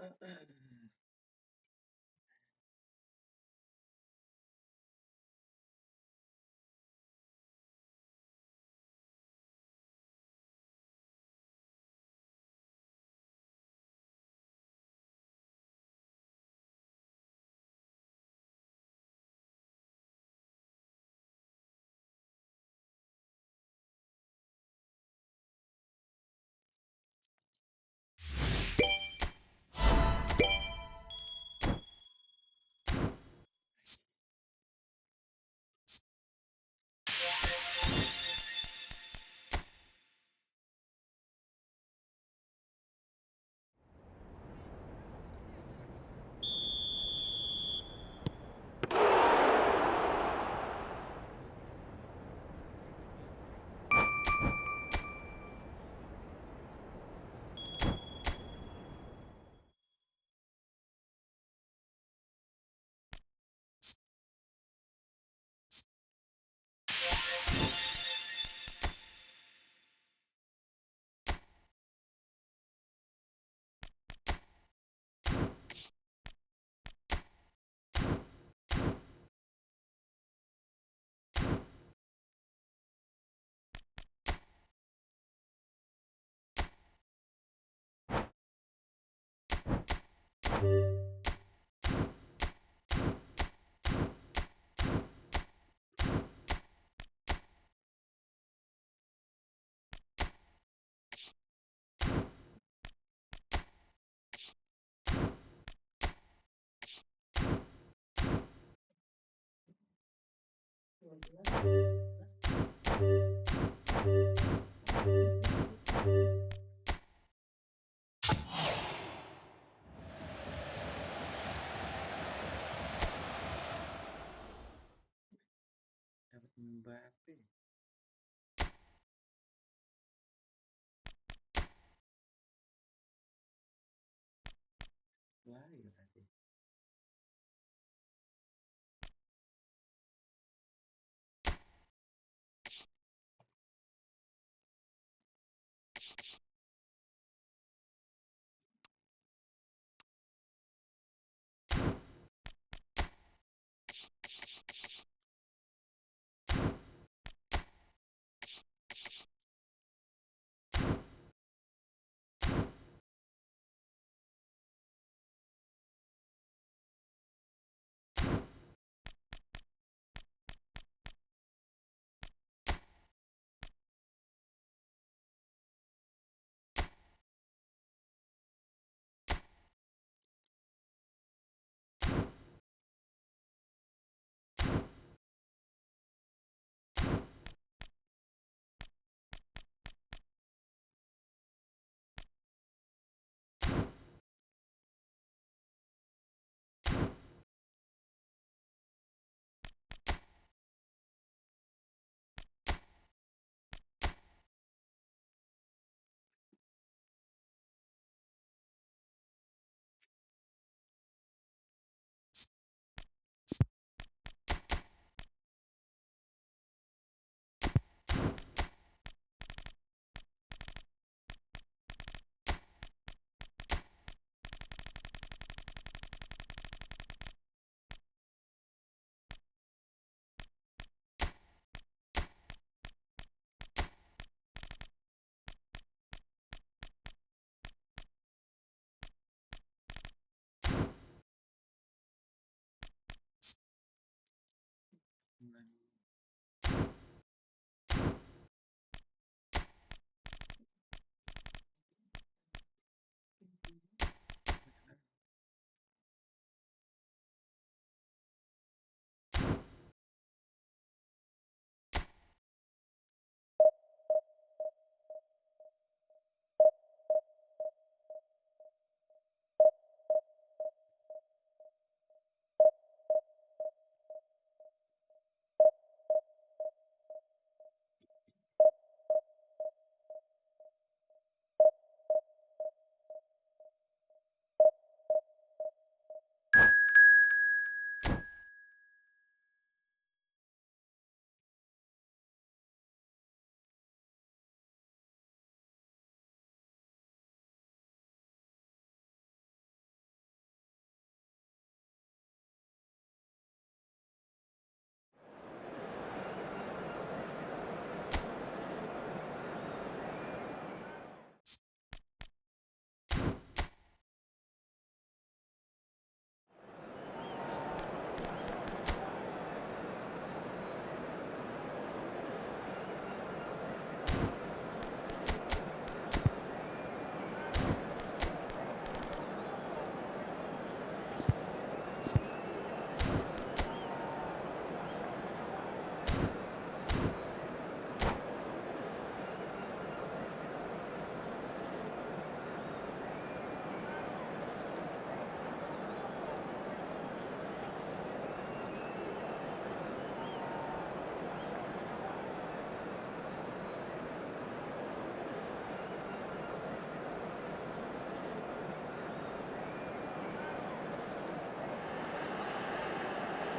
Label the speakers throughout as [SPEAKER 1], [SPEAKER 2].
[SPEAKER 1] Dapat Mbappe. Lari tadi.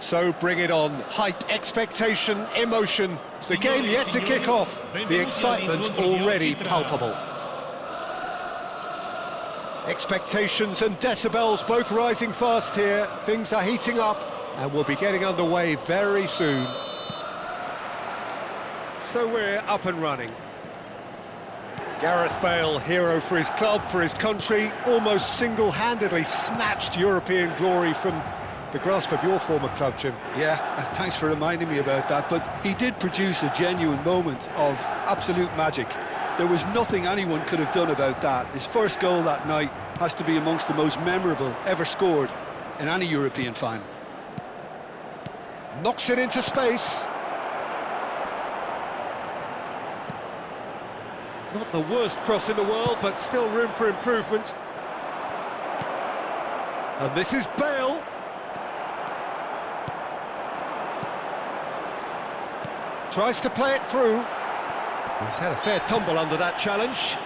[SPEAKER 2] So bring it on. Hype, expectation, emotion. The game yet to kick off. The excitement already palpable. Expectations and decibels both rising fast here. Things are heating up and we'll be getting underway very soon. So we're up and running. Gareth Bale, hero for his club, for his country, almost single-handedly snatched European glory from the grasp of your former club, Jim.
[SPEAKER 3] Yeah, thanks for reminding me about that, but he did produce a genuine moment of absolute magic. There was nothing anyone could have done about that. His first goal that night has to be amongst the most memorable ever scored in any European final.
[SPEAKER 2] Knocks it into space. Not the worst cross in the world, but still room for improvement. And this is Bale. Tries to play it through. He's had a fair tumble under that challenge.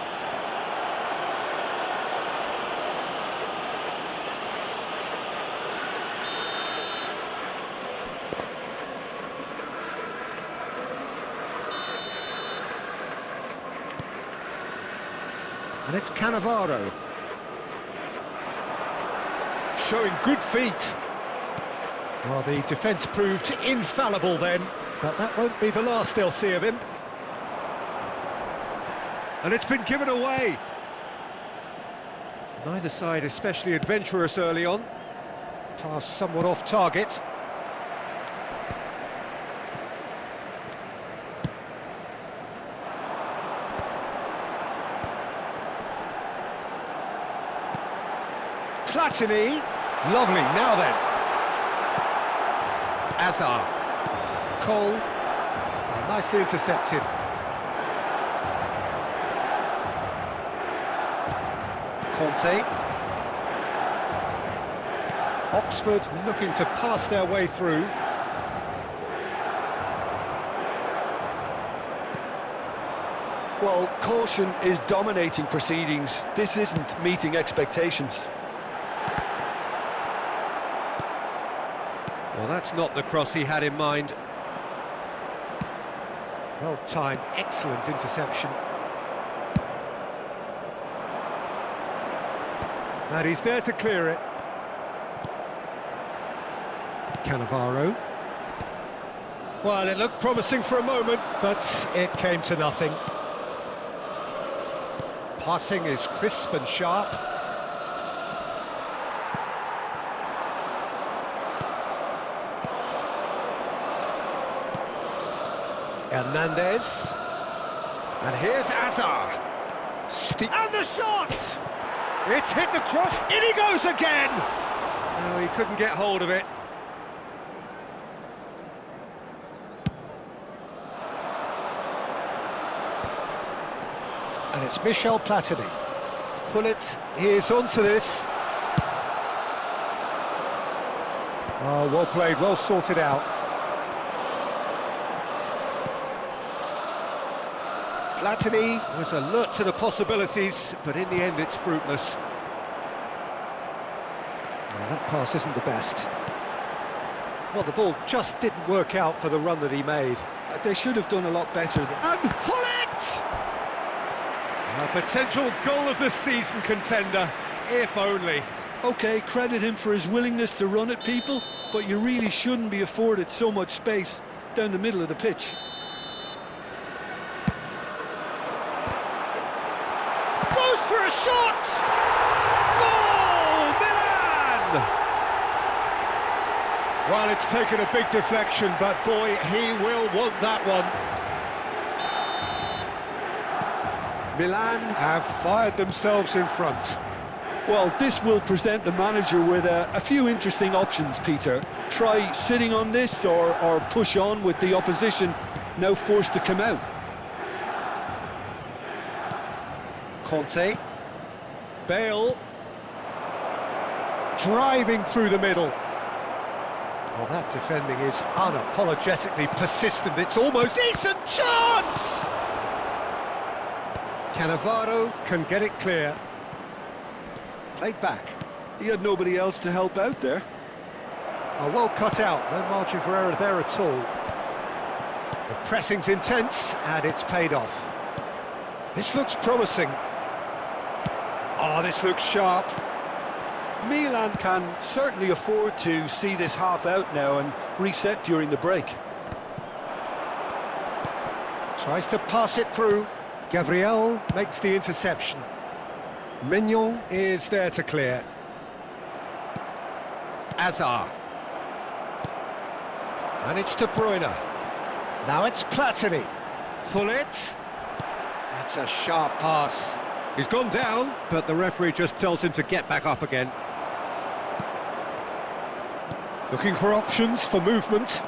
[SPEAKER 2] And it's Cannavaro. Showing good feet. Well, the defence proved infallible then, but that won't be the last they'll see of him. And it's been given away. Neither side especially adventurous early on. Pass somewhat off target. Platini. Lovely, now then. Azar. Cole. Nicely intercepted. Conte. Oxford looking to pass their way through.
[SPEAKER 3] Well, caution is dominating proceedings. This isn't meeting expectations.
[SPEAKER 2] Well, that's not the cross he had in mind. Well timed, excellent interception. And he's there to clear it. Cannavaro. Well, it looked promising for a moment, but it came to nothing. Passing is crisp and sharp. Hernandez. And here's Azar. And the shot! It's hit the cross, in he goes again! No, he couldn't get hold of it. And it's Michel Platini. Pullet is onto this. Oh, well played, well sorted out. Platini was alert to the possibilities, but in the end it's fruitless. Well, that pass isn't the best. Well, the ball just didn't work out for the run that he made.
[SPEAKER 3] They should have done a lot better.
[SPEAKER 2] And Pullet! A potential goal of the season contender, if only.
[SPEAKER 3] OK, credit him for his willingness to run at people, but you really shouldn't be afforded so much space down the middle of the pitch.
[SPEAKER 2] For a shot! Goal! Milan! Well, it's taken a big deflection, but boy, he will want that one. Milan have fired themselves in front.
[SPEAKER 3] Well, this will present the manager with a few interesting options, Peter. Try sitting on this or push on with the opposition now forced to come out.
[SPEAKER 2] Conte. Bale. Driving through the middle. Well, that defending is unapologetically persistent. It's almost decent chance! Cannavaro can get it clear. Played back.
[SPEAKER 3] He had nobody else to help out there.
[SPEAKER 2] Oh, well cut out, no margin for error there at all. The pressing's intense, and it's paid off. This looks promising. Oh, this looks sharp.
[SPEAKER 3] Milan can certainly afford to see this half out now and reset during the break.
[SPEAKER 2] Tries to pass it through. Gabriel makes the interception. Mignon is there to clear. Azar. And it's De Bruyne. Now it's Platini. Hullet. That's a sharp pass. He's gone down, but the referee just tells him to get back up again. Looking for options for movement.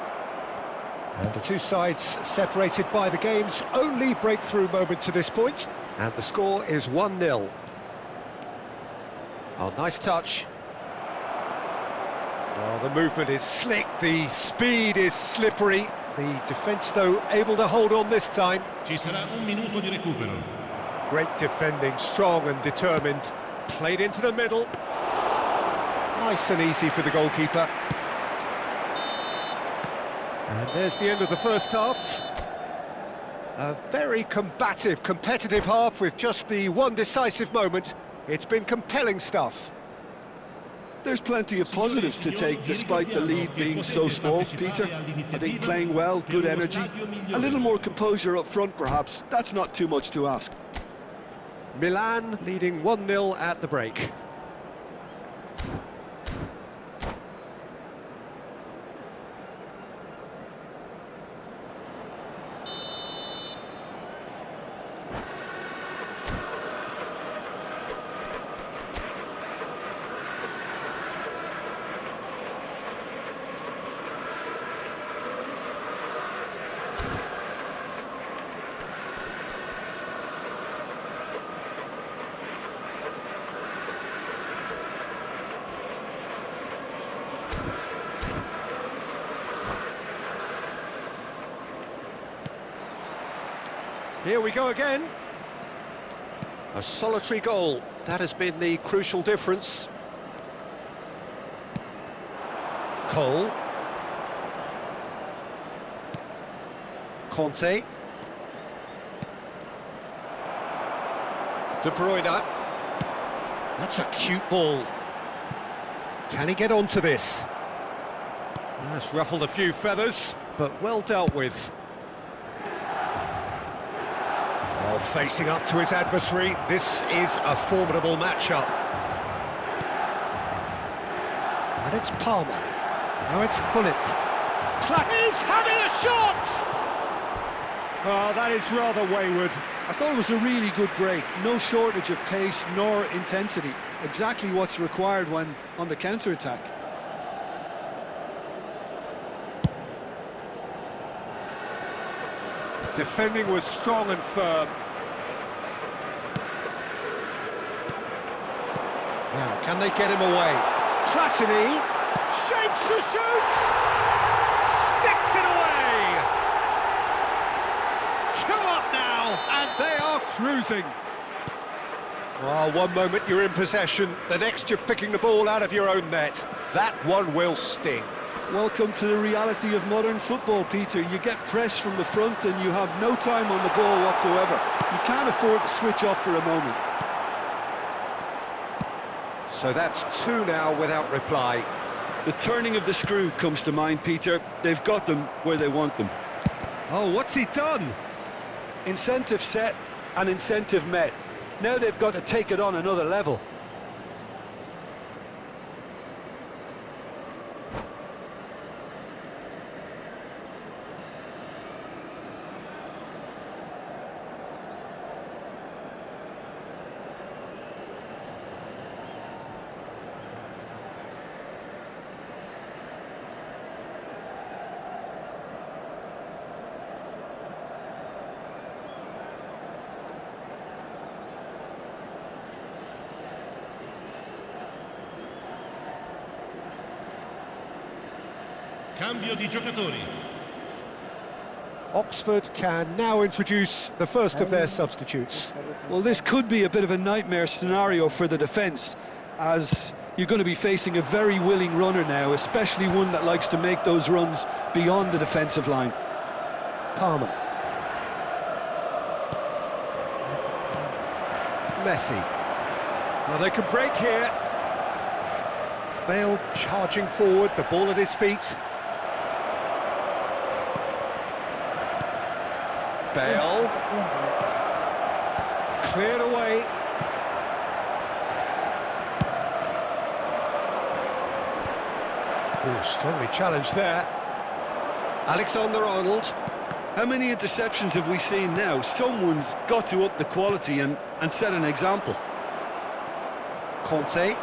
[SPEAKER 2] And the two sides separated by the game's only breakthrough moment to this point. And the score is 1-0. Oh, nice touch. Well, the movement is slick, the speed is slippery. The defence, though, able to hold on this time.
[SPEAKER 4] Ci sarà un minuto di recupero.
[SPEAKER 2] Great defending, strong and determined. Played into the middle. Nice and easy for the goalkeeper. And there's the end of the first half. A very combative, competitive half with just the one decisive moment. It's been compelling stuff.
[SPEAKER 3] There's plenty of positives to take despite the lead being so small, Peter. I think playing well, good energy, a little more composure up front perhaps, that's not too much to ask.
[SPEAKER 2] Milan leading 1-0 at the break. Here we go again. A solitary goal. That has been the crucial difference. Cole. Conte. De Bruyne. That's a cute ball. Can he get onto this? That's ruffled a few feathers, but well dealt with. Oh, facing up to his adversary, this is a formidable matchup. And it's Palmer. Now it's Hullet. Platini's having a shot! Oh, that is rather wayward.
[SPEAKER 3] I thought it was a really good break, no shortage of pace nor intensity. Exactly what's required when on the counter-attack.
[SPEAKER 2] Defending was strong and firm. Now, can they get him away? Platini shapes to shoot! Sticks it away! 2 up now, and they are cruising. Oh, one moment you're in possession, the next you're picking the ball out of your own net. That one will sting.
[SPEAKER 3] Welcome to the reality of modern football, Peter. You get pressed from the front and you have no time on the ball whatsoever. You can't afford to switch off for a moment.
[SPEAKER 2] So that's 2 now without reply.
[SPEAKER 3] The turning of the screw comes to mind, Peter. They've got them where they want them.
[SPEAKER 2] Oh, what's he done?
[SPEAKER 3] Incentive set and incentive met. Now they've got to take it on another level.
[SPEAKER 4] Cambio di giocatori.
[SPEAKER 2] Oxford can now introduce the first of their substitutes.
[SPEAKER 3] Well, this could be a bit of a nightmare scenario for the defence, as you're going to be facing a very willing runner now, especially one that likes to make those runs beyond the defensive line.
[SPEAKER 2] Palmer. Messi. Well, they can break here. Bale charging forward, the ball at his feet. Bale. Cleared away. Oh, strongly challenged there. Alexander-Arnold.
[SPEAKER 3] How many interceptions have we seen now? Someone's got to up the quality and set an example.
[SPEAKER 2] Conte.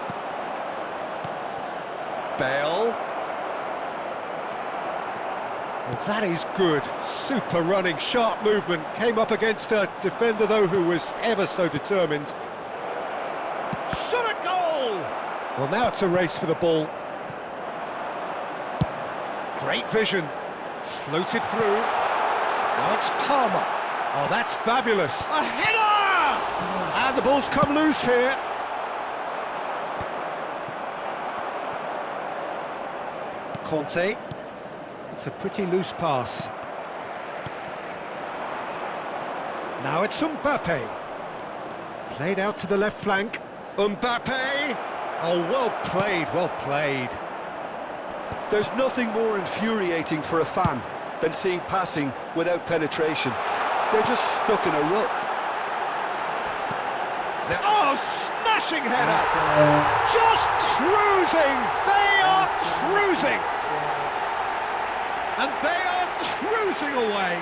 [SPEAKER 2] Bale. Well, that is good. Super running, sharp movement. Came up against a defender, though, who was ever so determined. Shot a goal! Well, now it's a race for the ball. Great vision. Floated through. Now it's Palmer. Oh, that's fabulous. A header! And the ball's come loose here. Conte. It's a pretty loose pass. Now it's Mbappe. Played out to the left flank. Mbappe! Oh, well played, well played.
[SPEAKER 3] There's nothing more infuriating for a fan than seeing passing without penetration. They're just stuck in a rut.
[SPEAKER 2] Now, oh, smashing header! Just cruising! They are cruising! And they are cruising away!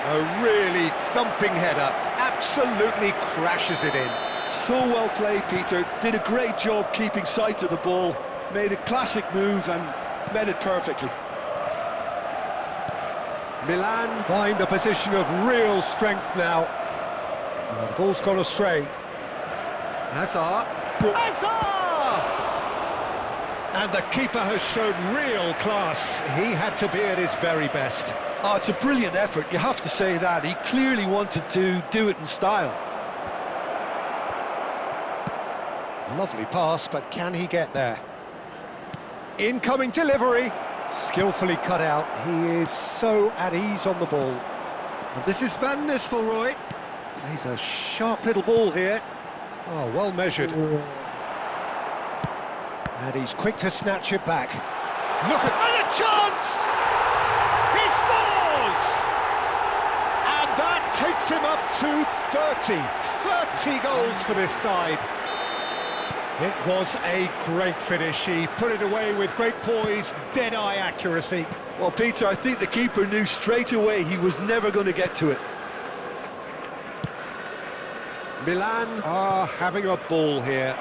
[SPEAKER 2] A really thumping header, absolutely crashes it in.
[SPEAKER 3] So well played, Peter. Did a great job keeping sight of the ball. Made a classic move and met it perfectly.
[SPEAKER 2] Milan find a position of real strength now. Oh, the ball's gone astray. Hazard. Hazard! And the keeper has shown real class. He had to be at his very best.
[SPEAKER 3] Oh, it's a brilliant effort, you have to say that. He clearly wanted to do it in style.
[SPEAKER 2] Lovely pass, but can he get there? Incoming delivery, skillfully cut out. He is so at ease on the ball. And this is Van Nistelrooy. Plays a sharp little ball here. Oh, well measured. And he's quick to snatch it back. Look at and a chance! He scores! And that takes him up to 30 goals for this side. It was a great finish. He put it away with great poise, dead-eye accuracy.
[SPEAKER 3] Well, Peter, I think the keeper knew straight away he was never going to get to it.
[SPEAKER 2] Milan are having a ball here.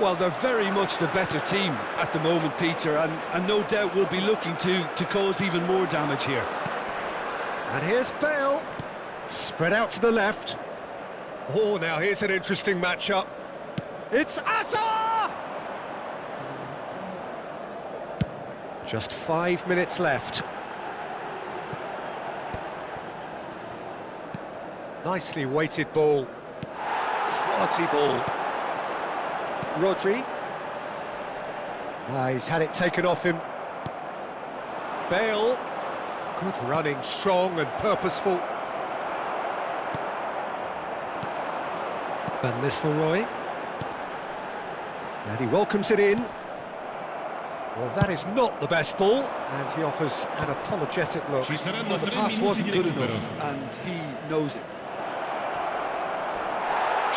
[SPEAKER 3] Well, they're very much the better team at the moment, Peter, and no doubt will be looking to cause even more damage here.
[SPEAKER 2] And here's Bale. Spread out to the left. Oh, now here's an interesting matchup. It's Hazard! Just 5 minutes left. Nicely weighted ball. Quality ball. Rodri. He's had it taken off him. Bale. Good running, strong and purposeful. Van Nistelrooy. And he welcomes it in. Well, that is not the best ball, and he offers an apologetic look.
[SPEAKER 4] Ci saranno
[SPEAKER 3] Well, the
[SPEAKER 4] 3
[SPEAKER 3] pass
[SPEAKER 4] minuti
[SPEAKER 3] wasn't
[SPEAKER 4] di
[SPEAKER 3] good
[SPEAKER 4] recupero.
[SPEAKER 3] enough, and he knows it.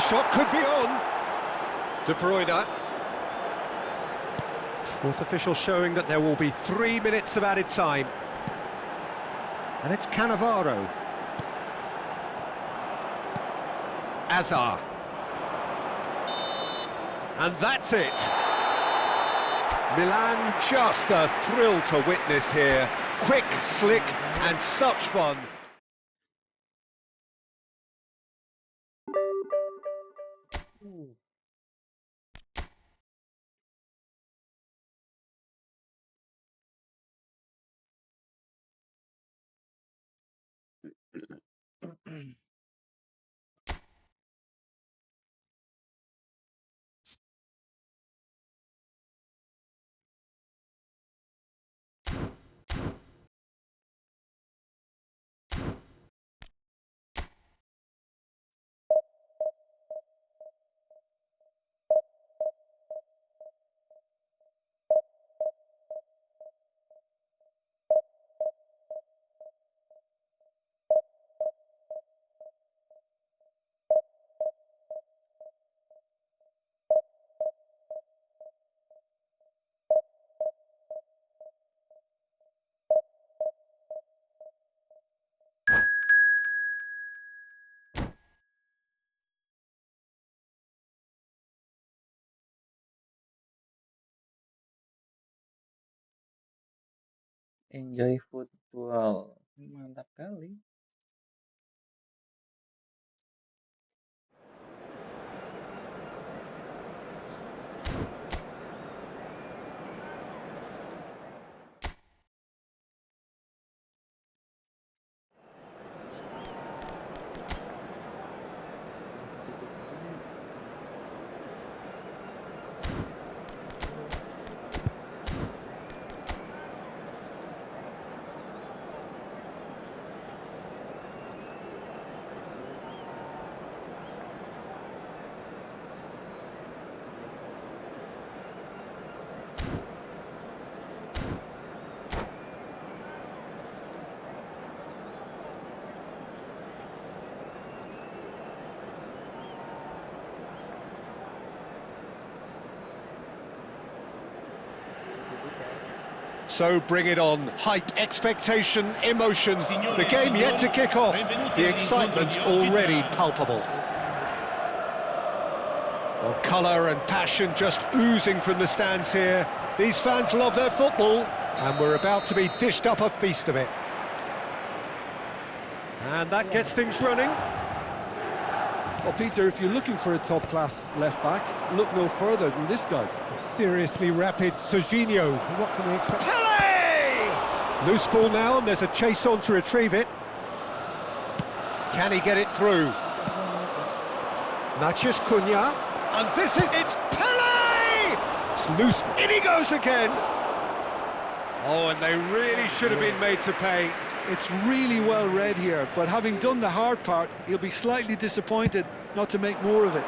[SPEAKER 2] Shot could be on. De Bruyne. Fourth official showing that there will be 3 minutes of added time. And it's Cannavaro. Hazard. And that's it. Milan, just a thrill to witness here. Quick, slick, and such fun.
[SPEAKER 1] Enjoy football. Mantap kali.
[SPEAKER 2] So bring it on. Hype, expectation, emotion. The game yet to kick off. The excitement already palpable. Well, colour and passion just oozing from the stands here. These fans love their football, and we're about to be dished up a feast of it. And that gets things running.
[SPEAKER 3] Well, Peter, if you're looking for a top-class left-back, look no further than this guy.
[SPEAKER 2] Seriously rapid Serginho. What can we expect? Pele! Loose ball now, and there's a chase on to retrieve it. Can he get it through? Matheus Cunha. And this is... It's Pele! It's loose. In he goes again. Oh, and they really should have been made to pay.
[SPEAKER 3] It's really well read here, but having done the hard part, he'll be slightly disappointed not to make more of it.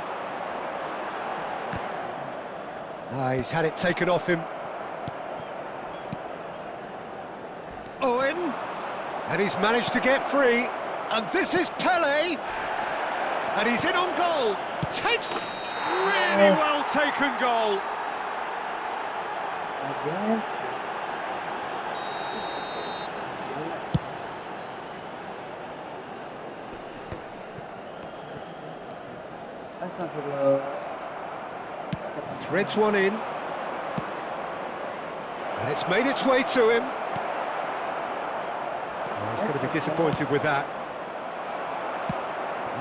[SPEAKER 2] He's had it taken off him. Owen, and he's managed to get free, and this is Pele, and he's in on goal. Takes really well taken goal.
[SPEAKER 1] Again. Astagfirullah.
[SPEAKER 2] Threads one in, and it's made its way to him. Oh, he's going to be disappointed with that.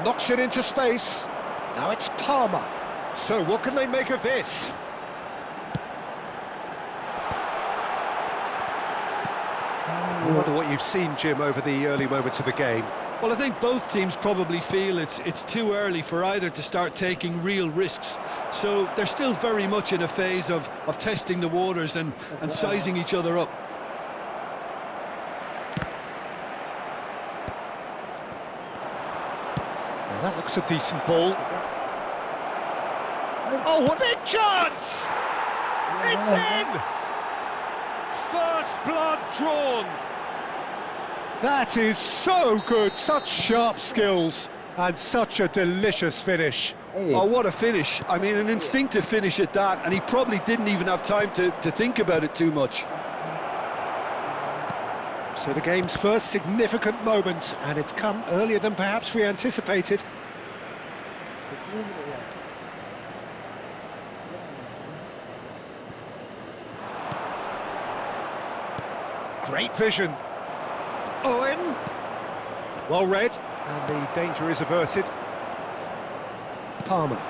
[SPEAKER 2] Knocks it into space. Now it's Palmer. So what can they make of this? I wonder what you've seen, Jim, over the early moments of the game.
[SPEAKER 3] Well, I think both teams probably feel it's too early for either to start taking real risks. So they're still very much in a phase of testing the waters and sizing each other up.
[SPEAKER 2] Now that looks a decent ball. Oh, what a big chance! It's in! First blood drawn. That is so good, such sharp skills, and such a delicious finish.
[SPEAKER 1] Hey.
[SPEAKER 3] Oh, what a finish. I mean, an instinctive finish at that, and he probably didn't even have time to think about it too much.
[SPEAKER 2] So the game's first significant moment, and it's come earlier than perhaps we anticipated. Great vision. Owen. Well read, and the danger is averted. Palmer.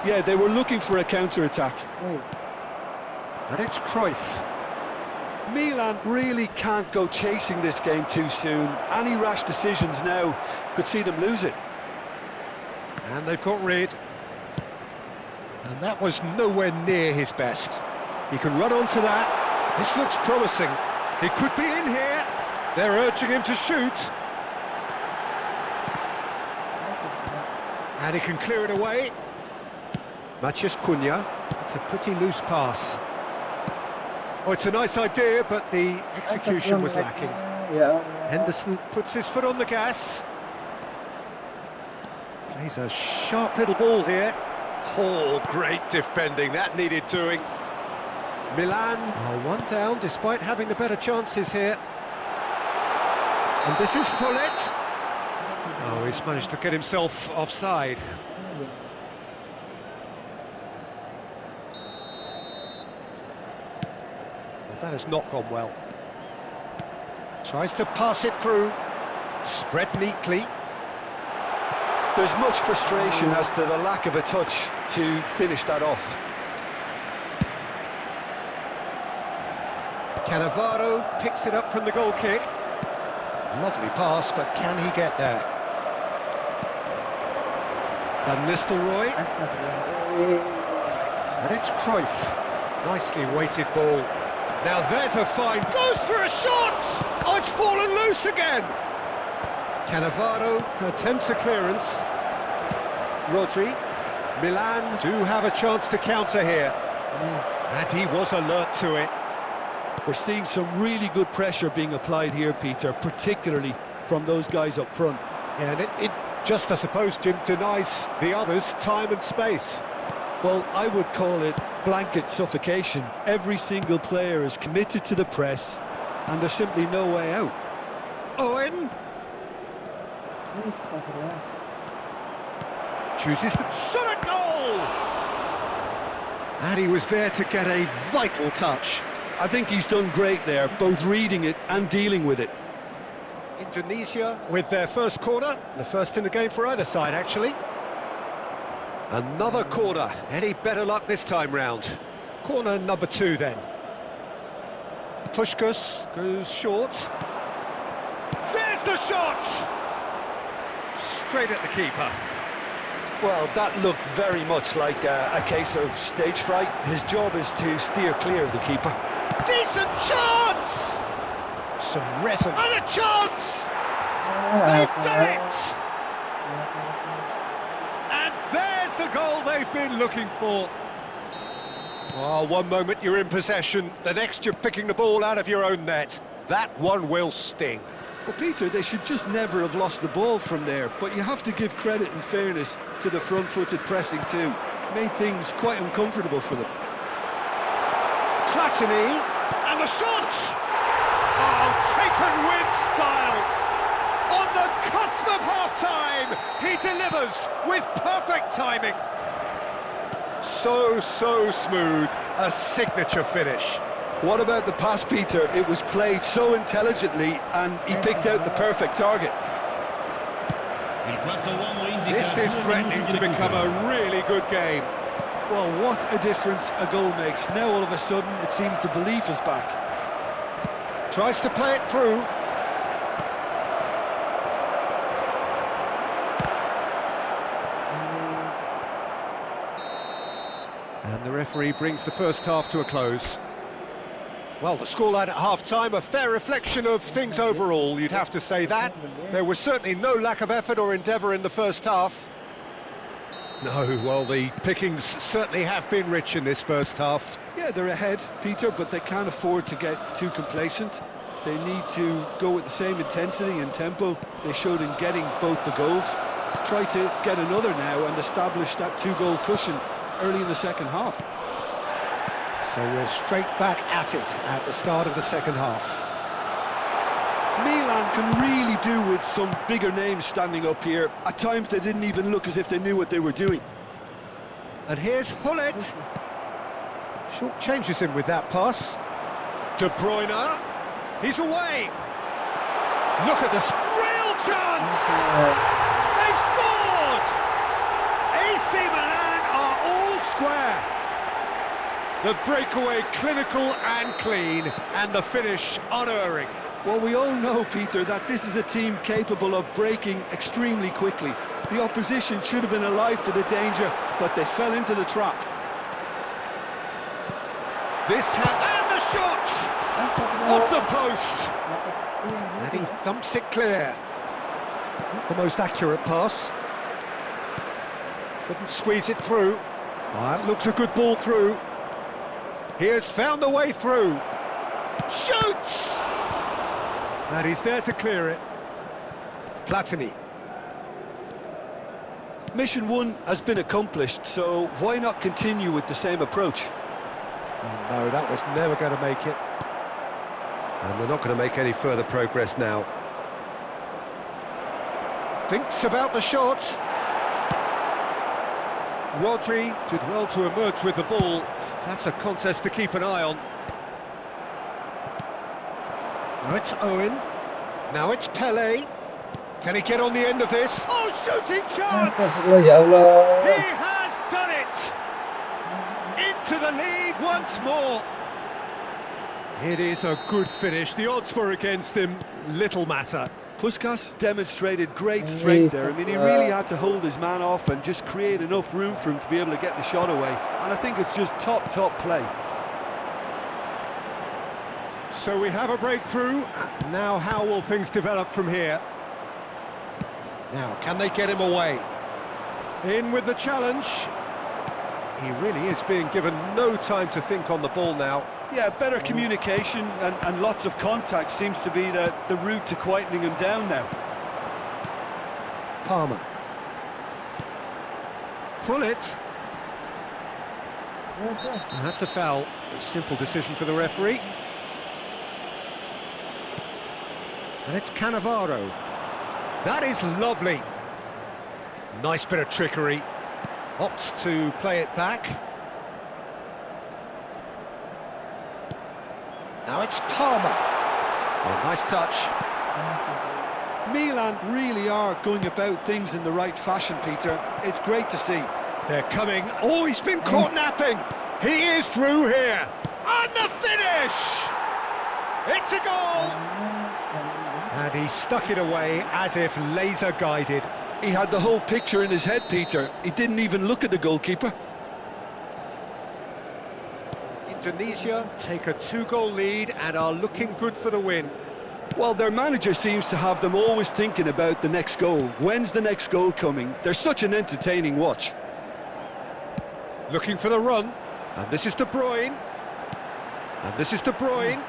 [SPEAKER 3] Yeah, they were looking for a counter-attack.
[SPEAKER 2] And it's Cruyff.
[SPEAKER 3] Milan really can't go chasing this game too soon. Any rash decisions now could see them lose it.
[SPEAKER 2] And they've got rid. And that was nowhere near his best. He can run onto that. This looks promising. He could be in here. They're urging him to shoot. And he can clear it away. Matheus Cunha. It's a pretty loose pass. Oh, it's a nice idea, but the execution was lacking. Henderson puts his foot on the gas. Plays a sharp little ball here. Oh, great defending. That needed doing. Milan are one down despite having the better chances here. And this is Hullet. Oh, he's managed to get himself offside. Well, that has not gone well. Tries to pass it through. Spread neatly.
[SPEAKER 3] There's much frustration as to the lack of a touch to finish that off.
[SPEAKER 2] Cannavaro picks it up from the goal kick. Lovely pass, but can he get there? Van Nistelrooy, and it's Cruyff. Nicely weighted ball. Now there's a fine. Goes for a shot! Oh, it's fallen loose again! Cannavaro attempts a clearance. Rodri. Milan do have a chance to counter here. And he was alert to it.
[SPEAKER 3] We're seeing some really good pressure being applied here, Peter, particularly from those guys up front.
[SPEAKER 2] Yeah, and it just, I suppose, Jim, denies the others time and space.
[SPEAKER 3] Well, I would call it blanket suffocation. Every single player is committed to the press, and there's simply no way out.
[SPEAKER 2] Owen chooses to shot a goal! And he was there to get a vital touch.
[SPEAKER 3] I think he's done great there, both reading it and dealing with it.
[SPEAKER 2] Indonesia with their first corner, the first in the game for either side, actually. Another corner. Any better luck this time round? Corner number 2 then. Puskás goes short. There's the shot! Straight at the keeper.
[SPEAKER 3] Well, that looked very much like a case of stage fright. His job is to steer clear of the keeper.
[SPEAKER 2] Decent chance! Some resin. And a chance! They've done it! And there's the goal they've been looking for. Oh, one moment you're in possession, the next you're picking the ball out of your own net. That one will sting.
[SPEAKER 3] Well, Peter, they should just never have lost the ball from there, but you have to give credit and fairness to the front-footed pressing too. Made things quite uncomfortable for them.
[SPEAKER 2] Platini, and the shot! Oh, taken with style! On the cusp of half-time, he delivers with perfect timing. So smooth, a signature finish.
[SPEAKER 3] What about the pass, Peter? It was played so intelligently and he picked out the perfect target.
[SPEAKER 2] This is threatening to become a really good game.
[SPEAKER 3] Well, what a difference a goal makes. Now all of a sudden it seems the belief is back.
[SPEAKER 2] Tries to play it through. And the referee brings the first half to a close. Well, the scoreline at half-time, a fair reflection of things overall, you'd have to say that. There was certainly no lack of effort or endeavour in the first half. No, well, the pickings certainly have been rich in this first half.
[SPEAKER 3] Yeah, they're ahead, Peter, but they can't afford to get too complacent. They need to go with the same intensity and tempo they showed in getting both the goals. Try to get another now and establish that 2-goal cushion early in the second half.
[SPEAKER 2] So we're straight back at it at the start of the second half.
[SPEAKER 3] Milan can really do with some bigger names standing up here. At times they didn't even look as if they knew what they were doing.
[SPEAKER 2] And here's Hullet. Short changes him with that pass. De Bruyne. He's away. Look at this real chance. They've scored. AC Milan are all square. The breakaway clinical and clean, and the finish unerring.
[SPEAKER 3] Well, we all know, Peter, that this is a team capable of breaking extremely quickly. The opposition should have been alive to the danger, but they fell into the trap.
[SPEAKER 2] And the shot! Off the post! And he thumps it clear. Not the most accurate pass. Couldn't squeeze it through. That looks a good ball through. He has found the way through. Shoots! And he's there to clear it. Platini.
[SPEAKER 3] Mission 1 has been accomplished, so why not continue with the same approach?
[SPEAKER 2] Oh, no, that was never going to make it. And they're not going to make any further progress now. Thinks about the shot. Rodri did well to emerge with the ball. That's a contest to keep an eye on. Now it's Owen. Now it's Pele. Can he get on the end of this? Oh, shooting chance!
[SPEAKER 1] Astagfirullah, ya
[SPEAKER 2] He
[SPEAKER 1] Allah.
[SPEAKER 2] has done it! Into the lead once more. It is a good finish. The odds were against him. Little matter.
[SPEAKER 3] Puskas demonstrated great strength there. I mean, he really
[SPEAKER 1] Astagfirullah.
[SPEAKER 3] had to hold his man off and just create enough room for him to be able to get the shot away. And I think it's just top play.
[SPEAKER 2] So we have a breakthrough. Now how will things develop from here? Now, can they get him away? In with the challenge. He really is being given no time to think on the ball now.
[SPEAKER 3] Yeah, better communication and lots of contact seems to be the route to quietening him down now.
[SPEAKER 2] Palmer. Pull it. And that's a foul. A simple decision for the referee. And it's Cannavaro. That is lovely. Nice bit of trickery. Opts to play it back. Now it's Palmer. Oh, nice touch.
[SPEAKER 3] Milan really are going about things in the right fashion, Peter. It's great to see.
[SPEAKER 2] They're coming. Oh, he's been caught napping. He is through here. And the finish! It's a goal! And he stuck it away as if laser guided.
[SPEAKER 3] He had the whole picture in his head, Peter. He didn't even look at the goalkeeper.
[SPEAKER 2] Indonesia take a 2-goal lead and are looking good for the win.
[SPEAKER 3] Well, their manager seems to have them always thinking about the next goal. When's the next goal coming? They're such an entertaining watch.
[SPEAKER 2] Looking for the run. And this is De Bruyne. And this is De Bruyne.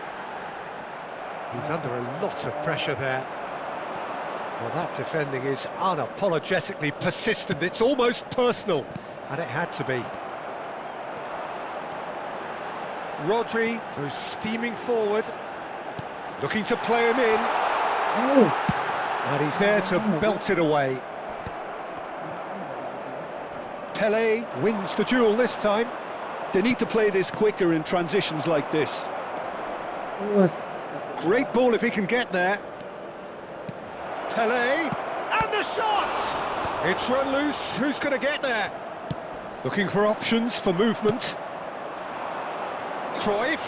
[SPEAKER 2] He's under a lot of pressure there. Well, that defending is unapologetically persistent. It's almost personal, and it had to be. Rodri goes steaming forward, looking to play him in. And he's there to belt it away. Pele wins the duel this time.
[SPEAKER 3] They need to play this quicker in transitions like this.
[SPEAKER 2] Great ball if he can get there. Pele, and the shot! It's run loose, who's going to get there? Looking for options for movement. Cruyff.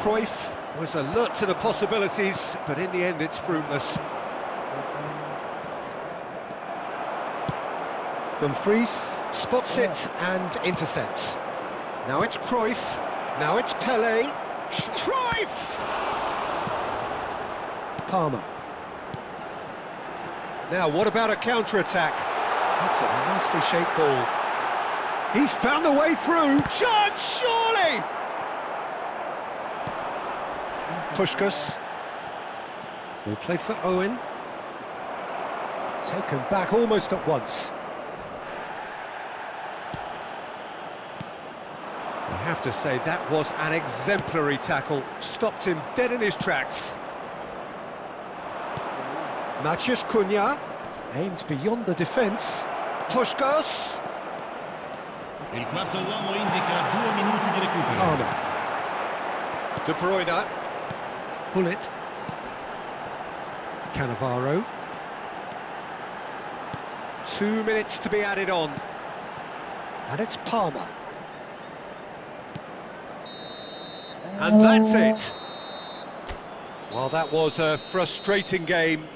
[SPEAKER 2] Cruyff was alert to the possibilities, but in the end it's fruitless. Dumfries spots it and intercepts. Now it's Cruyff, now it's Pele. Cruyff! Palmer. Now, what about a counter-attack? That's a nicely shaped ball. He's found the way through. Chance, surely! Puskas. Will play for Owen. Taken back almost at once. I have to say, that was an exemplary tackle. Stopped him dead in his tracks. Matheus Cunha aimed beyond the defence. Puskas.
[SPEAKER 4] Il quarto uomo indica 2 minuti di recupero.
[SPEAKER 2] Palmer. De Bruyne. Pullet. Cannavaro. 2 minutes to be added on. And it's Palmer. And that's it. Well, that was a frustrating game.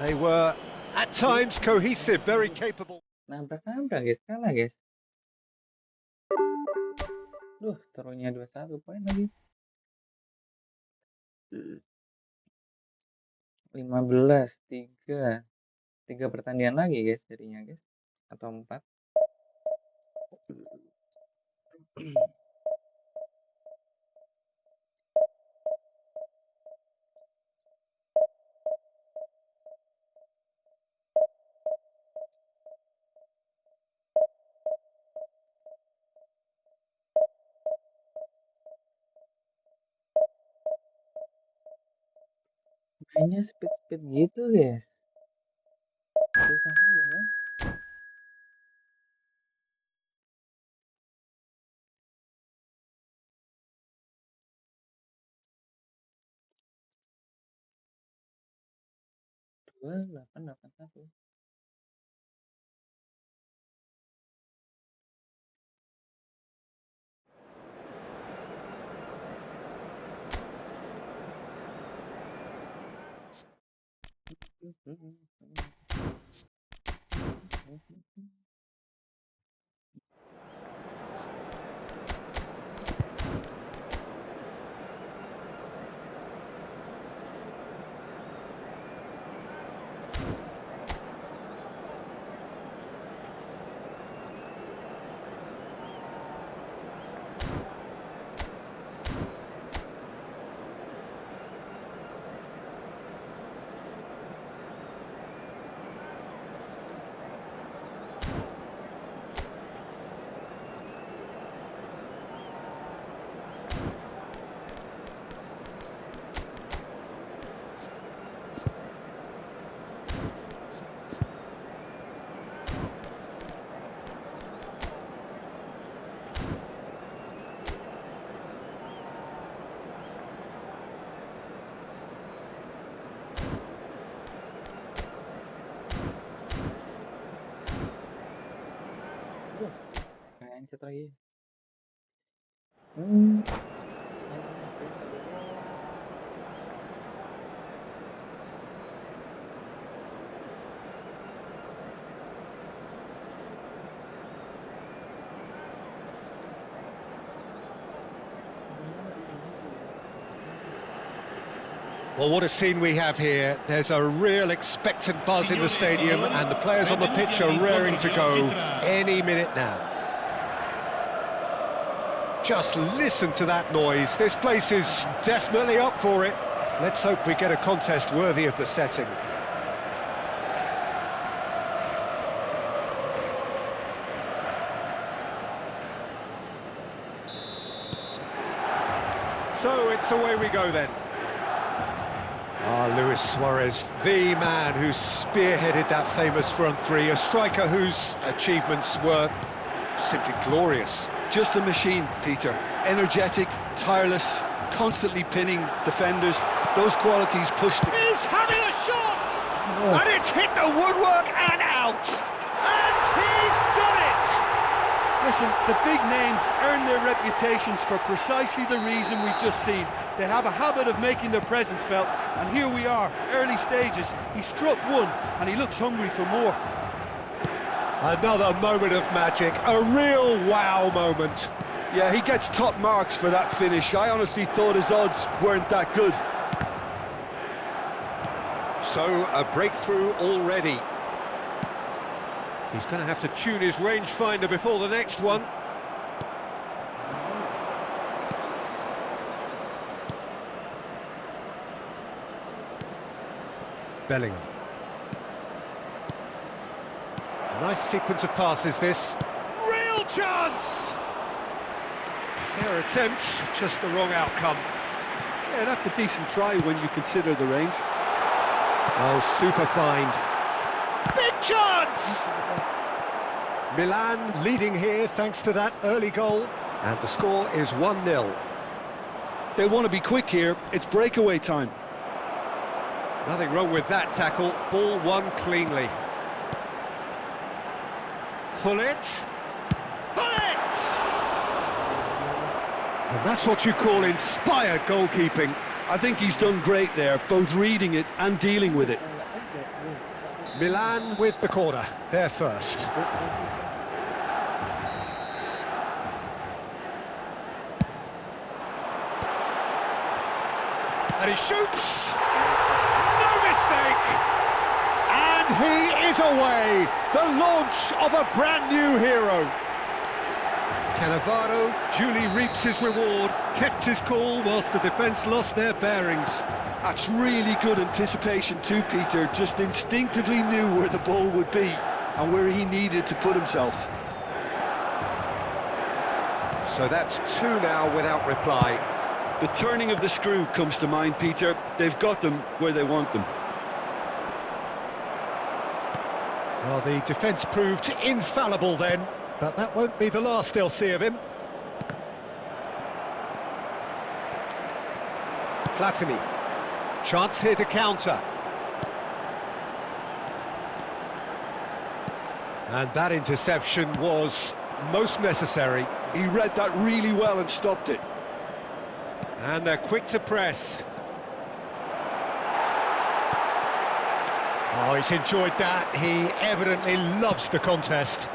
[SPEAKER 2] They were, at times, cohesive, very capable.
[SPEAKER 1] Nabrak-nabrak guys, kalah guys. Duh, taruhnya 21 poin lagi. 15, 3 pertandingan lagi guys jadinya guys. Atau 4. Mainnya speed-speed gitu guys. Susah kali ya. 2881. Aduh, mindset lagi. Action, guys, sorry guys.
[SPEAKER 2] Well, what a scene we have here. There's a real expectant buzz in the stadium, and the players on the pitch are raring to go any minute now. Just listen to that noise. This place is definitely up for it. Let's hope we get a contest worthy of the setting. So it's away we go then. Luis Suarez, the man who spearheaded that famous front three, a striker whose achievements were simply glorious.
[SPEAKER 3] Just a machine, Peter. Energetic, tireless, constantly pinning defenders. Those qualities pushed the...
[SPEAKER 2] He's having a shot! And it's hit the woodwork and out! And he's done it!
[SPEAKER 3] Listen, the big names earn their reputations for precisely the reason we've just seen. They have a habit of making their presence felt, and here we are, early stages. He struck one, and he looks hungry for more.
[SPEAKER 2] Another moment of magic, a real wow moment.
[SPEAKER 3] Yeah, he gets top marks for that finish. I honestly thought his odds weren't that good.
[SPEAKER 2] So, a breakthrough already. He's going to have to tune his rangefinder before the next one. Bellingham. A nice sequence of passes, this. Real chance! Fair attempt, just the wrong outcome.
[SPEAKER 3] Yeah, that's a decent try when you consider the range.
[SPEAKER 2] Oh, super find. Big chance! Milan leading here thanks to that early goal. And the score is 1-0.
[SPEAKER 3] They'll want to be quick here. It's breakaway time.
[SPEAKER 2] Nothing wrong with that tackle. Ball won cleanly. Pull it. Pull it! And that's what you call inspired goalkeeping.
[SPEAKER 3] I think he's done great there, both reading it and dealing with it.
[SPEAKER 2] Milan with the corner, they're first. And he shoots! No mistake! And he is away! The launch of a brand new hero. Cannavaro duly reaps his reward, kept his cool whilst the defence lost their bearings.
[SPEAKER 3] That's really good anticipation too, Peter. Just instinctively knew where the ball would be and where he needed to put himself.
[SPEAKER 2] So that's two now without reply.
[SPEAKER 3] The turning of the screw comes to mind, Peter. They've got them where they want them.
[SPEAKER 2] Well, the defence proved infallible then, but that won't be the last they'll see of him. Platini. Chance here to counter. And that interception was most necessary.
[SPEAKER 3] He read that really well and stopped it.
[SPEAKER 2] And they're quick to press. Oh, he's enjoyed that. He evidently loves the contest.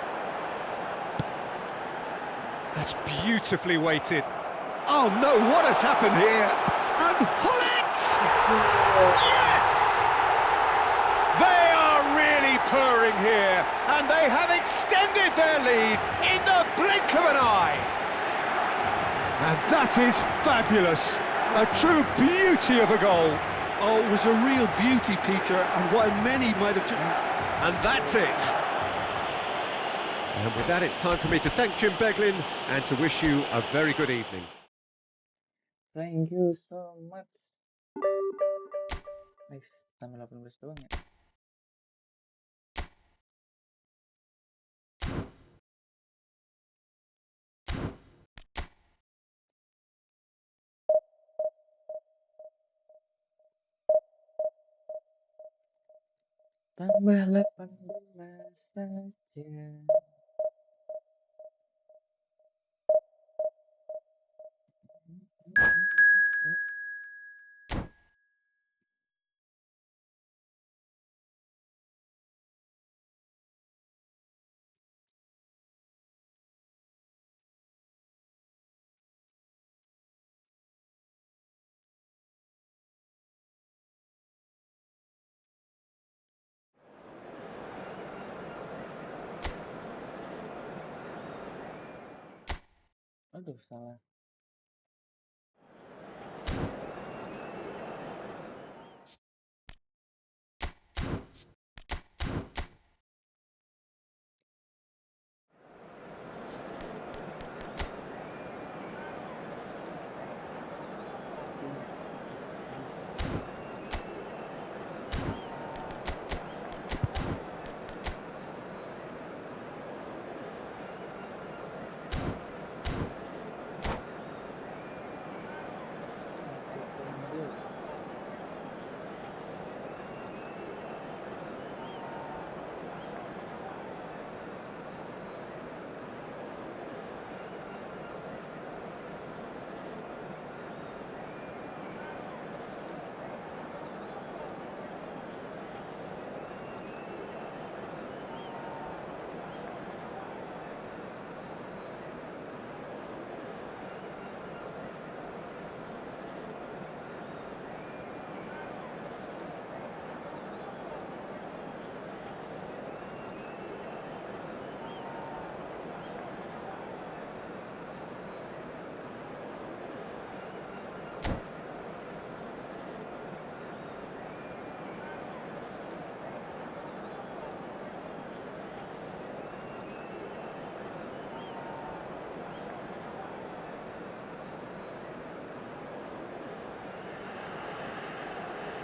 [SPEAKER 2] That's beautifully weighted. Oh no, what has happened here? And Hullet! Yes! They are really purring here, and they have extended their lead in the blink of an eye. And that is fabulous. A true beauty of a goal.
[SPEAKER 3] Oh, it was a real beauty, Peter, and while many might have...
[SPEAKER 2] And that's it. And with that, it's time for me to thank Jim Beglin and to wish you a very good evening.
[SPEAKER 1] Thank you so much. Nice, tambah 18 doang ya. Tambah 18 saja. Aduh, salah. Tapi masuk lagi sih. Aku tunggu.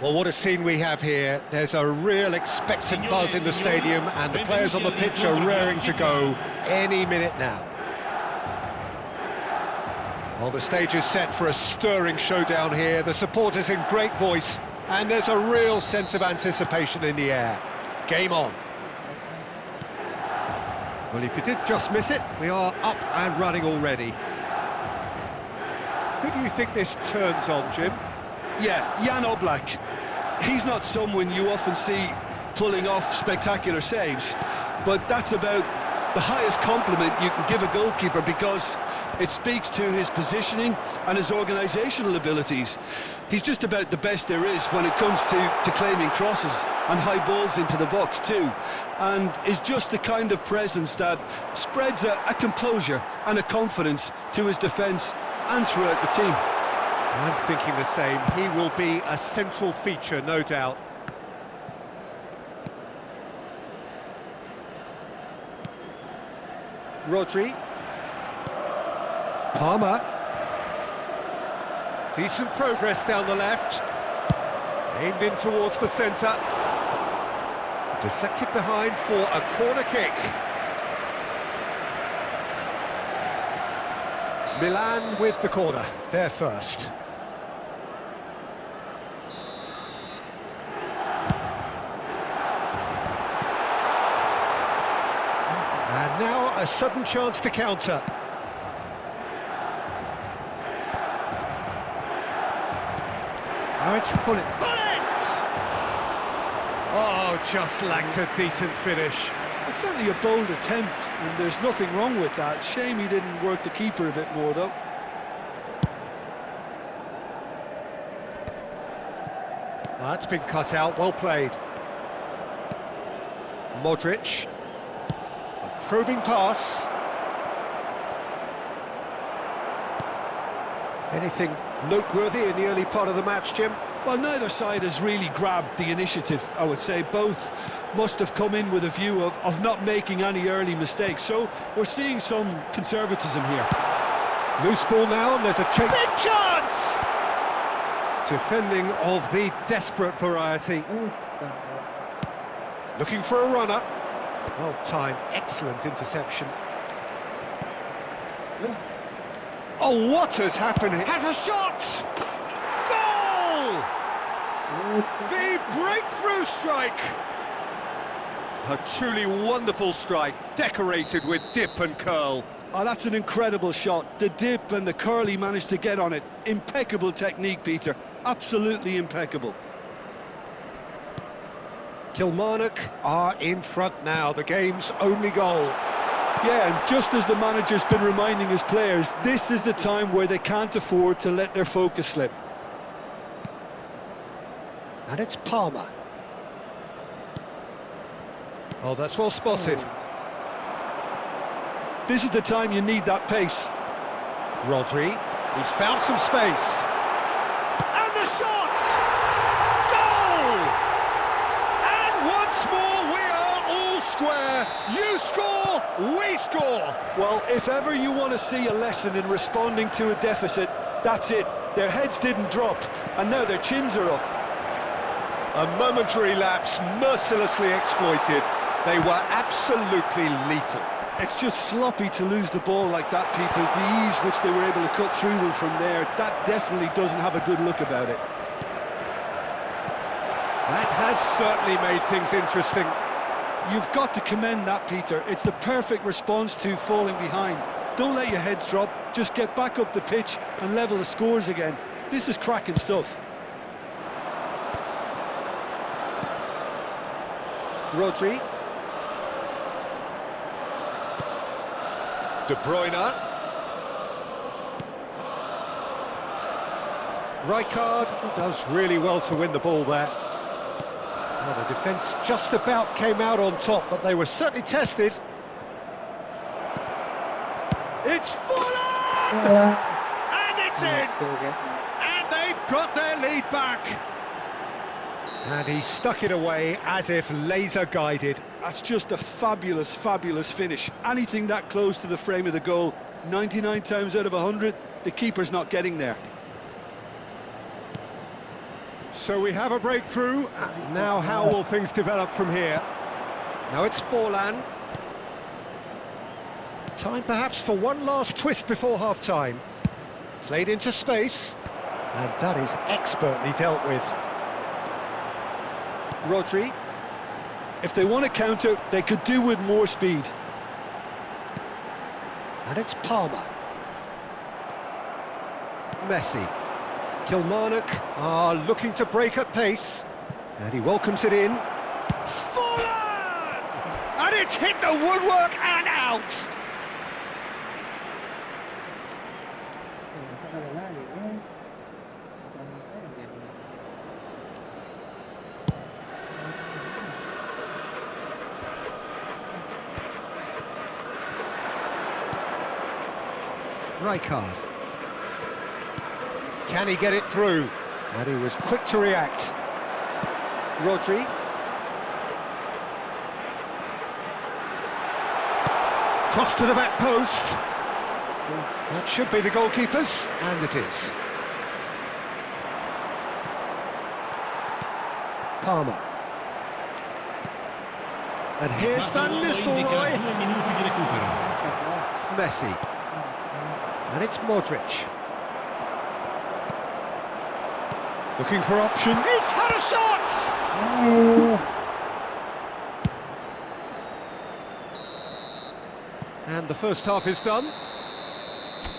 [SPEAKER 2] Well, what a scene we have here. There's a real expectant buzz in the stadium, and the players on the pitch are raring to go any minute now. Well, the stage is set for a stirring showdown here. The supporters in great voice, and there's a real sense of anticipation in the air. Game on. Well, if you did just miss it, we are up and running already. Who do you think this turns on, Jim?
[SPEAKER 3] Yeah, Jan Oblak. He's not someone you often see pulling off spectacular saves, but that's about the highest compliment you can give a goalkeeper, because it speaks to his positioning and his organisational abilities. He's just about the best there is when it comes to claiming crosses and high balls into the box too, and is just the kind of presence that spreads a composure and a confidence to his defence and throughout the team.
[SPEAKER 2] I'm thinking the same. He will be a central feature, no doubt. Rodri. Palmer. Decent progress down the left. Aimed in towards the centre. Deflected behind for a corner kick. Milan with the corner, there first. And now a sudden chance to counter. Now it's Bullet. Oh, just lacked a decent finish.
[SPEAKER 3] It's certainly a bold attempt, and there's nothing wrong with that. Shame he didn't work the keeper a bit more, though.
[SPEAKER 2] That's been cut out, well played. Modric. A probing pass. Anything noteworthy in the early part of the match, Jim?
[SPEAKER 3] Well, neither side has really grabbed the initiative, I would say. Both must have come in with a view of not making any early mistakes. So we're seeing some conservatism here.
[SPEAKER 2] Loose ball now, and there's a change. Big chance! Defending of the desperate variety. Looking for a runner. Well timed, excellent interception. Oh, what has happened here? Has a shot! Goal! The breakthrough strike! A truly wonderful strike, decorated with dip and curl.
[SPEAKER 3] Oh, that's an incredible shot. The dip and the curl he managed to get on it. Impeccable technique, Peter. Absolutely impeccable.
[SPEAKER 2] Kilmarnock are in front now, the game's only goal.
[SPEAKER 3] Yeah, and just as the manager's been reminding his players, this is the time where they can't afford to let their focus slip.
[SPEAKER 2] And it's Palmer. Oh, that's well spotted.
[SPEAKER 3] This is the time you need that pace.
[SPEAKER 2] Rodri, he's found some space. And the shot! Goal! And once more we are all square. You score, we score.
[SPEAKER 3] Well, if ever you want to see a lesson in responding to a deficit, that's it. Their heads didn't drop, and now their chins are up.
[SPEAKER 2] A momentary lapse mercilessly exploited. They were absolutely lethal.
[SPEAKER 3] It's just sloppy to lose the ball like that, Peter. The ease which they were able to cut through them from there, that definitely doesn't have a good look about it.
[SPEAKER 2] That has certainly made things interesting.
[SPEAKER 3] You've got to commend that, Peter. It's the perfect response to falling behind. Don't let your heads drop, just get back up the pitch and level the scores again. This is cracking stuff.
[SPEAKER 2] Rodri. De Bruyne. Rijkaard does really well to win the ball there. Well, the defence just about came out on top, but they were certainly tested. It's Fuller! And it's in! And they've got their lead back. And he stuck it away as if laser guided.
[SPEAKER 3] That's just a fabulous, fabulous finish. Anything that close to the frame of the goal, 99 times out of 100, the keeper's not getting there.
[SPEAKER 2] So we have a breakthrough. Now how will things develop from here? Now it's Forlan. Time perhaps for one last twist before half-time. Played into space. And that is expertly dealt with. Rodri.
[SPEAKER 3] If they want to counter, they could do with more speed.
[SPEAKER 2] And it's Palmer. Messi. Kilmarnock are looking to break at pace. And he welcomes it in. Forlan! And it's hit the woodwork and out! Rijkaard. Can he get it through? And he was quick to react. Rodri. Cross to the back post. That should be the goalkeeper's, and it is. Palmer. And here's Van Nistelrooy. Messi. And it's Modric. Looking for option. He's had a shot! And the first half is done.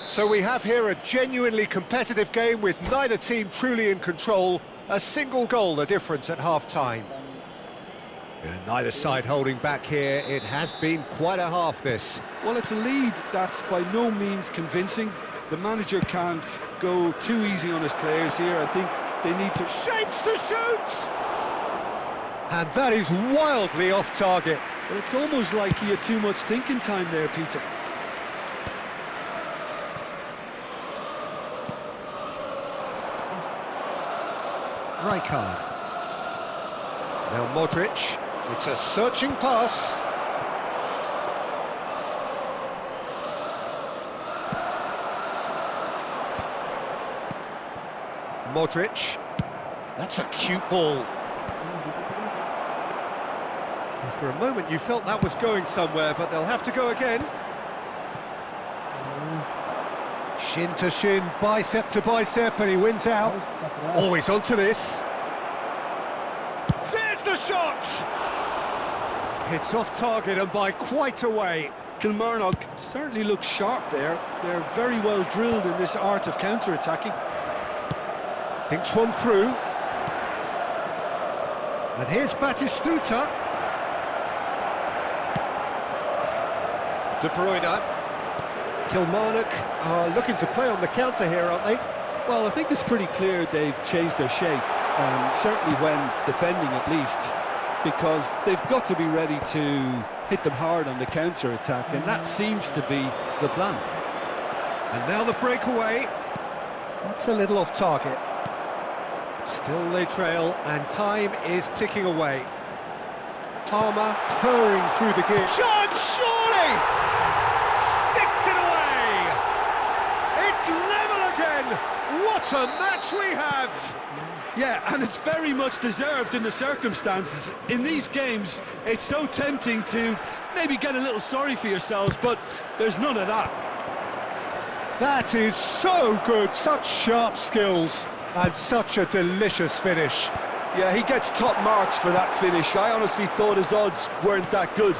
[SPEAKER 2] So we have here a genuinely competitive game with neither team truly in control. A single goal the difference at half-time. Neither side holding back here. It has been quite a half, this.
[SPEAKER 3] Well, it's a lead that's by no means convincing. The manager can't go too easy on his players here. I think they need to...
[SPEAKER 2] Shapes to shoot! And that is wildly off target.
[SPEAKER 3] But it's almost like he had too much thinking time there, Peter.
[SPEAKER 2] Rijkaard. Now Modric. It's a searching pass. Modric. That's a cute ball. For a moment you felt that was going somewhere, but they'll have to go again. Shin to shin, bicep to bicep, and he wins out. Always onto this. There's the shot! It's off target and by quite a way.
[SPEAKER 3] Kilmarnock certainly looks sharp there. They're very well drilled in this art of counter-attacking.
[SPEAKER 2] Thinks one through. And here's Batistuta. De Bruyne. Kilmarnock are looking to play on the counter here, aren't they?
[SPEAKER 3] Well, I think it's pretty clear they've changed their shape, certainly when defending at least, because they've got to be ready to hit them hard on the counter-attack, and that seems to be the plan.
[SPEAKER 2] And now the breakaway. That's a little off target. Still they trail, and time is ticking away. Palmer purring through the gear. Chance, surely! Sticks it away! It's level again! What a match we have!
[SPEAKER 3] Yeah, and it's very much deserved in the circumstances. In these games, it's so tempting to maybe get a little sorry for yourselves, but there's none of that.
[SPEAKER 2] That is so good, such sharp skills, and such a delicious finish.
[SPEAKER 3] Yeah, he gets top marks for that finish. I honestly thought his odds weren't that good.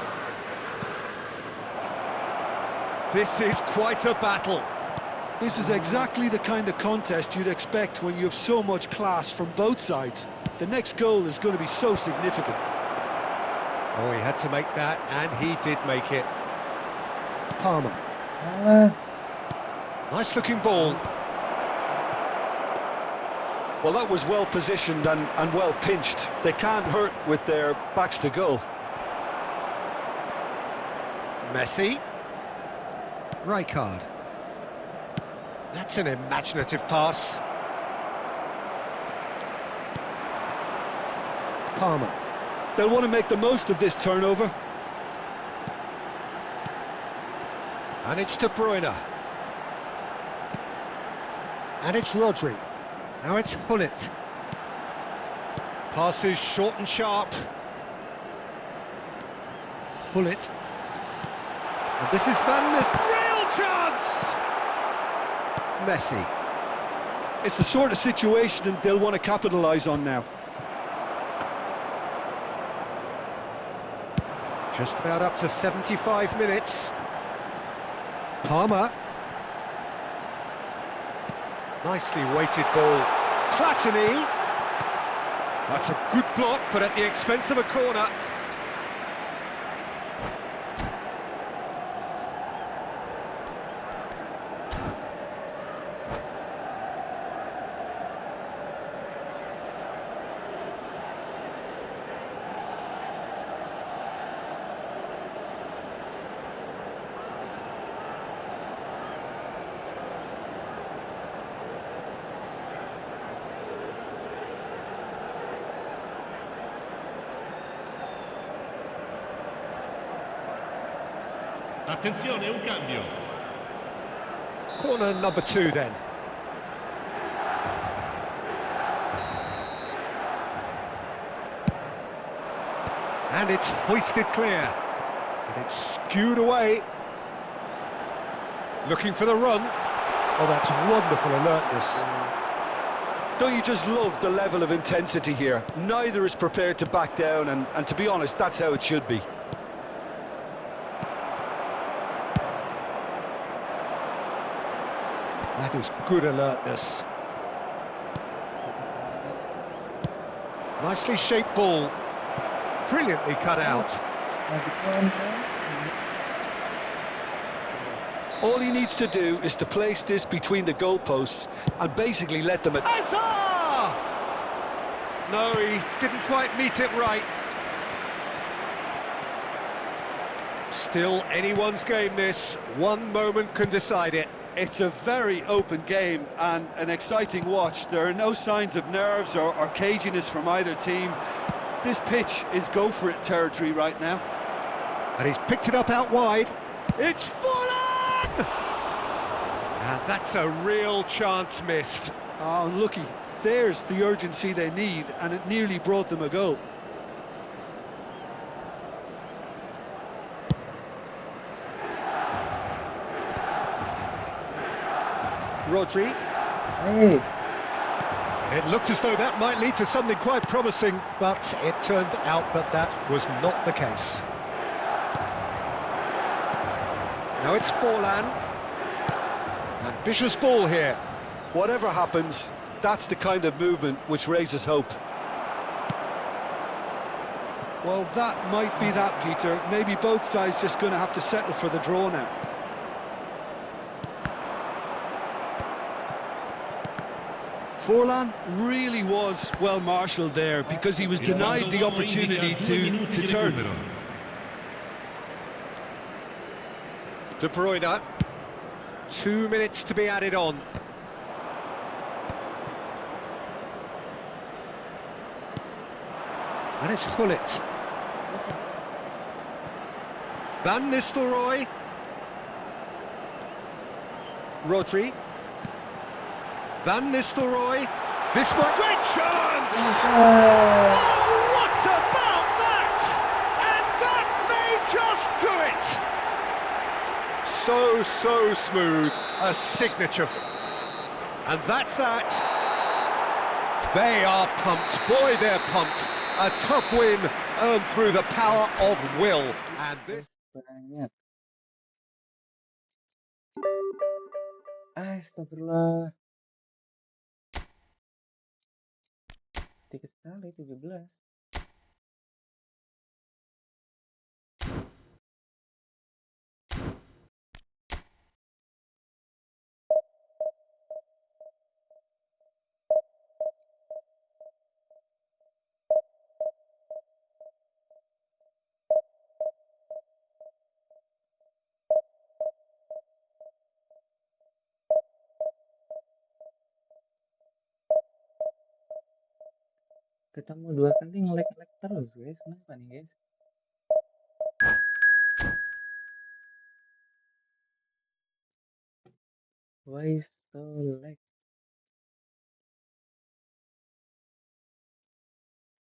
[SPEAKER 2] This is quite a battle.
[SPEAKER 3] This is exactly the kind of contest you'd expect when you have so much class from both sides. The next goal is going to be so significant.
[SPEAKER 2] Oh, he had to make that, and he did make it. Palmer. Nice looking ball.
[SPEAKER 3] Well, that was well positioned and well pinched. They can't hurt with their backs to goal.
[SPEAKER 2] Messi. Rijkaard. That's an imaginative pass. Palmer.
[SPEAKER 3] They'll want to make the most of this turnover.
[SPEAKER 2] And it's De Bruyne. And it's Rodri. Now it's Hullet. Passes short and sharp. Hullet. And this is madness. Real chance! Messi.
[SPEAKER 3] It's the sort of situation they'll want to capitalise on now.
[SPEAKER 2] Just about up to 75 minutes. Palmer. Nicely weighted ball. Platini. That's a good block, but at the expense of a corner.
[SPEAKER 4] Attenzione, un cambio.
[SPEAKER 2] Corner number 2 then. And it's hoisted clear. And it's skewed away. Looking for the run. Oh, that's wonderful alertness.
[SPEAKER 3] Don't you just love the level of intensity here? Neither is prepared to back down, and to be honest, that's how it should be.
[SPEAKER 2] That is good alertness. Nicely shaped ball. Brilliantly cut out.
[SPEAKER 3] All he needs to do is to place this between the goalposts and basically let them...
[SPEAKER 2] Azar! No, he didn't quite meet it right. Still anyone's game this. One moment can decide it.
[SPEAKER 3] It's a very open game and an exciting watch. There are no signs of nerves or caginess from either team. This pitch is go-for-it territory right now.
[SPEAKER 2] And he's picked it up out wide. It's fallen! And that's a real chance missed.
[SPEAKER 3] Oh, unlucky. There's the urgency they need, and it nearly brought them a goal.
[SPEAKER 2] Rodri.
[SPEAKER 1] Hey,
[SPEAKER 2] It looked as though that might lead to something quite promising, but it turned out that that was not the case. Now it's Forlan. Ambitious ball here.
[SPEAKER 3] Whatever happens, that's the kind of movement which raises hope. Well, that might be that, Peter. Maybe both sides just going to have to settle for the draw now. Forlan really was well marshalled there because he was denied the opportunity to turn.
[SPEAKER 2] De Bruyne. 2 minutes to be added on. And it's Gullit. Van Nistelrooy. Rodri. Van Nistelrooy. This one, great chance! Oh, what about that? And that may just do it! So smooth, a signature. And that's that. They are pumped, boy they're pumped. A tough win earned through the power of will. And this...
[SPEAKER 1] banyak. Astagfirullah. Dikit sekali, 17. Ketemu 2 kali nge-lag terus, guys. Kenapa nih, guys? Why so lag?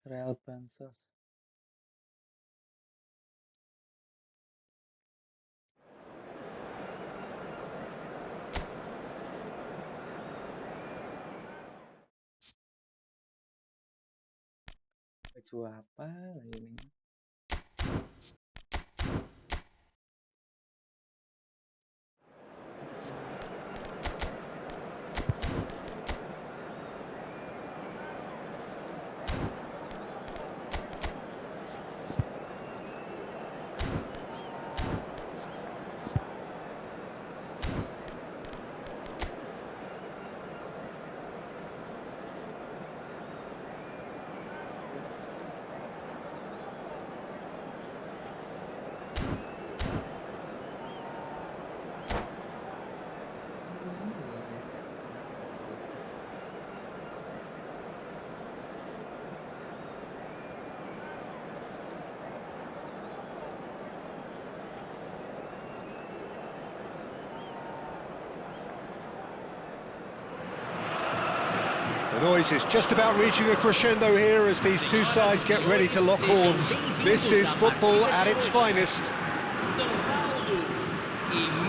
[SPEAKER 1] Real bansos. Baju apa lagi nih?
[SPEAKER 2] The noise is just about reaching a crescendo here as these two sides get ready to lock horns. This is football at its finest.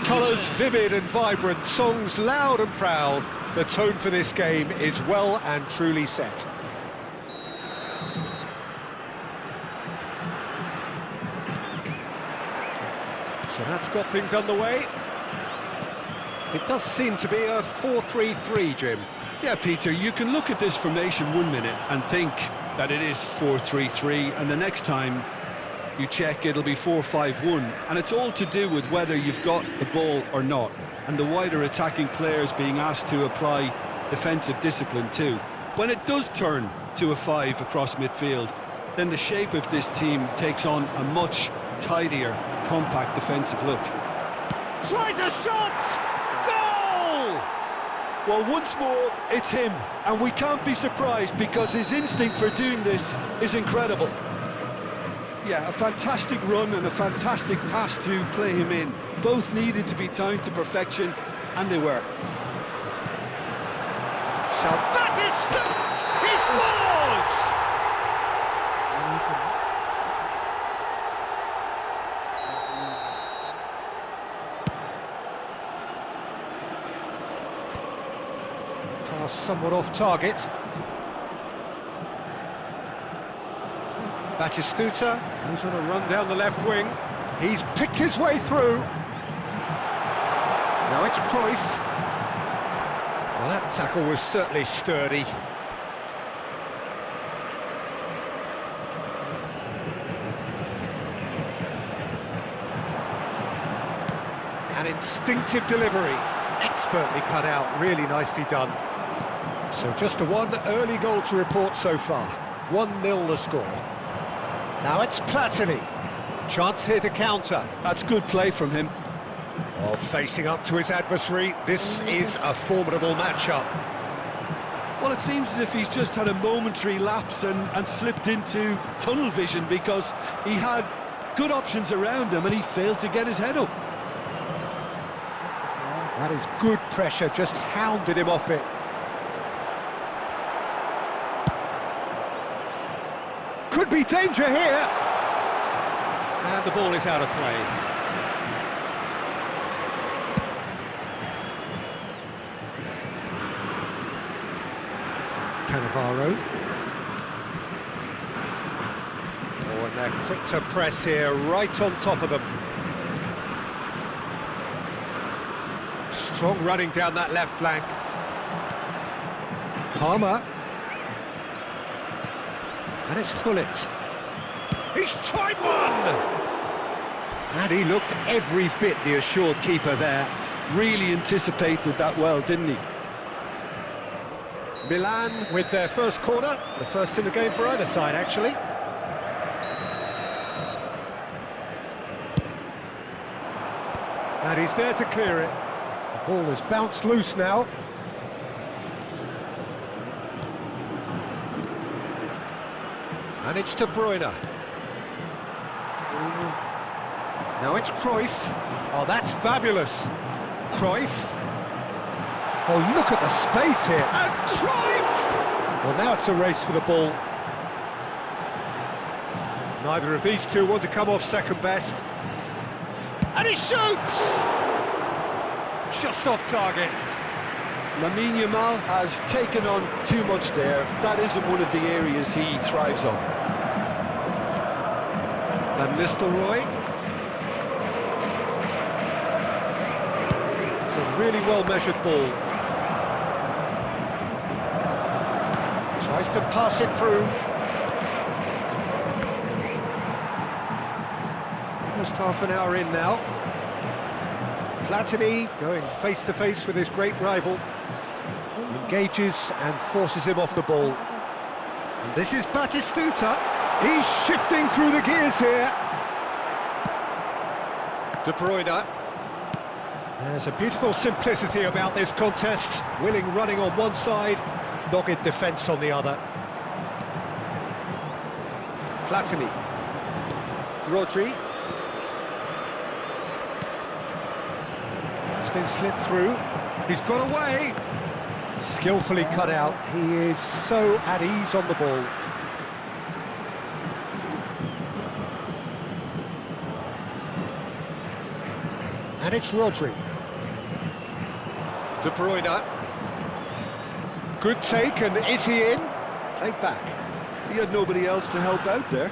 [SPEAKER 2] Colours vivid and vibrant, songs loud and proud. The tone for this game is well and truly set. So that's got things underway. It does seem to be a 4-3-3, Jim.
[SPEAKER 3] Yeah, Peter, you can look at this formation 1 minute and think that it is 4-3-3, and the next time you check it'll be 4-5-1, and it's all to do with whether you've got the ball or not, and the wider attacking players being asked to apply defensive discipline too. When it does turn to a 5 across midfield, then the shape of this team takes on a much tidier, compact defensive look.
[SPEAKER 2] Tries a shot! Goal!
[SPEAKER 3] Well, once more, it's him, and we can't be surprised because his instinct for doing this is incredible. Yeah, a fantastic run and a fantastic pass to play him in. Both needed to be timed to perfection, and they were.
[SPEAKER 2] So Batista! He scores! Pass somewhat off target. Batistuta goes on a run down the left wing. He's picked his way through. Now it's Cruyff. Well, that tackle was certainly sturdy. An instinctive delivery, expertly cut out, really nicely done. So just a one early goal to report so far. 1-0 the score. Now it's Platini. Chance here to counter.
[SPEAKER 3] That's good play from him.
[SPEAKER 2] Oh, facing up to his adversary, this is a formidable matchup.
[SPEAKER 3] Well, it seems as if he's just had a momentary lapse and slipped into tunnel vision because he had good options around him and he failed to get his head up.
[SPEAKER 2] That is good pressure, just hounded him off it. Could be danger here. And the ball is out of play. Cannavaro. Oh, and they're quick to press here, right on top of them. Strong running down that left flank. Palmer. And it's Hullet. He's tried one! And he looked every bit the assured keeper there.
[SPEAKER 3] Really anticipated that well, didn't he?
[SPEAKER 2] Milan with their first corner, the first in the game for either side, actually. And he's there to clear it. The ball has bounced loose now. And it's De Bruyne. Now it's Cruyff. Oh, that's fabulous. Cruyff. Oh, look at the space here. And Cruyff! Well, now it's a race for the ball. Neither of these two want to come off second best. And he shoots! Just off target.
[SPEAKER 3] Lamine Yamal has taken on too much there. That isn't one of the areas he thrives on.
[SPEAKER 2] Van Nistelrooy. It's a really well-measured ball. Tries to pass it through. Almost half an hour in now. Platini going face-to-face with his great rival. Engages and forces him off the ball. And this is Batistuta. He's shifting through the gears here. De Bruyne. There's a beautiful simplicity about this contest. Willing running on one side, dogged defence on the other. Platini. Rodri. It's been slipped through. He's got away. Skillfully cut out. He is so at ease on the ball. And it's Rodri. De Bruyne. Good take, and is he in? Played back.
[SPEAKER 3] He had nobody else to help out there.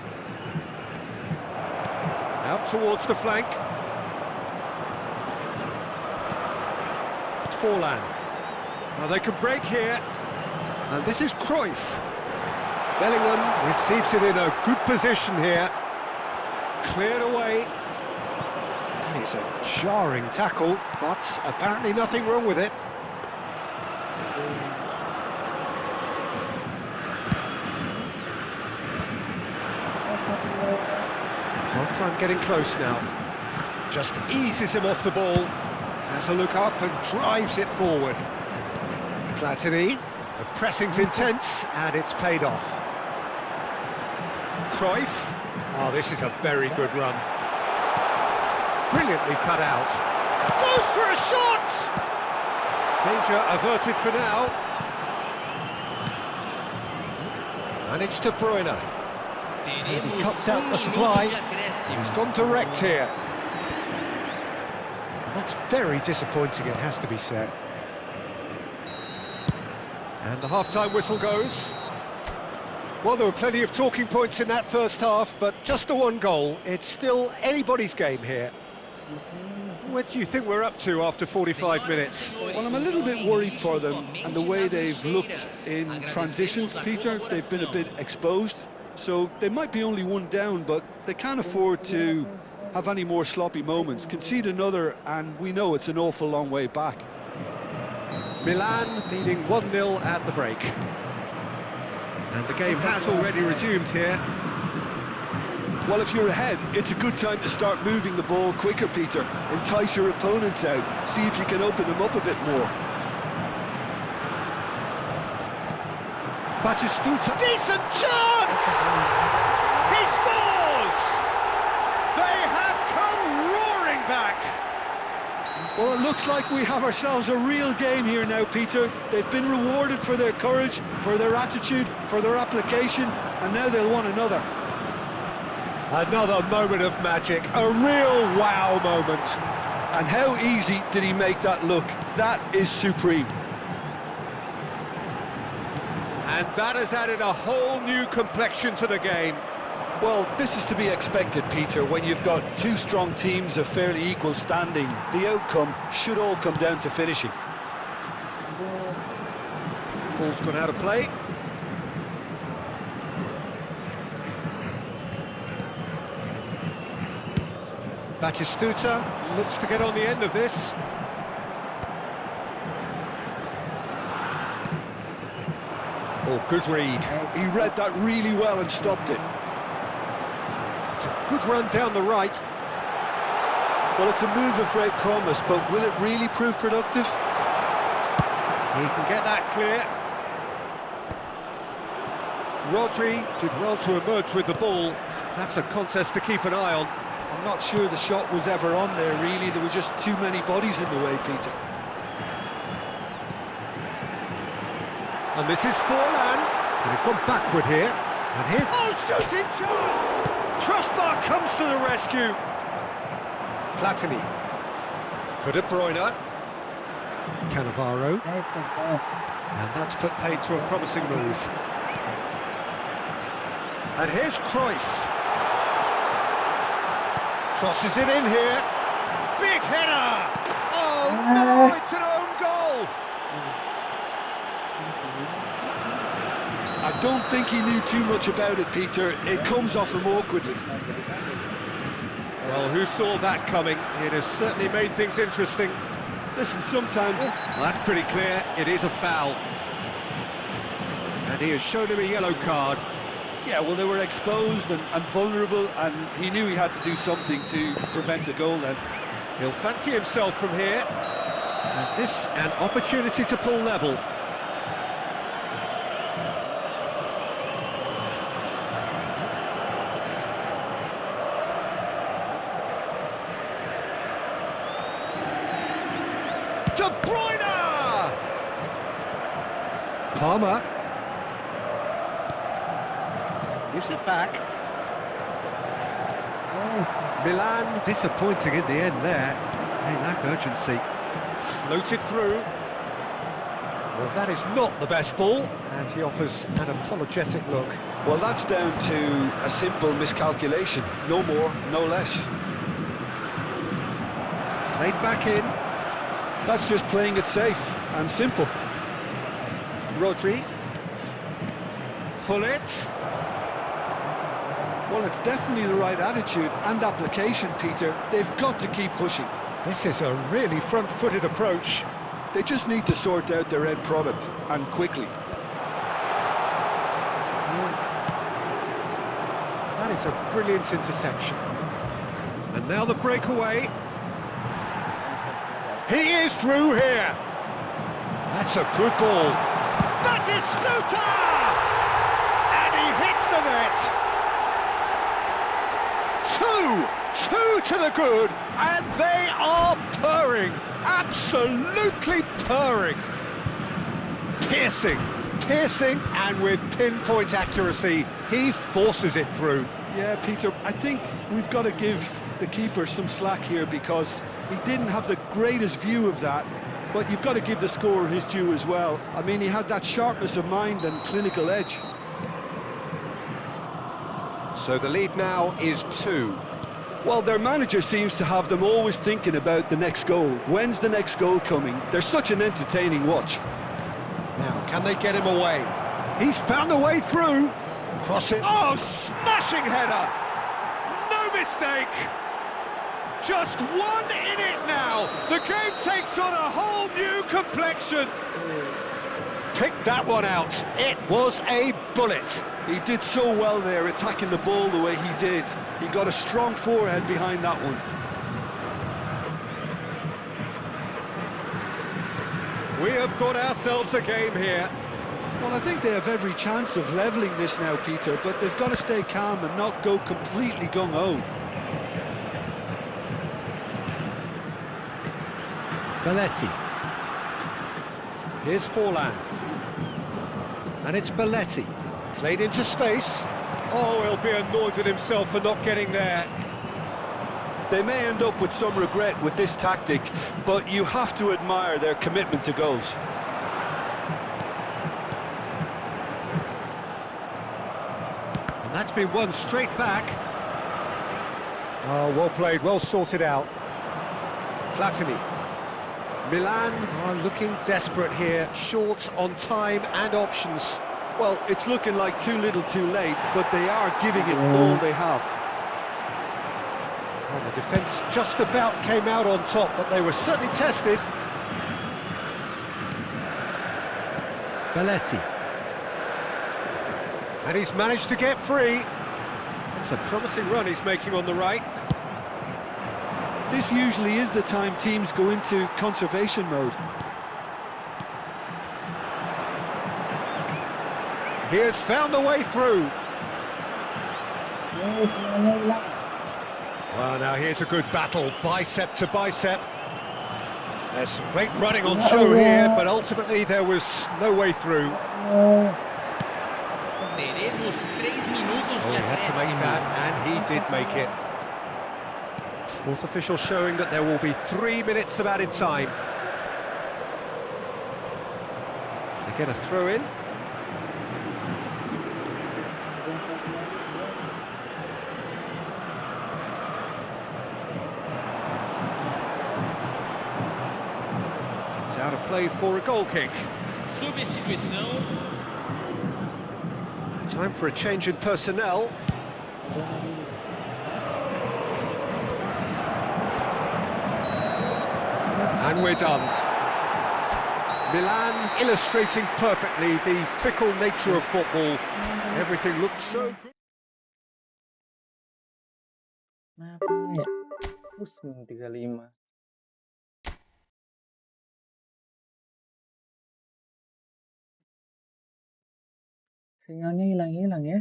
[SPEAKER 2] Out towards the flank. past Forlan. Well, they can break here. And this is Cruyff. Bellingham receives it in a good position here. Cleared away. That is a jarring tackle, but apparently nothing wrong with it. Half-time getting close now. Just eases him off the ball. Has a look up and drives it forward. Platini. The pressing's intense and it's paid off. Cruyff. Oh, this is a very good run. Brilliantly cut out. Goes for a shot! Danger averted for now. And it's De Bruyne. And he cuts out the supply. He's gone direct here. That's very disappointing, it has to be said. And the half-time whistle goes. Well, there were plenty of talking points in that first half, but just the one goal. It's still anybody's game here. What do you think we're up to after 45 minutes?
[SPEAKER 3] Well, I'm a little bit worried for them and the way they've looked in transitions, Peter. They've been a bit exposed, so they might be only one down, but they can't afford to have any more sloppy moments. Concede another, and we know it's an awful long way back.
[SPEAKER 2] Milan leading 1-0 at the break. And the game has already resumed here.
[SPEAKER 3] Well, if you're ahead, it's a good time to start moving the ball quicker, Peter. Entice your opponents out. See if you can open them up a bit more.
[SPEAKER 2] Batistuta. Decent chance! He scores! They have come roaring back!
[SPEAKER 3] Well, it looks like we have ourselves a real game here now, Peter. They've been rewarded for their courage, for their attitude, for their application, and now they'll want another.
[SPEAKER 2] Another moment of magic, a real wow moment.
[SPEAKER 3] And how easy did he make that look? That is supreme.
[SPEAKER 2] And that has added a whole new complexion to the game.
[SPEAKER 3] Well, this is to be expected, Peter. When you've got two strong teams of fairly equal standing, the outcome should all come down to finishing.
[SPEAKER 2] Ball's gone out of play. Batistuta looks to get on the end of this. Oh, good read.
[SPEAKER 3] He read that really well and stopped it.
[SPEAKER 2] It's a good run down the right.
[SPEAKER 3] Well, it's a move of great promise, but will it really prove productive?
[SPEAKER 2] He can get that clear. Rodri did well to emerge with the ball. That's a contest to keep an eye on.
[SPEAKER 3] I'm not sure the shot was ever on there, really. There were just too many bodies in the way, Peter.
[SPEAKER 2] And this is Forlan. And he's gone backward here. And here's... Oh, shooting chance! Crossbar comes to the rescue. Platini. For De Bruyne. Cannavaro. And that's put paid to a promising move. And here's Cruyff. Crosses it in here. Big header! Oh no, it's an own goal!
[SPEAKER 3] I don't think he knew too much about it, Peter. It comes off him awkwardly.
[SPEAKER 2] Well, who saw that coming? It has certainly made things interesting.
[SPEAKER 3] Listen, sometimes...
[SPEAKER 2] Well, that's pretty clear. It is a foul. And he has shown him a yellow card.
[SPEAKER 3] Yeah, well, they were exposed and vulnerable, and he knew he had to do something to prevent a goal then.
[SPEAKER 2] He'll fancy himself from here. And this, an opportunity to pull level. De Bruyne! Palmer. Gives it back. Milan disappointing in the end there. They lack urgency. Floated through. Well, that is not the best ball, and he offers an apologetic look.
[SPEAKER 3] Well, that's down to a simple miscalculation. No more, no less.
[SPEAKER 2] Played back in.
[SPEAKER 3] That's just playing it safe and simple.
[SPEAKER 2] Rodri. Hullet.
[SPEAKER 3] Well, it's definitely the right attitude and application, Peter. They've got to keep pushing.
[SPEAKER 2] This is a really front-footed approach.
[SPEAKER 3] They just need to sort out their end product, and quickly.
[SPEAKER 2] That is a brilliant interception. And now the breakaway. He is through here. That's a good ball. That is Sluta! And he hits the net. Two to the good, and they are purring, absolutely purring. Piercing, and with pinpoint accuracy, he forces it through.
[SPEAKER 3] Yeah, Peter, I think we've got to give the keeper some slack here because he didn't have the greatest view of that, but you've got to give the scorer his due as well. I mean, he had that sharpness of mind and clinical edge.
[SPEAKER 2] So the lead now is 2.
[SPEAKER 3] Well, their manager seems to have them always thinking about the next goal. When's the next goal coming? They're such an entertaining watch.
[SPEAKER 2] Now, can they get him away? He's found a way through. Cross it. Oh, smashing header! No mistake! Just one in it now. The game takes on a whole new complexion. Pick that one out. It was a bullet.
[SPEAKER 3] He did so well there, attacking the ball the way he did. He got a strong forehead behind that one.
[SPEAKER 2] We have got ourselves a game here.
[SPEAKER 3] Well, I think they have every chance of levelling this now, Peter, but they've got to stay calm and not go completely gung-ho.
[SPEAKER 2] Belletti. Here's Forlan. And it's Belletti. Played into space. Oh, he'll be annoyed with himself for not getting there.
[SPEAKER 3] They may end up with some regret with this tactic, but you have to admire their commitment to goals.
[SPEAKER 2] And that's been won straight back. Oh, well played, well sorted out. Platini. Milan are looking desperate here, short on time and options.
[SPEAKER 3] Well, it's looking like too little too late, but they are giving it all they have.
[SPEAKER 2] Well, the defence just about came out on top, but they were certainly tested. Belletti. And he's managed to get free. It's a promising run he's making on the right.
[SPEAKER 3] This usually is the time teams go into conservation mode.
[SPEAKER 2] He has found the way through. Well, now here's a good battle, bicep to bicep. There's some great running on show here, but ultimately there was no way through. Oh, he had to make that, and he did make it. Fourth official showing that there will be 3 minutes of added time. They get a throw in. It's out of play for a goal kick.
[SPEAKER 4] Substituição.
[SPEAKER 2] Time for a change in personnel. And we're done. Milan illustrating perfectly the fickle nature of football. Everything looks so good.
[SPEAKER 1] Kenapa ya? 35. Sinyalnya hilang-hilang ya.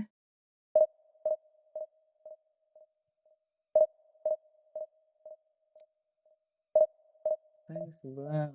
[SPEAKER 1] Saya sebelah.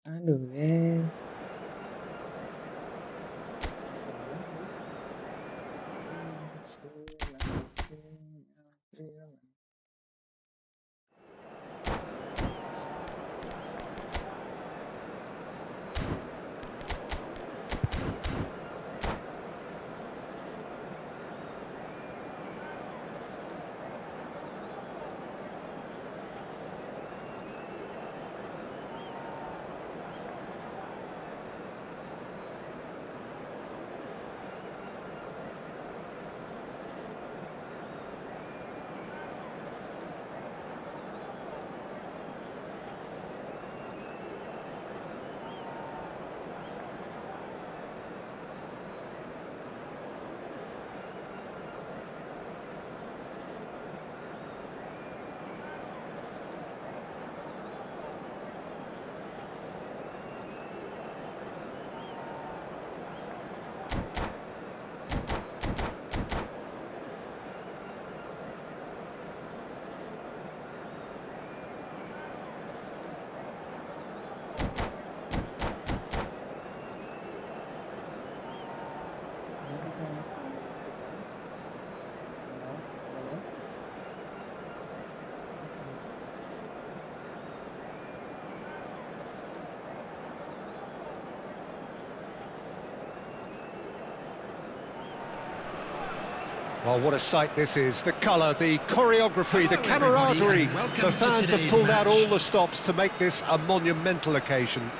[SPEAKER 1] Aduh, guys. Kosong lagi. Pulang. Ada siapa yang masih mau ikut bahas? Mau, boleh? Masih.
[SPEAKER 2] Well, what a sight this is. The colour, the choreography, the
[SPEAKER 4] Hello, everybody,
[SPEAKER 2] camaraderie.
[SPEAKER 4] and welcome
[SPEAKER 2] The
[SPEAKER 4] to
[SPEAKER 2] fans have
[SPEAKER 4] today's
[SPEAKER 2] pulled out
[SPEAKER 4] match.
[SPEAKER 2] all the stops to make this a monumental occasion.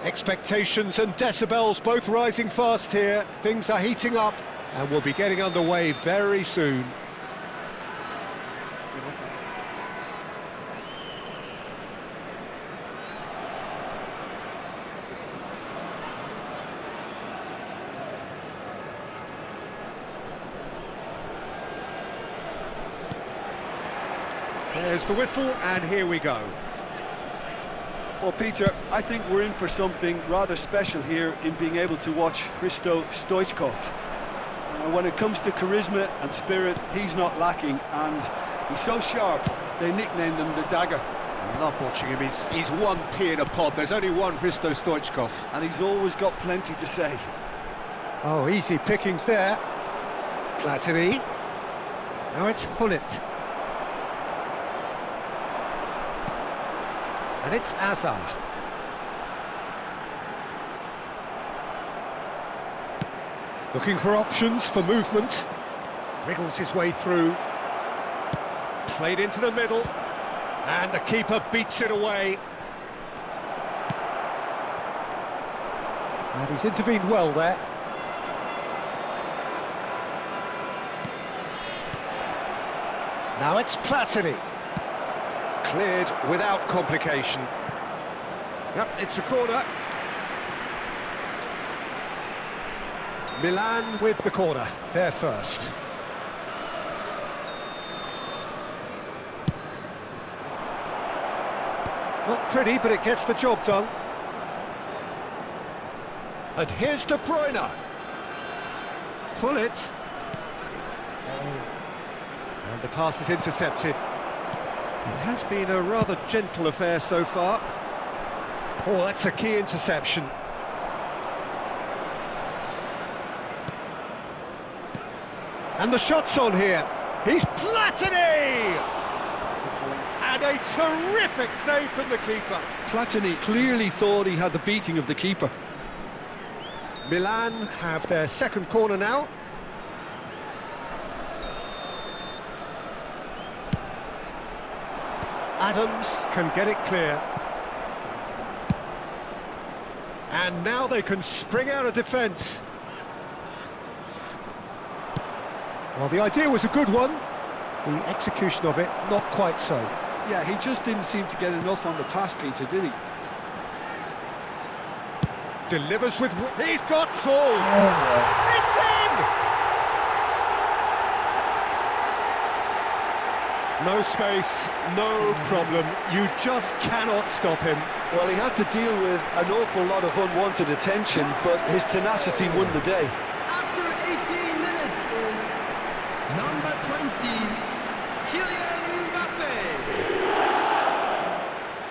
[SPEAKER 2] Expectations and decibels both rising fast here. Things are heating up and we'll be getting underway very soon. There's the whistle, and here we go.
[SPEAKER 3] Well, Peter, I think we're in for something rather special here in being able to watch Hristo Stoichkov. When it comes to charisma and spirit, he's not lacking, and he's so sharp, they nicknamed him the Dagger.
[SPEAKER 2] Love watching him. He's one pea in a pod. There's only one Hristo Stoichkov.
[SPEAKER 3] And he's always got plenty to say.
[SPEAKER 2] Oh, easy pickings there. Platini. Now it's Hullet. And it's Azar. Looking for options for movement. Wriggles his way through. Played into the middle. And the keeper beats it away. And he's intervened well there. Now it's Platini. Cleared without complication. Yep, it's a corner. Milan with the corner, there first. Not pretty, but it gets the job done. And here's De Bruyne. Hullet. And the pass is intercepted. It has been a rather gentle affair so far. Oh, that's a key interception. And the shot's on here. He's Platini! And a terrific save from the keeper.
[SPEAKER 3] Platini clearly thought he had the beating of the keeper.
[SPEAKER 2] Milan have their second corner now. Adams can get it clear. And now they can spring out of defence. Well, the idea was a good one. The execution of it, not quite so.
[SPEAKER 3] Yeah, he just didn't seem to get enough on the pass, Peter, did he?
[SPEAKER 2] Delivers with... He's got full! It's in! No space, no problem. You just cannot stop him.
[SPEAKER 3] Well, he had to deal with an awful lot of unwanted attention, but his tenacity won the day.
[SPEAKER 4] After 18 minutes is number 20, Kylian Mbappe.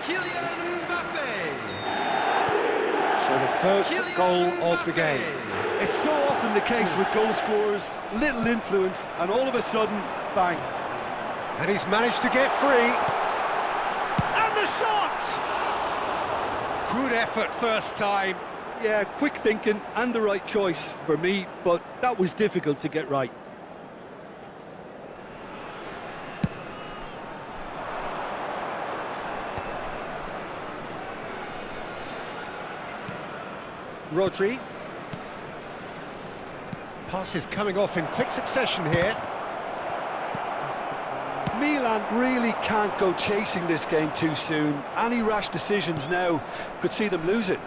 [SPEAKER 4] Kylian
[SPEAKER 2] first goal of the game.
[SPEAKER 3] It's so often the case with goal scorers, little influence, and all of a sudden, bang.
[SPEAKER 2] And he's managed to get free. And the shot! Good effort first time.
[SPEAKER 3] Yeah, quick thinking and the right choice for me, but that was difficult to get right.
[SPEAKER 2] Rodri. Passes coming off in quick succession here.
[SPEAKER 3] Milan really can't go chasing this game too soon. Any rash decisions now could see them lose it.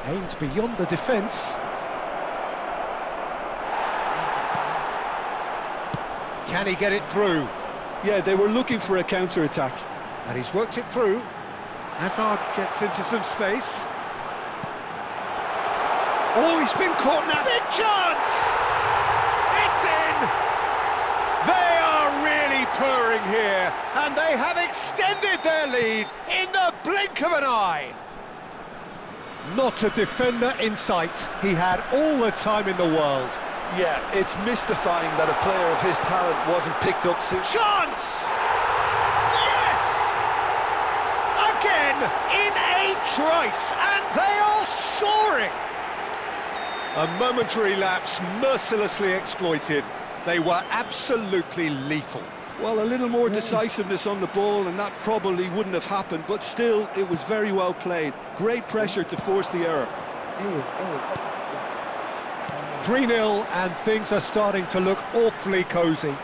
[SPEAKER 2] Aimed beyond the defence. Can he get it through?
[SPEAKER 3] Yeah, they were looking for a counter-attack.
[SPEAKER 2] And he's worked it through. Hazard gets into some space. Oh, he's been caught now. Big chance! It's in! They are really purring here, and they have extended their lead in the blink of an eye. Not a defender in sight. He had all the time in the world.
[SPEAKER 3] Yeah, it's mystifying that a player of his talent wasn't picked up soon.
[SPEAKER 2] Chance! Yes! Again in a trice, and they are soaring. A momentary lapse mercilessly exploited. They were absolutely lethal.
[SPEAKER 3] Well, a little more decisiveness on the ball and that probably wouldn't have happened, but still, it was very well played. Great pressure to force the error.
[SPEAKER 2] 3-0 and things are starting to look awfully cosy.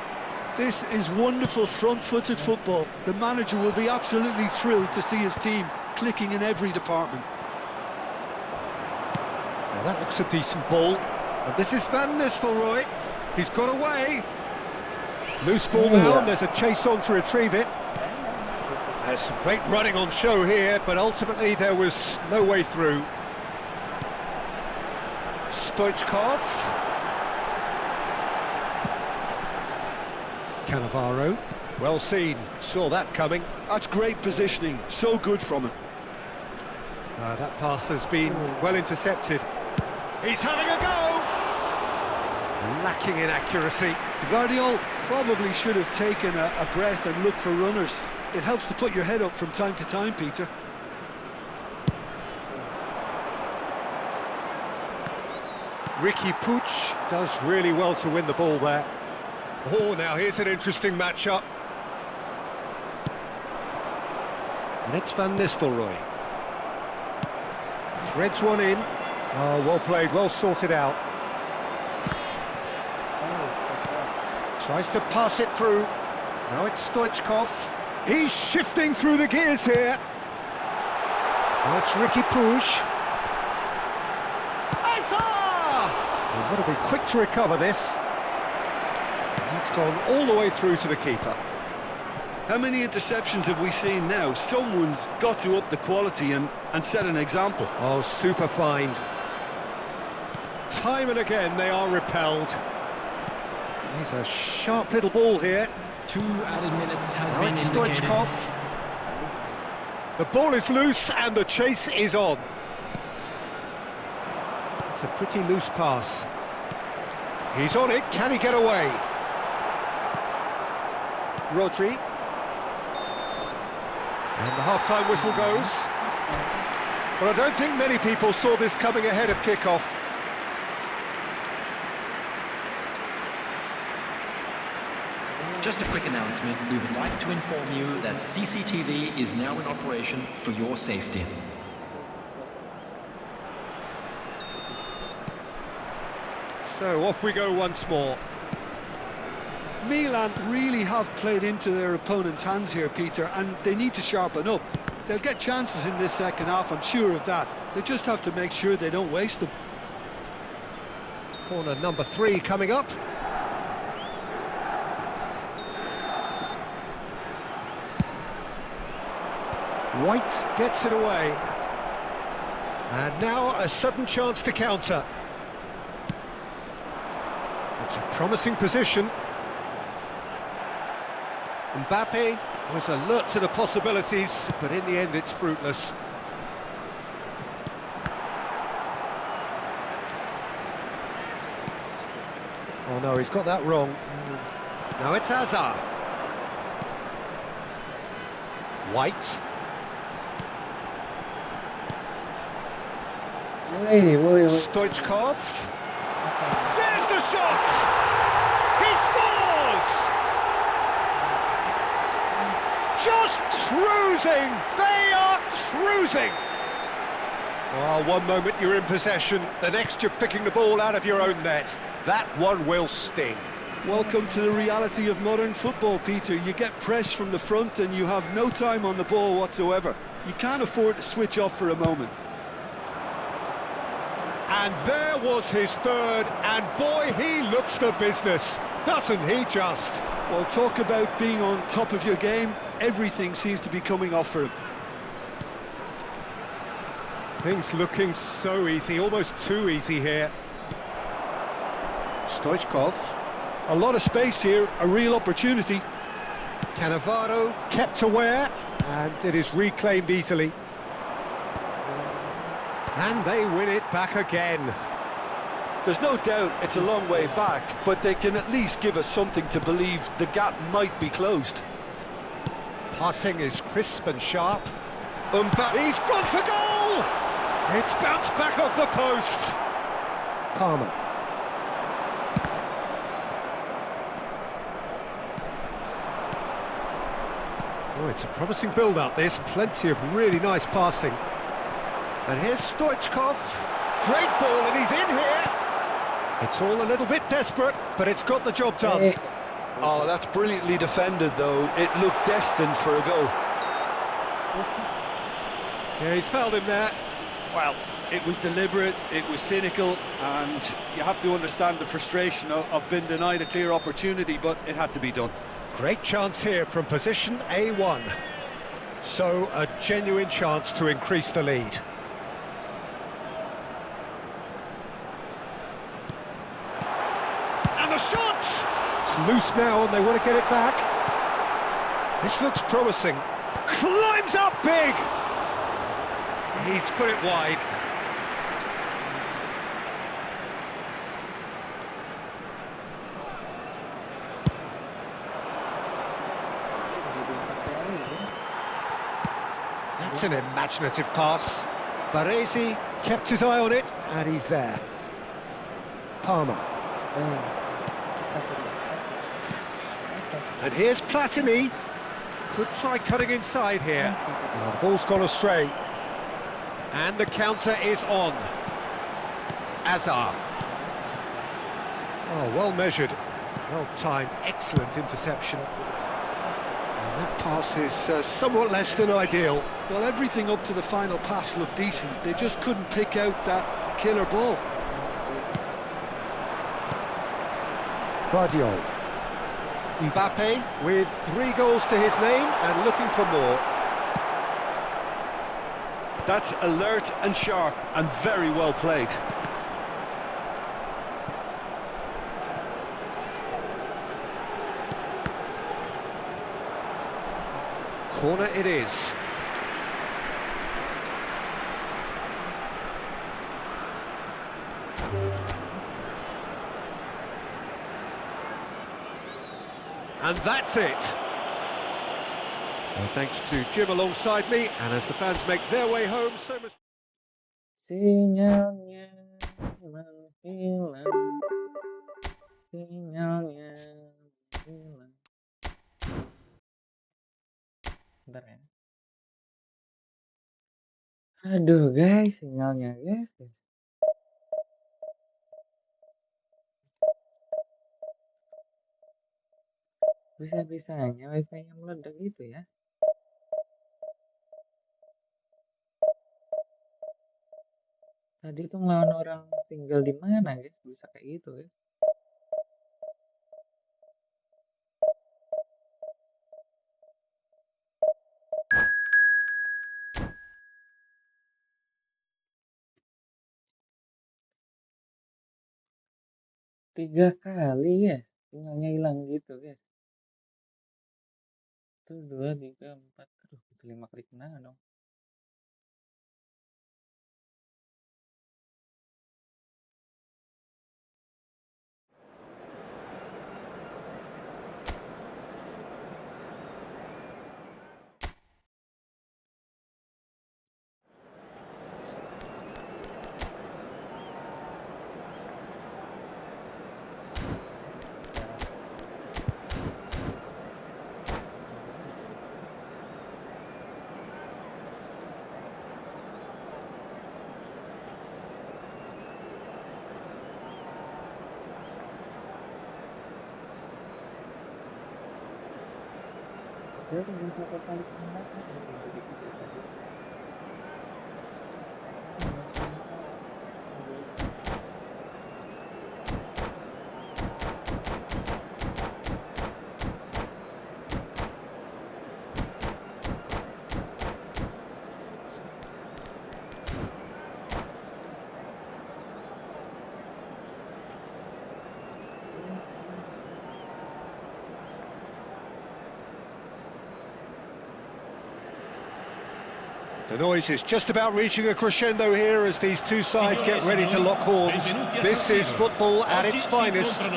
[SPEAKER 3] This is wonderful front-footed football. The manager will be absolutely thrilled to see his team clicking in every department.
[SPEAKER 2] Now that looks a decent ball. And this is Van Nistelrooy. He's got away. Loose ball now, and there's a chase on to retrieve it. There's some great running on show here, but ultimately there was no way through. Stoichkov. Cannavaro. Well seen, saw that coming.
[SPEAKER 3] That's great positioning, so good from him.
[SPEAKER 2] That pass has been well intercepted. He's having a go! Lacking in accuracy.
[SPEAKER 3] Guardiola probably should have taken a breath and looked for runners. It helps to put your head up from time to time, Peter.
[SPEAKER 2] Ricky Puig does really well to win the ball there. Oh, now here's an interesting matchup. And it's Van Nistelrooy. Threads one in. Oh, well played, well sorted out. Tries to pass it through. Now it's Stoichkov. He's shifting through the gears here. Now it's Ricky Puig. They've got to be quick to recover this. It's gone all the way through to the keeper.
[SPEAKER 3] How many interceptions have we seen now? Someone's got to up the quality and set an example.
[SPEAKER 2] Oh, super find. Time and again they are repelled. Here's a sharp little ball here.
[SPEAKER 4] 2 added minutes has
[SPEAKER 2] Now
[SPEAKER 4] been
[SPEAKER 2] it's
[SPEAKER 4] indicated.
[SPEAKER 2] Stoichkov. The ball is loose and the chase is on. It's a pretty loose pass. He's on it, can he get away? Rodri. And the half-time whistle goes. But I don't think many people saw this coming ahead of kick-off.
[SPEAKER 5] Just a quick announcement. We would like to inform you that CCTV is now in operation for your safety.
[SPEAKER 2] So off we go once more.
[SPEAKER 3] Milan really have played into their opponent's hands here, Peter, and they need to sharpen up. They'll get chances in this second half, I'm sure of that. They just have to make sure they don't waste them.
[SPEAKER 2] Corner number 3 coming up. White gets it away. And now a sudden chance to counter. It's a promising position. Mbappe was alert to the possibilities, but in the end it's fruitless. no, he's got that wrong. Now it's Hazard. White.
[SPEAKER 1] Woi.
[SPEAKER 2] Stoichkov. There's the shot! He scores! Just cruising! They are cruising! Well, one moment you're in possession, the next you're picking the ball out of your own net. That one will sting.
[SPEAKER 3] Welcome to the reality of modern football, Peter. You get press from the front and you have no time on the ball whatsoever. You can't afford to switch off for a moment.
[SPEAKER 2] And there was his third, and boy, he looks the business, doesn't he just?
[SPEAKER 3] Well, talk about being on top of your game. Everything seems to be coming off for him.
[SPEAKER 2] Things looking so easy, almost too easy here. Stoichkov.
[SPEAKER 3] A lot of space here, a real opportunity.
[SPEAKER 2] Cannavaro kept aware, and it is reclaimed easily. And they win it back again.
[SPEAKER 3] There's no doubt it's a long way back, but they can at least give us something to believe the gap might be closed.
[SPEAKER 2] Passing is crisp and sharp. He's gone for goal! It's bounced back off the post. Palmer. Oh, it's a promising build-up, this. Plenty of really nice passing. And here's Stoichkov. Great ball, and he's in here. It's all a little bit desperate, but it's got the job done.
[SPEAKER 3] Oh, that's brilliantly defended, though. It looked destined for a goal.
[SPEAKER 2] Yeah, he's fouled him there.
[SPEAKER 3] Well, it was deliberate, it was cynical, and you have to understand the frustration of being denied a clear opportunity, but it had to be done.
[SPEAKER 2] Great chance here from position A1. So, a genuine chance to increase the lead. And the shot! It's loose now and they want to get it back. This looks promising. Climbs up big! He's put it wide. That's an imaginative pass. Baresi kept his eye on it, and he's there. Palmer. And here's Platini. Could try cutting inside here. Oh, the ball's gone astray. And the counter is on. Hazard. Oh, well measured, well timed, excellent interception. And that pass is somewhat less than ideal.
[SPEAKER 3] Well, everything up to the final pass looked decent. They just couldn't pick out that killer ball.
[SPEAKER 2] Guardiola. Mbappe with 3 goals to his name and looking for more.
[SPEAKER 3] That's alert and sharp and very well played.
[SPEAKER 2] Corner it is. And that's it. Well, thanks to Jim alongside me, and as the fans make their way home, so must...
[SPEAKER 1] Sinyalnya menghilang. Sinyalnya menghilang. Bentar ya. Aduh guys, sinyalnya guys. Bisa-bisanya wifi-nya meledak gitu ya. Tadi tuh ngelawan orang tinggal di mana guys, bisa kayak gitu guys. Tiga kali guys, sinyalnya hilang gitu guys. 1, 2, 3, 4, aduh itu 5 kali kena dong. Dia cuma satu kali kemenangan itu untuk divisi tadi. Sementara Liverpool.
[SPEAKER 2] The noise is just about reaching a crescendo here as these two sides get ready to lock horns. This is football at its finest. The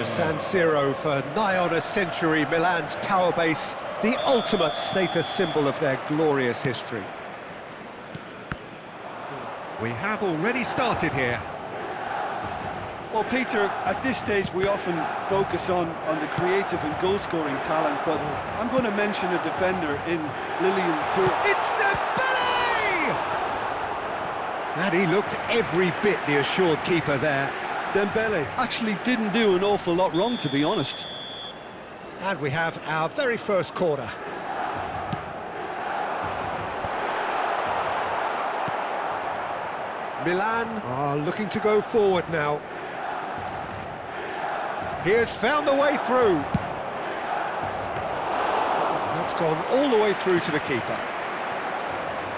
[SPEAKER 2] San Siro for nigh on a century, Milan's power base, the ultimate status symbol of their glorious history. We have already started here.
[SPEAKER 3] Well, Peter, at this stage we often focus on the creative and goal-scoring talent, but I'm going to mention a defender in Lilian Tour.
[SPEAKER 2] It's Dembele! And he looked every bit the assured keeper there.
[SPEAKER 3] Dembele actually didn't do an awful lot wrong, to be honest.
[SPEAKER 2] And we have our very first corner. Milan are looking to go forward now. He has found the way through. That's gone all the way through to the keeper.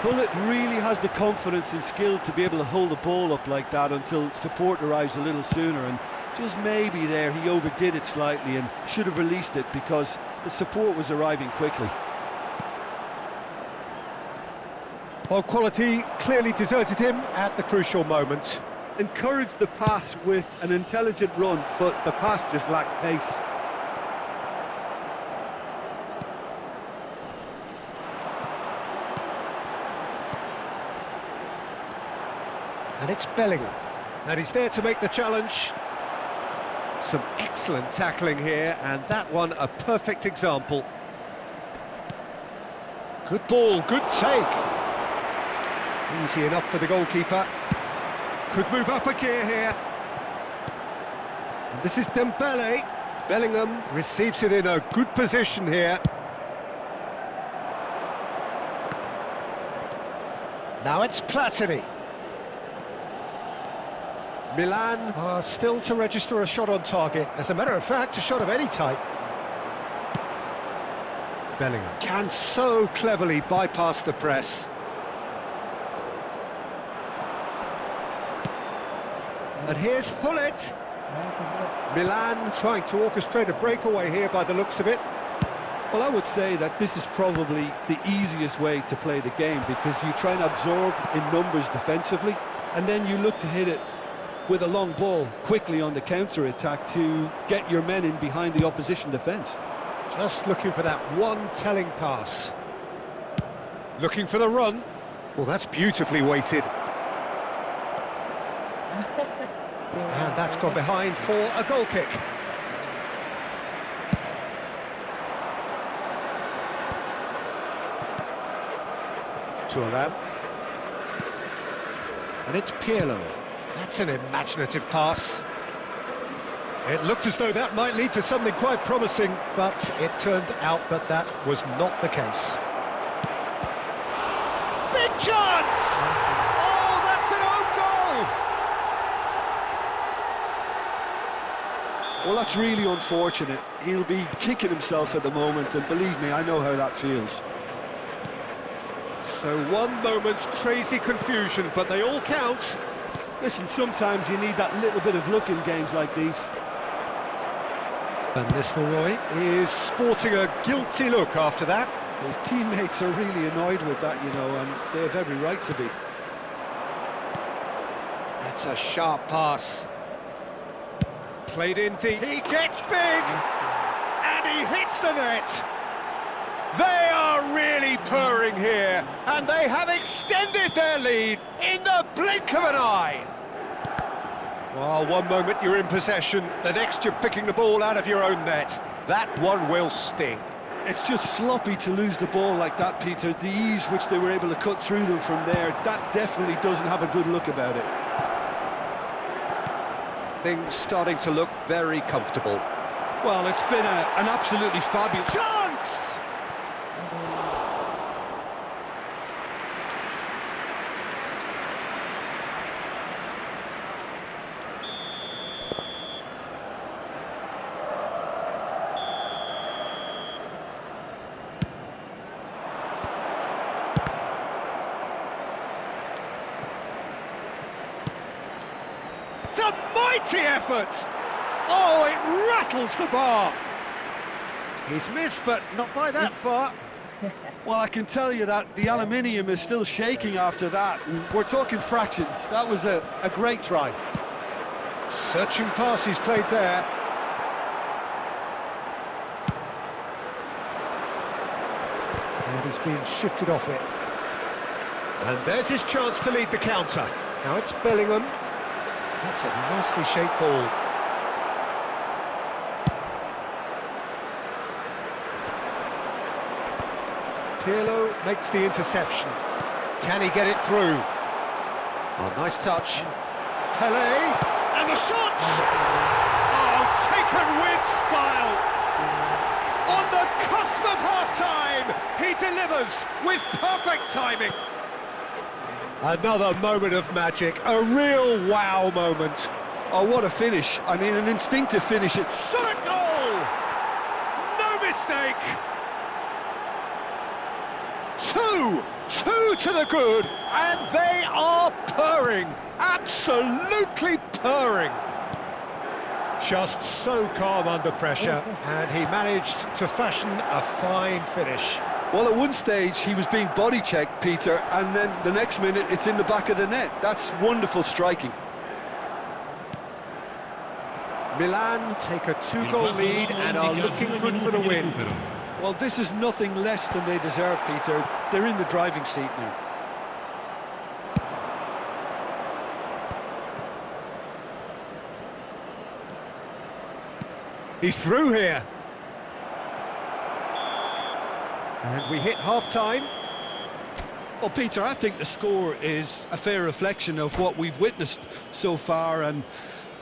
[SPEAKER 3] Hullet really has the confidence and skill to be able to hold the ball up like that until support arrives a little sooner, and just maybe there he overdid it slightly and should have released it because the support was arriving quickly.
[SPEAKER 2] Well, quality clearly deserted him at the crucial moment.
[SPEAKER 3] Encouraged the pass with an intelligent run, but the pass just lacked pace.
[SPEAKER 2] And it's Bellingham, and he's there to make the challenge. Some excellent tackling here, and that one a perfect example. Good ball, good take. Easy enough for the goalkeeper. Could move up a gear here. And this is Dembele. Bellingham receives it in a good position here. Now it's Platini. Milan are still to register a shot on target. As a matter of fact, a shot of any type. Bellingham can so cleverly bypass the press. And here's Hullet. Milan trying to orchestrate a breakaway here by the looks of it.
[SPEAKER 3] Well, I would say that this is probably the easiest way to play the game, because you try and absorb in numbers defensively, and then you look to hit it with a long ball quickly on the counter-attack to get your men in behind the opposition defence.
[SPEAKER 2] Just looking for that one telling pass. Looking for the run. Well, that's beautifully weighted. And that's gone behind for a goal kick. Thuram. And it's Pirlo. That's an imaginative pass. It looked as though that might lead to something quite promising, but it turned out that that was not the case. Big chance! Oh, that's an own goal!
[SPEAKER 3] Well, that's really unfortunate. He'll be kicking himself at the moment, and believe me, I know how that feels.
[SPEAKER 2] So one moment's crazy confusion, but they all count.
[SPEAKER 3] Listen, sometimes you need that little bit of luck in games like these.
[SPEAKER 2] Van Nistelrooy is sporting a guilty look after that.
[SPEAKER 3] His teammates are really annoyed with that, you know, and they have every right to be.
[SPEAKER 2] That's a sharp pass. Played in deep. He gets big! And he hits the net! They are really purring here, and they have extended their lead in the blink of an eye. Well, one moment you're in possession, the next you're picking the ball out of your own net. That one will sting.
[SPEAKER 3] It's just sloppy to lose the ball like that, Peter. The ease which they were able to cut through them from there, that definitely doesn't have a good look about it.
[SPEAKER 2] Things starting to look very comfortable.
[SPEAKER 3] Well, it's been an absolutely fabulous
[SPEAKER 2] Chance! It's a mighty effort! Oh, it rattles the bar! He's missed, but not by that far.
[SPEAKER 3] Well, I can tell you that the aluminium is still shaking after that. And we're talking fractions. That was a great try.
[SPEAKER 2] Searching pass he's played there. And he's been shifted off it. And there's his chance to lead the counter. Now it's Bellingham. That's a nicely shaped ball. Pirlo makes the interception. Can he get it through? Oh, nice touch. Pelé, and the shot! Oh, taken with style! On the cusp of half-time, he delivers with perfect timing. Another moment of magic, a real wow moment.
[SPEAKER 3] Oh, what a finish. I mean, an instinctive finish.
[SPEAKER 2] Shot at goal! No mistake! Two to the good, and they are purring, absolutely purring. Just so calm under pressure, and he managed to fashion a fine finish.
[SPEAKER 3] Well, at one stage, he was being body checked, Peter, and then the next minute, it's in the back of the net. That's wonderful striking.
[SPEAKER 2] Milan take a two-goal lead and are looking good for the win.
[SPEAKER 3] Well, this is nothing less than they deserve, Peter. They're in the driving seat now.
[SPEAKER 2] He's through here. And we hit half-time.
[SPEAKER 3] Well, Peter, I think the score is a fair reflection of what we've witnessed so far, and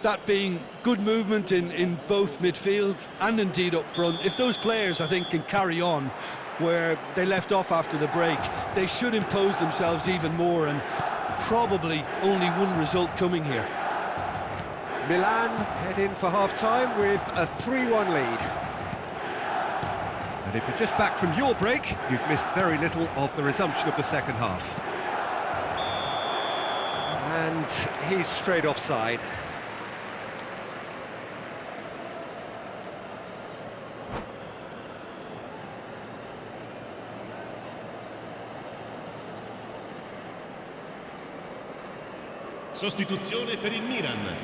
[SPEAKER 3] that being good movement in both midfield and indeed up front. If those players, I think, can carry on where they left off after the break, they should impose themselves even more, and probably only one result coming here.
[SPEAKER 2] Milan head in for half-time with a 3-1 lead. And if you're just back from your break, you've missed very little of the resumption of the second half. And he's straight offside.
[SPEAKER 4] Sostituzione per il Milan.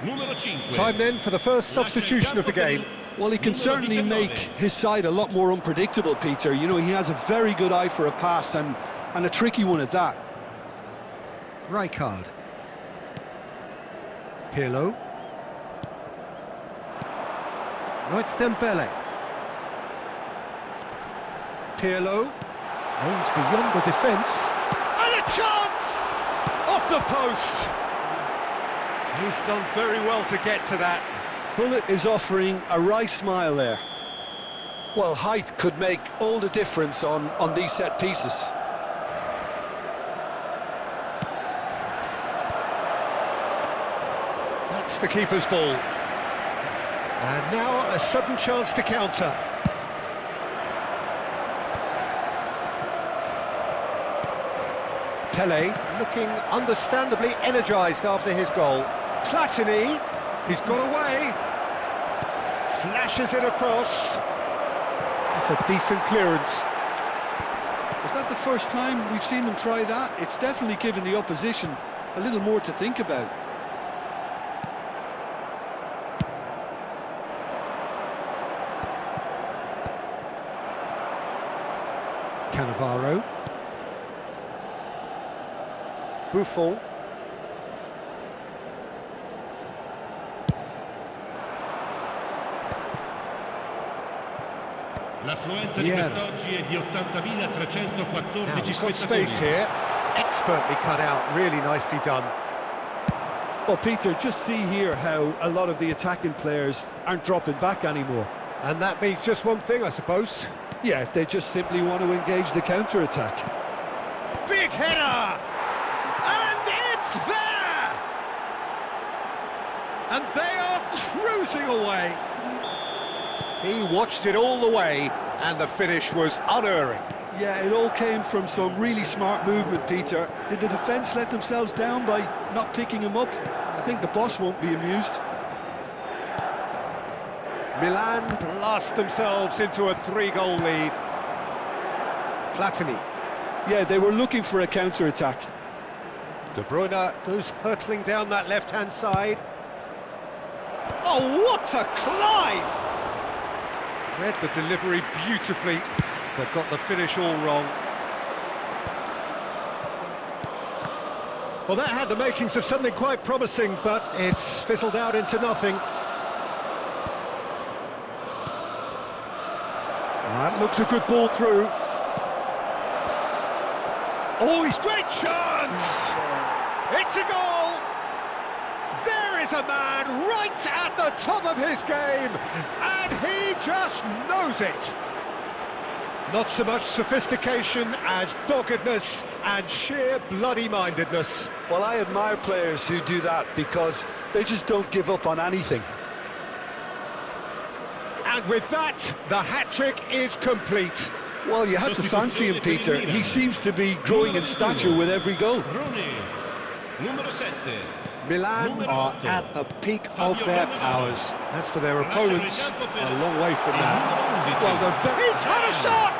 [SPEAKER 4] Numero 5.
[SPEAKER 2] Time then for the first substitution of the game.
[SPEAKER 3] Well, he can certainly make his side a lot more unpredictable, Peter. You know, he has a very good eye for a pass, and a tricky one at that.
[SPEAKER 2] Rijkaard. Pirlo. Now it's Dembele. Pirlo. Aims beyond the defence. And a chance! Off the post! He's done very well to get to that.
[SPEAKER 3] Bullet is offering a wry smile there. Well, height could make all the difference on these set pieces.
[SPEAKER 2] That's the keeper's ball. And now a sudden chance to counter. Pelé looking understandably energised after his goal. Platini, he's got away. Flashes it across. That's a decent clearance.
[SPEAKER 3] Is that the first time we've seen them try that? It's definitely given the opposition a little more to think about.
[SPEAKER 2] Cannavaro. Buffon.
[SPEAKER 4] L'affluenza di quest'oggi è di 80.314
[SPEAKER 2] Now he's got
[SPEAKER 4] spettatori.
[SPEAKER 2] space here. Expertly cut out, really nicely done.
[SPEAKER 3] Well, Peter, just see here how a lot of the attacking players aren't dropping back anymore.
[SPEAKER 2] And that means just one thing, I suppose.
[SPEAKER 3] Yeah, they just simply want to engage the counter-attack.
[SPEAKER 2] Big header! And it's there! And they are cruising away. He watched it all the way, and the finish was unerring.
[SPEAKER 3] Yeah, it all came from some really smart movement, Peter. Did the defence let themselves down by not picking him up? I think the boss won't be amused.
[SPEAKER 2] Milan blast themselves into a 3-goal lead. Platini.
[SPEAKER 3] Yeah, they were looking for a counter-attack.
[SPEAKER 2] De Bruyne goes hurtling down that left-hand side. Oh, what a climb! Read the delivery beautifully, but got the finish all wrong. Well, that had the makings of something quite promising, but it's fizzled out into nothing. That looks a good ball through. Oh, he's great chance! It's a goal! There is a man right at the top of his game, and he just knows it. Not so much sophistication as doggedness and sheer bloody-mindedness.
[SPEAKER 3] Well, I admire players who do that because they just don't give up on anything.
[SPEAKER 2] And with that, the hat-trick is complete.
[SPEAKER 3] Well, you had to fancy him, Peter. He seems to be growing in stature with every goal.
[SPEAKER 2] Milan are at the peak of their powers. As for their opponents, a long way from that.
[SPEAKER 3] Well, they're very...
[SPEAKER 2] He's had a shot!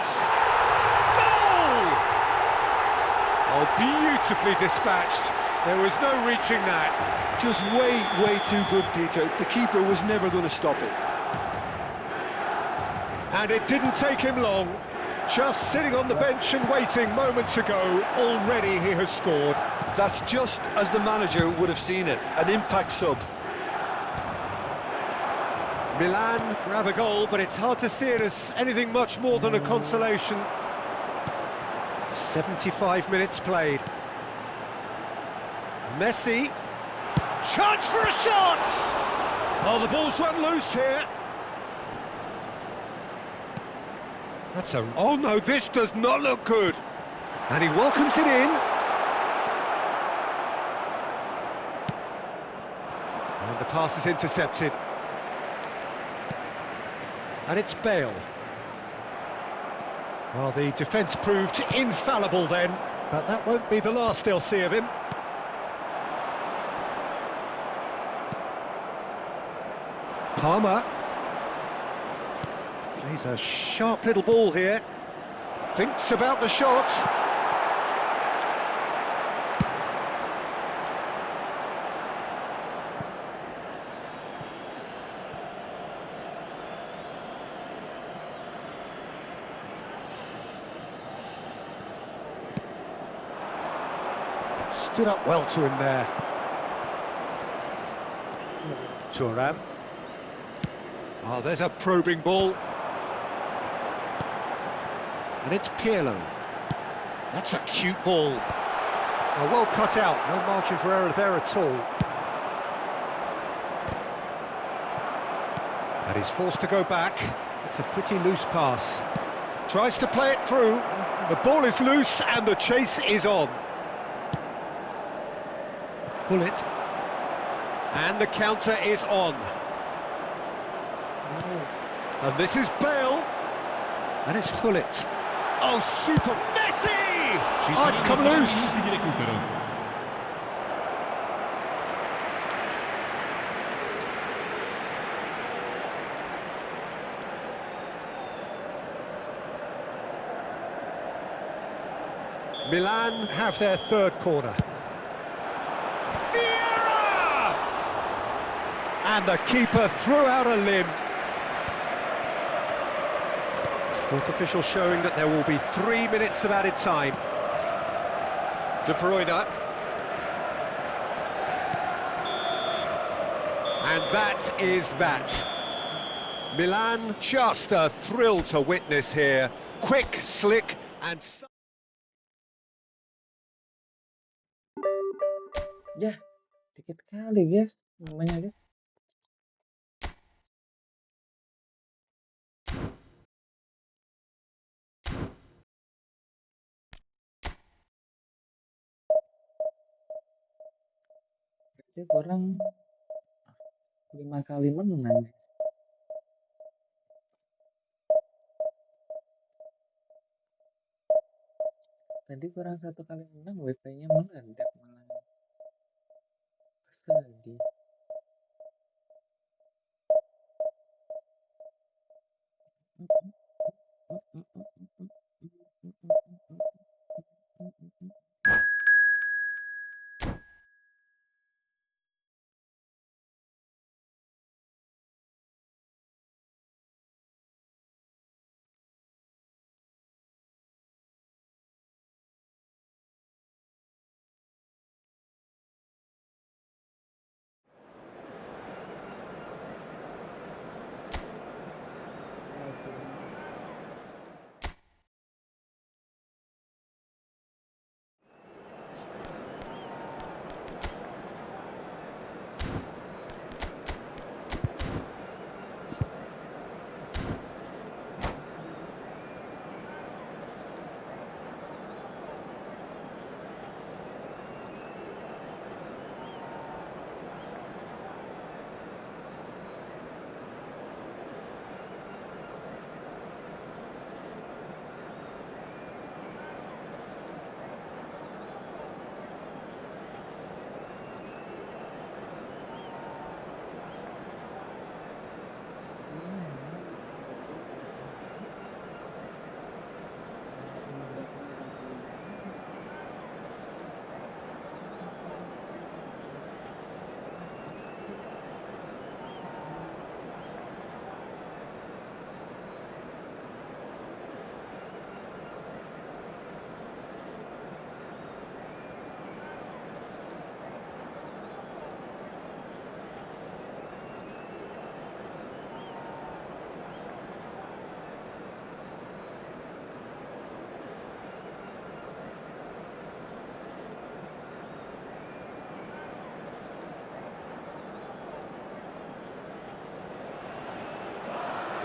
[SPEAKER 2] Goal! Oh, beautifully dispatched. There was no reaching that.
[SPEAKER 3] Just way too good, Peter. The keeper was never going to stop it.
[SPEAKER 2] And it didn't take him long. Just sitting on the bench and waiting moments ago, already he has scored.
[SPEAKER 3] That's just as the manager would have seen it, an impact sub.
[SPEAKER 2] Milan grab a goal, but it's hard to see it as anything much more than a consolation. 75 minutes played. Messi, chance for a shot! Oh, the ball's run loose here. That's a... Oh no, this does not look good. And he welcomes it in. And the pass is intercepted. And it's Bale. Well, the defence proved infallible then, but that won't be the last they'll see of him. Palmer. Plays a sharp little ball here. Thinks about the shot. Stood up well to him there. Thuram. Oh, there's a probing ball. And it's Pirlo. That's a cute ball. Oh, well cut out, no margin for error there at all. And he's forced to go back. It's a pretty loose pass. Tries to play it through. The ball is loose and the chase is on. Pull it. And the counter is on. And this is Bale. And it's Hullet. Oh, super Messi! Oh, it's come loose. Milan have their third corner. Vieira! And the keeper threw out a limb. Fourth official showing that there will be 3 minutes of added time. De Bruyne. And that is that. Milan just a thrill to witness here. Quick, slick and...
[SPEAKER 1] Ya, Dikit kali guys, namanya guys. Berarti kurang 5 kali menang guys. Tadi kurang 1 kali menang, wifi-nya meledak malah. Sedih. Lagi. Gimana masih ya guys wifi-nya guys? Nggak meledak-meledak gini.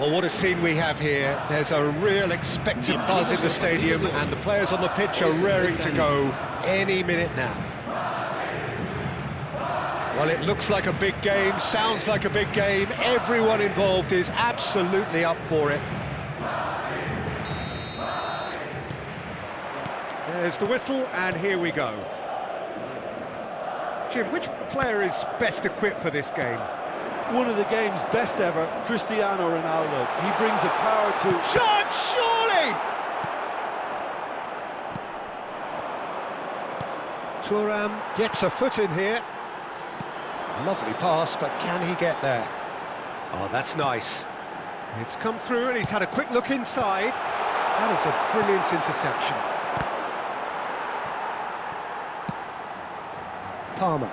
[SPEAKER 2] Well, what a scene we have here. There's a real expectant buzz in the stadium, and the players on the pitch are raring to go any minute now. Well, it looks like a big game, sounds like a big game. Everyone involved is absolutely up for it. There's the whistle, and here we go. Jim, which player is best equipped for this game?
[SPEAKER 3] One of the game's best ever, Cristiano Ronaldo. He brings the power to...
[SPEAKER 2] Shot, surely! Thuram gets a foot in here. Lovely pass, but can he get there? Oh, that's nice. It's come through and he's had a quick look inside. That is a brilliant interception. Palmer.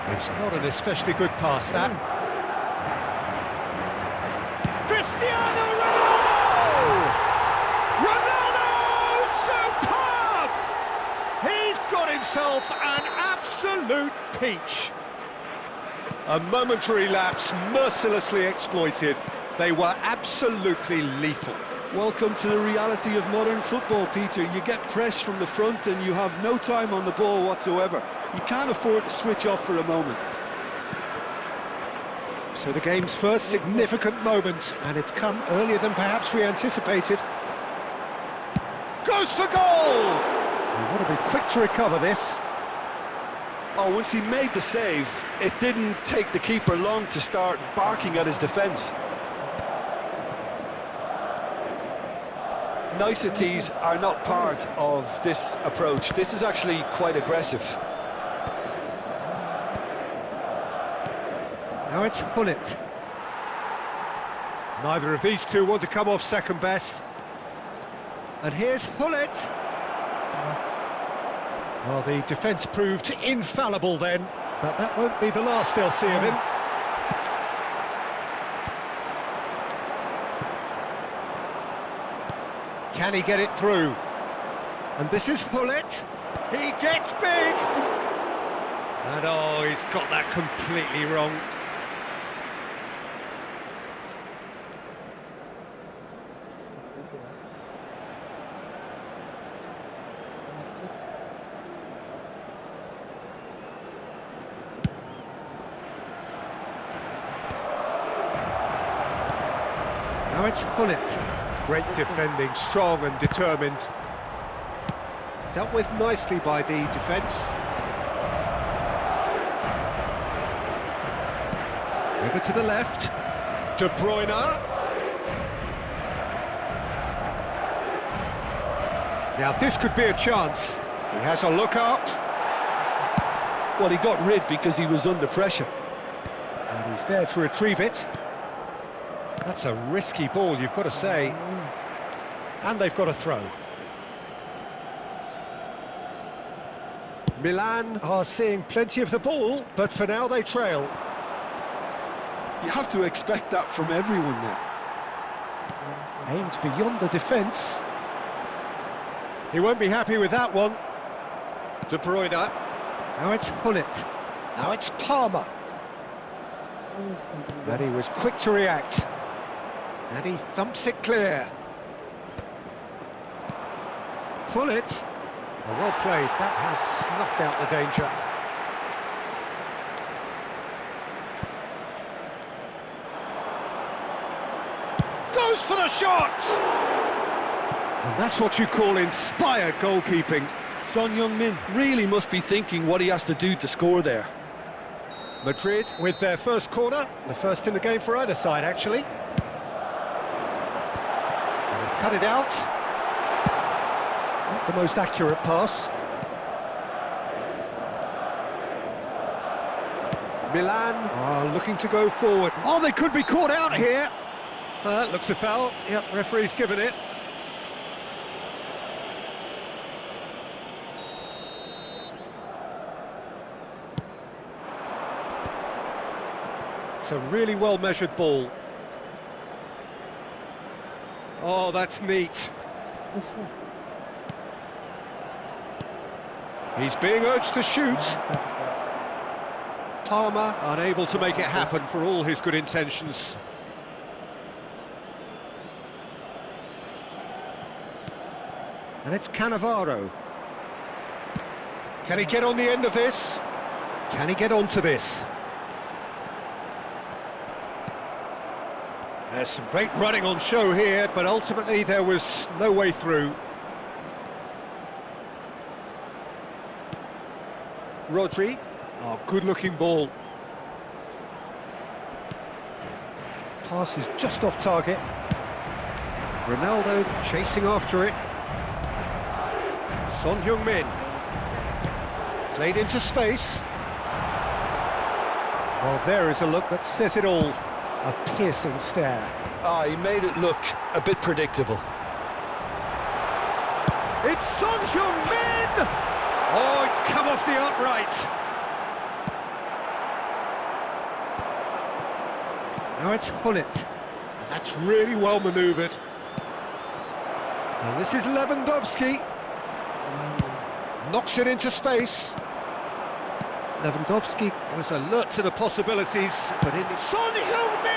[SPEAKER 2] It's not an especially good pass, that. Cristiano Ronaldo! Ronaldo, superb! He's got himself an absolute peach. A momentary lapse, mercilessly exploited. They were absolutely lethal.
[SPEAKER 3] Welcome to the reality of modern football, Peter. You get pressed from the front and you have no time on the ball whatsoever. You can't afford to switch off for a moment.
[SPEAKER 2] So the game's first significant moment, and it's come earlier than perhaps we anticipated. Goes for goal! They want to be quick to recover this.
[SPEAKER 3] Oh, once he made the save, it didn't take the keeper long to start barking at his defence. Niceties are not part of this approach. This is actually quite aggressive.
[SPEAKER 2] Now it's Hullet. Neither of these two want to come off second best. And here's Hullet. Well, the defence proved infallible then, but that won't be the last they'll see of him. Can he get it through? And this is Hullet. He gets big. And oh, he's got that completely wrong. Now it's Hullet. Great defending, strong and determined. Dealt with nicely by the defence. Over to the left. De Bruyne. Now this could be a chance. He has a look up.
[SPEAKER 3] Well, he got rid because he was under pressure.
[SPEAKER 2] And he's there to retrieve it. That's a risky ball, you've got to say. And they've got a throw. Milan are seeing plenty of the ball, but for now they trail.
[SPEAKER 3] You have to expect that from everyone now.
[SPEAKER 2] Aimed beyond the defence. He won't be happy with that one. De Bruyne. Now it's Hullet. Now it's Palmer. And he was quick to react. And he thumps it clear. Hullet. Oh, well played. That has snuffed out the danger. Goes for the shot! And that's what you call inspired goalkeeping.
[SPEAKER 3] Son Heung-min really must be thinking what he has to do to score there.
[SPEAKER 2] Madrid with their first corner, the first in the game for either side, actually. And he's cut it out. Not the most accurate pass. Milan are looking to go forward. Oh, they could be caught out here. Looks a foul. Yep, referee's given it. It's a really well-measured ball. Oh, that's neat. He's being urged to shoot. Palmer unable to make it happen for all his good intentions. And it's Cannavaro. Can he get on the end of this? Can he get onto this? There's some great running on show here, but ultimately there was no way through. Rodri. Oh, good-looking ball. Pass is just off target. Ronaldo chasing after it. Son Heung-min. Played into space. Well, there is a look that says it all. A piercing stare.
[SPEAKER 3] He made it look a bit predictable.
[SPEAKER 2] It's Son Heung-min! Oh, it's come off the upright. Now it's Hullet. And that's really well manoeuvred. And this is Lewandowski. Knocks it into space. Lewandowski was alert to the possibilities, but in Son Heung-min!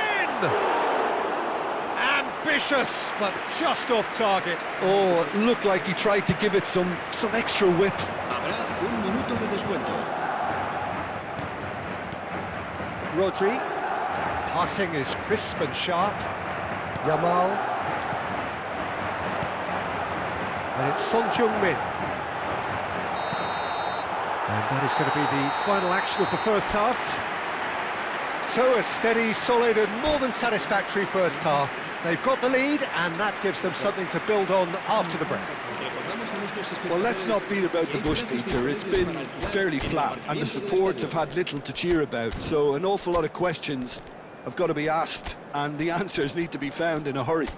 [SPEAKER 2] Ambitious, but just off target.
[SPEAKER 3] Oh, it looked like he tried to give it some extra whip.
[SPEAKER 4] Habrá un minuto de descuento.
[SPEAKER 2] Rodri. Passing is crisp and sharp. Yamal. And it's Son Heung-min. And that is going to be the final action of the first half. So a steady, solid and more than satisfactory first half. They've got the lead and that gives them something to build on after the break.
[SPEAKER 3] Well, let's not beat about the bush, Peter. It's been fairly flat and the support have had little to cheer about. So an awful lot of questions have got to be asked and the answers need to be found in a hurry.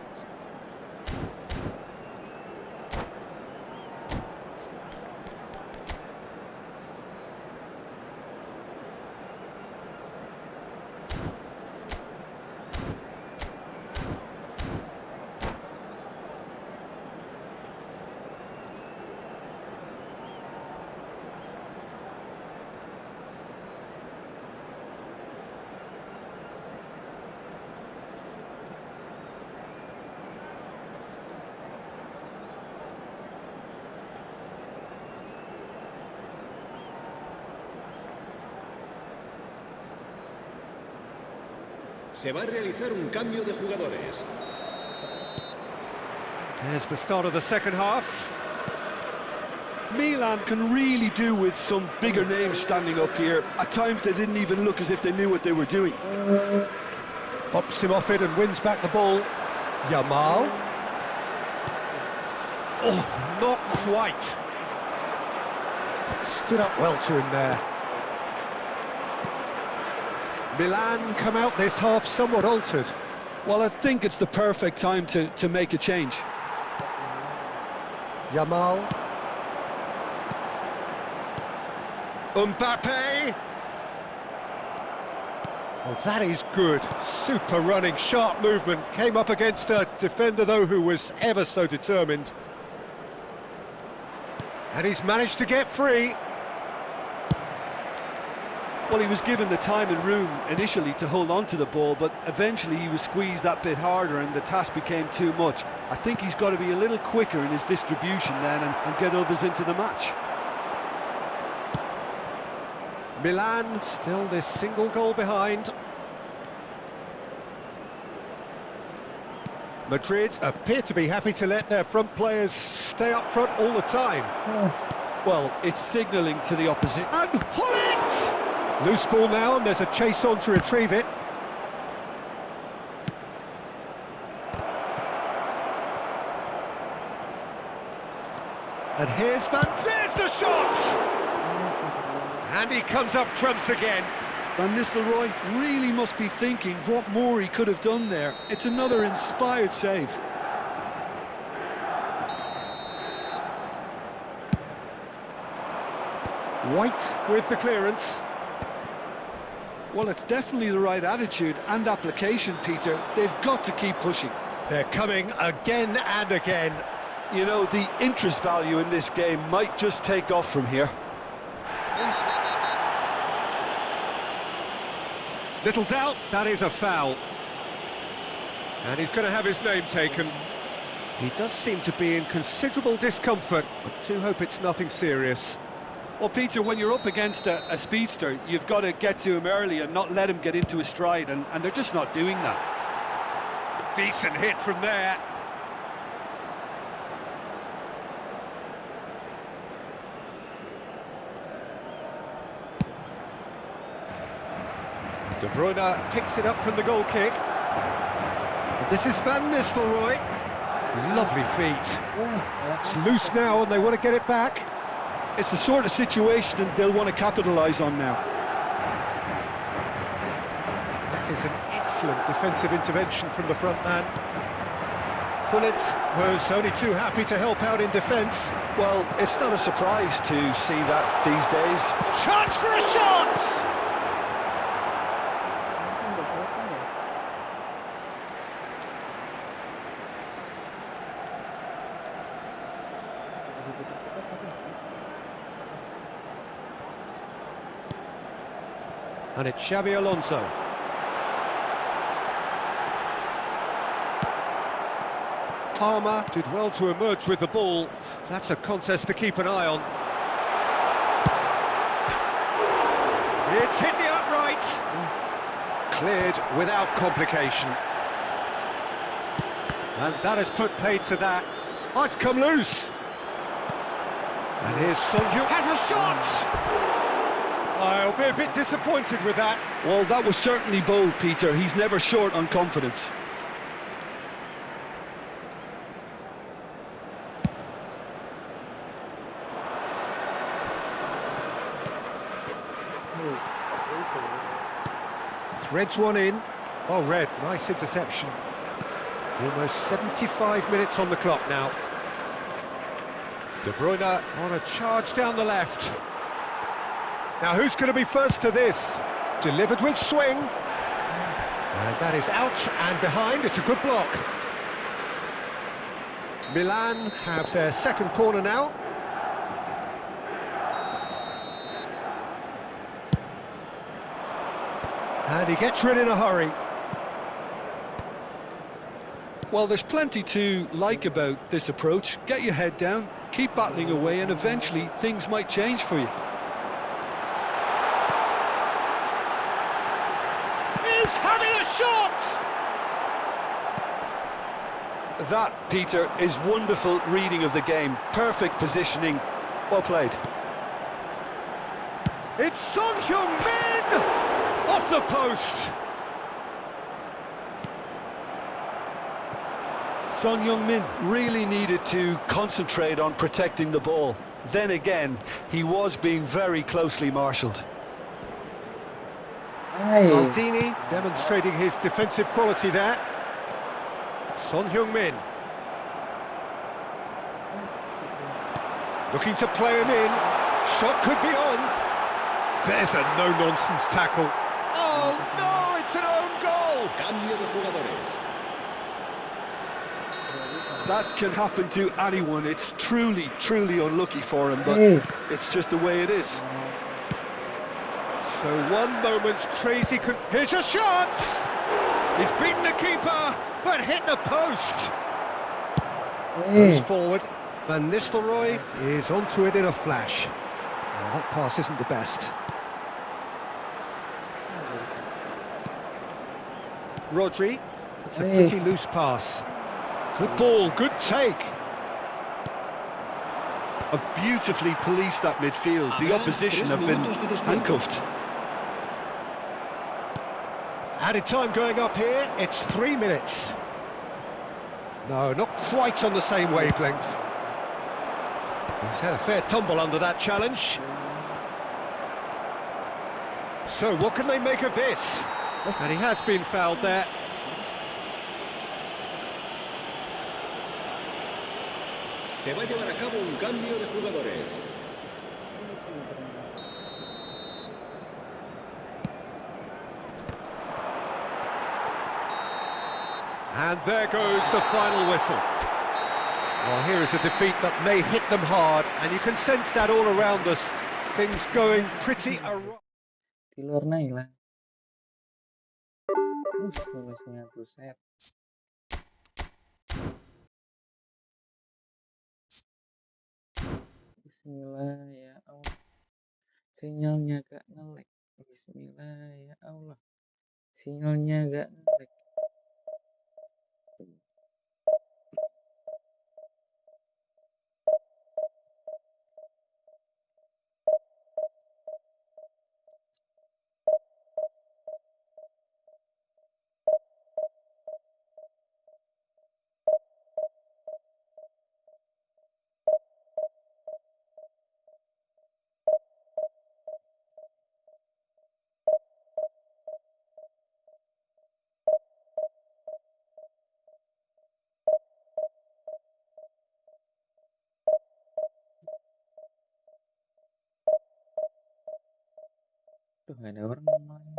[SPEAKER 4] Se va a realizar un cambio de jugadores.
[SPEAKER 2] There's the start of the second half.
[SPEAKER 3] Milan can really do with some bigger names standing up here. At times they didn't even look as if they knew what they were doing.
[SPEAKER 2] Bumps him off it and wins back the ball. Yamal. Oh, not quite. Stood up well to him there. Milan come out this half somewhat altered.
[SPEAKER 3] Well, I think it's the perfect time to make a change.
[SPEAKER 2] Yamal. Mbappe! Oh, that is good. Super running, sharp movement. Came up against a defender, though, who was ever so determined. And he's managed to get free.
[SPEAKER 3] Well, he was given the time and room initially to hold on to the ball, but eventually he was squeezed that bit harder and the task became too much. I think he's got to be a little quicker in his distribution then and get others into the match.
[SPEAKER 2] Milan still this single goal behind. Madrid appear to be happy to let their front players stay up front all the time.
[SPEAKER 3] Well, it's signalling to the opposition.
[SPEAKER 2] And Hullet! Loose ball now, and there's a chase on to retrieve it. And here's there's the shot! And he comes up trumps again.
[SPEAKER 3] Van Nistelrooy really must be thinking what more he could have done there. It's another inspired save.
[SPEAKER 2] White with the clearance.
[SPEAKER 3] Well, it's definitely the right attitude and application, Peter. They've got to keep pushing.
[SPEAKER 2] They're coming again and again.
[SPEAKER 3] You know, the interest value in this game might just take off from here.
[SPEAKER 2] Little doubt, that is a foul. And he's going to have his name taken. He does seem to be in considerable discomfort, but do hope it's nothing serious.
[SPEAKER 3] Well, Peter, when you're up against a speedster, you've got to get to him early and not let him get into a stride, and they're just not doing that.
[SPEAKER 2] Decent hit from there. De Bruyne picks it up from the goal kick. And this is Van Nistelrooy. Lovely feet. It's loose now and they want to get it back.
[SPEAKER 3] It's the sort of situation that they'll want to capitalise on now.
[SPEAKER 2] That is an excellent defensive intervention from the front man. Hullet was only too happy to help out in defence.
[SPEAKER 3] Well, it's not a surprise to see that these days.
[SPEAKER 2] Chance for a shot! And it's Xabi Alonso. Palmer did well to emerge with the ball. That's a contest to keep an eye on. It's hit the upright. Cleared without complication. And that has put paid to that. Oh, it's come loose. And here's Son Heung has a shot! I'll be a bit disappointed with that.
[SPEAKER 3] Well, that was certainly bold, Peter. He's never short on confidence.
[SPEAKER 2] Threads one in. Oh, Red, nice interception. Almost 75 minutes on the clock now. De Bruyne on a charge down the left. Now who's going to be first to this? Delivered with swing. And that is out and behind. It's a good block. Milan have their second corner now. And he gets rid in a hurry.
[SPEAKER 3] Well, there's plenty to like about this approach. Get your head down, keep battling away, and eventually things might change for you.
[SPEAKER 2] Here's Just having a shot!
[SPEAKER 3] That, Peter, is wonderful reading of the game. Perfect positioning. Well played.
[SPEAKER 2] It's Son Heung-min! Off the post!
[SPEAKER 3] Son Heung-min really needed to concentrate on protecting the ball. Then again, he was being very closely marshalled.
[SPEAKER 1] Hey.
[SPEAKER 2] Maldini demonstrating his defensive quality there. Son Heung-min looking to play him in. Shot could be on. There's a no-nonsense tackle. Oh no, it's an own goal!
[SPEAKER 4] Cambio de jugadores.
[SPEAKER 3] That can happen to anyone. It's truly, truly unlucky for him, but it's just the way it is.
[SPEAKER 2] So one moment's crazy here's a shot! He's beaten the keeper, but hit the post. Goes forward. Van Nistelrooy is onto it in a flash. Well, that pass isn't the best. Rodri, it's a pretty loose pass. Good ball, good take.
[SPEAKER 3] Have beautifully policed that midfield. The opposition have been handcuffed.
[SPEAKER 2] Added time going up here, it's 3 minutes. No, not quite on the same wavelength. He's had a fair tumble under that challenge. So what can they make of this? And he has been fouled there.
[SPEAKER 4] Se va a llevar a cabo un cambio de jugadores.
[SPEAKER 2] And there goes the final whistle. Well, here is a defeat that may hit them hard, and you can sense that all around us. Things going pretty awry.
[SPEAKER 1] Di luar na hilang. Bonusnya buset. Bismillah ya Allah. Sinyalnya gak nge-lag. Bismillah ya Allah. Sinyalnya gak nge-lag. Tuh gak ada orang main.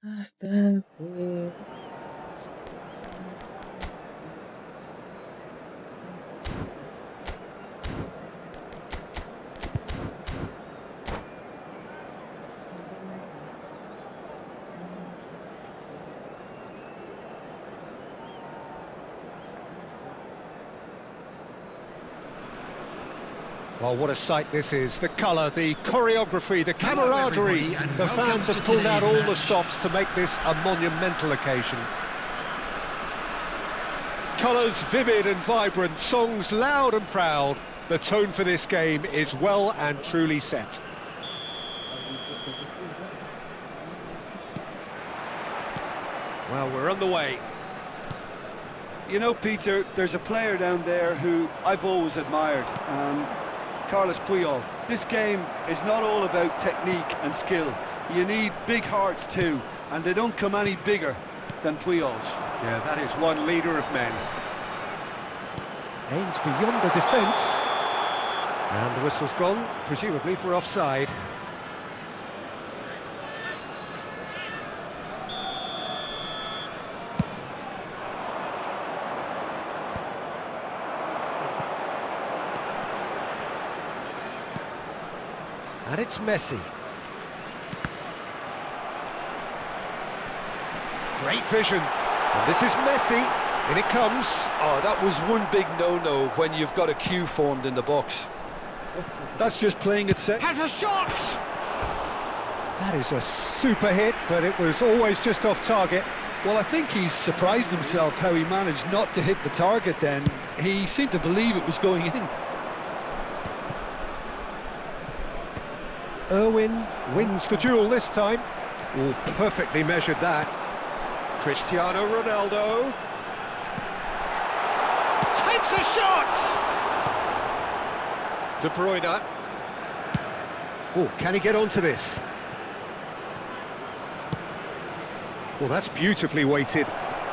[SPEAKER 1] Astagfirullah.
[SPEAKER 2] Well, what a sight this is. The colour, the choreography, the camaraderie. The fans have pulled out all the stops to make this a monumental occasion. Colours vivid and vibrant, songs loud and proud. The tone for this game is well and truly set. Well, we're on the way.
[SPEAKER 3] You know, Peter, there's a player down there who I've always admired. Carlos Puyol. this game is not all about technique and skill. You need big hearts too, and they don't come any bigger than Puyol's.
[SPEAKER 2] Yeah, that is one leader of men. Aimed beyond the defence. And the whistle's gone, presumably for offside. And it's Messi. Great vision. And this is Messi. In it comes.
[SPEAKER 3] Oh, that was one big no-no when you've got a queue formed in the box. That's just playing it safe.
[SPEAKER 2] Has a shot! That is a super hit, but it was always just off target.
[SPEAKER 3] Well, I think he's surprised himself how he managed not to hit the target then. He seemed to believe it was going in.
[SPEAKER 2] Irwin wins the duel this time. Oh, perfectly measured that. Cristiano Ronaldo takes a shot! De Bruyne. Oh, can he get onto this? Well, that's beautifully weighted.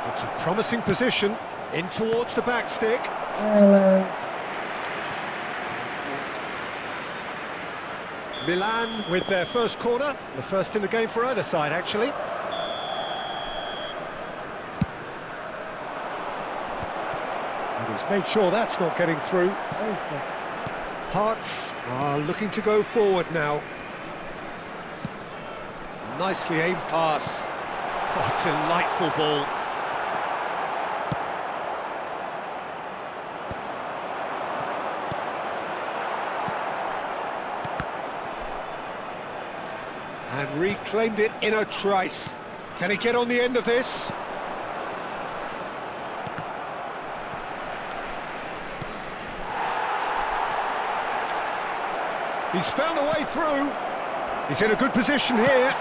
[SPEAKER 2] It's a promising position. In towards the back stick. Milan with their first corner, the first in the game for either side, actually. And he's made sure that's not getting through. Hearts are looking to go forward now. Nicely aimed pass. What a delightful ball. And reclaimed it in a trice. Can he get on the end of this? He's found a way through. He's in a good position here.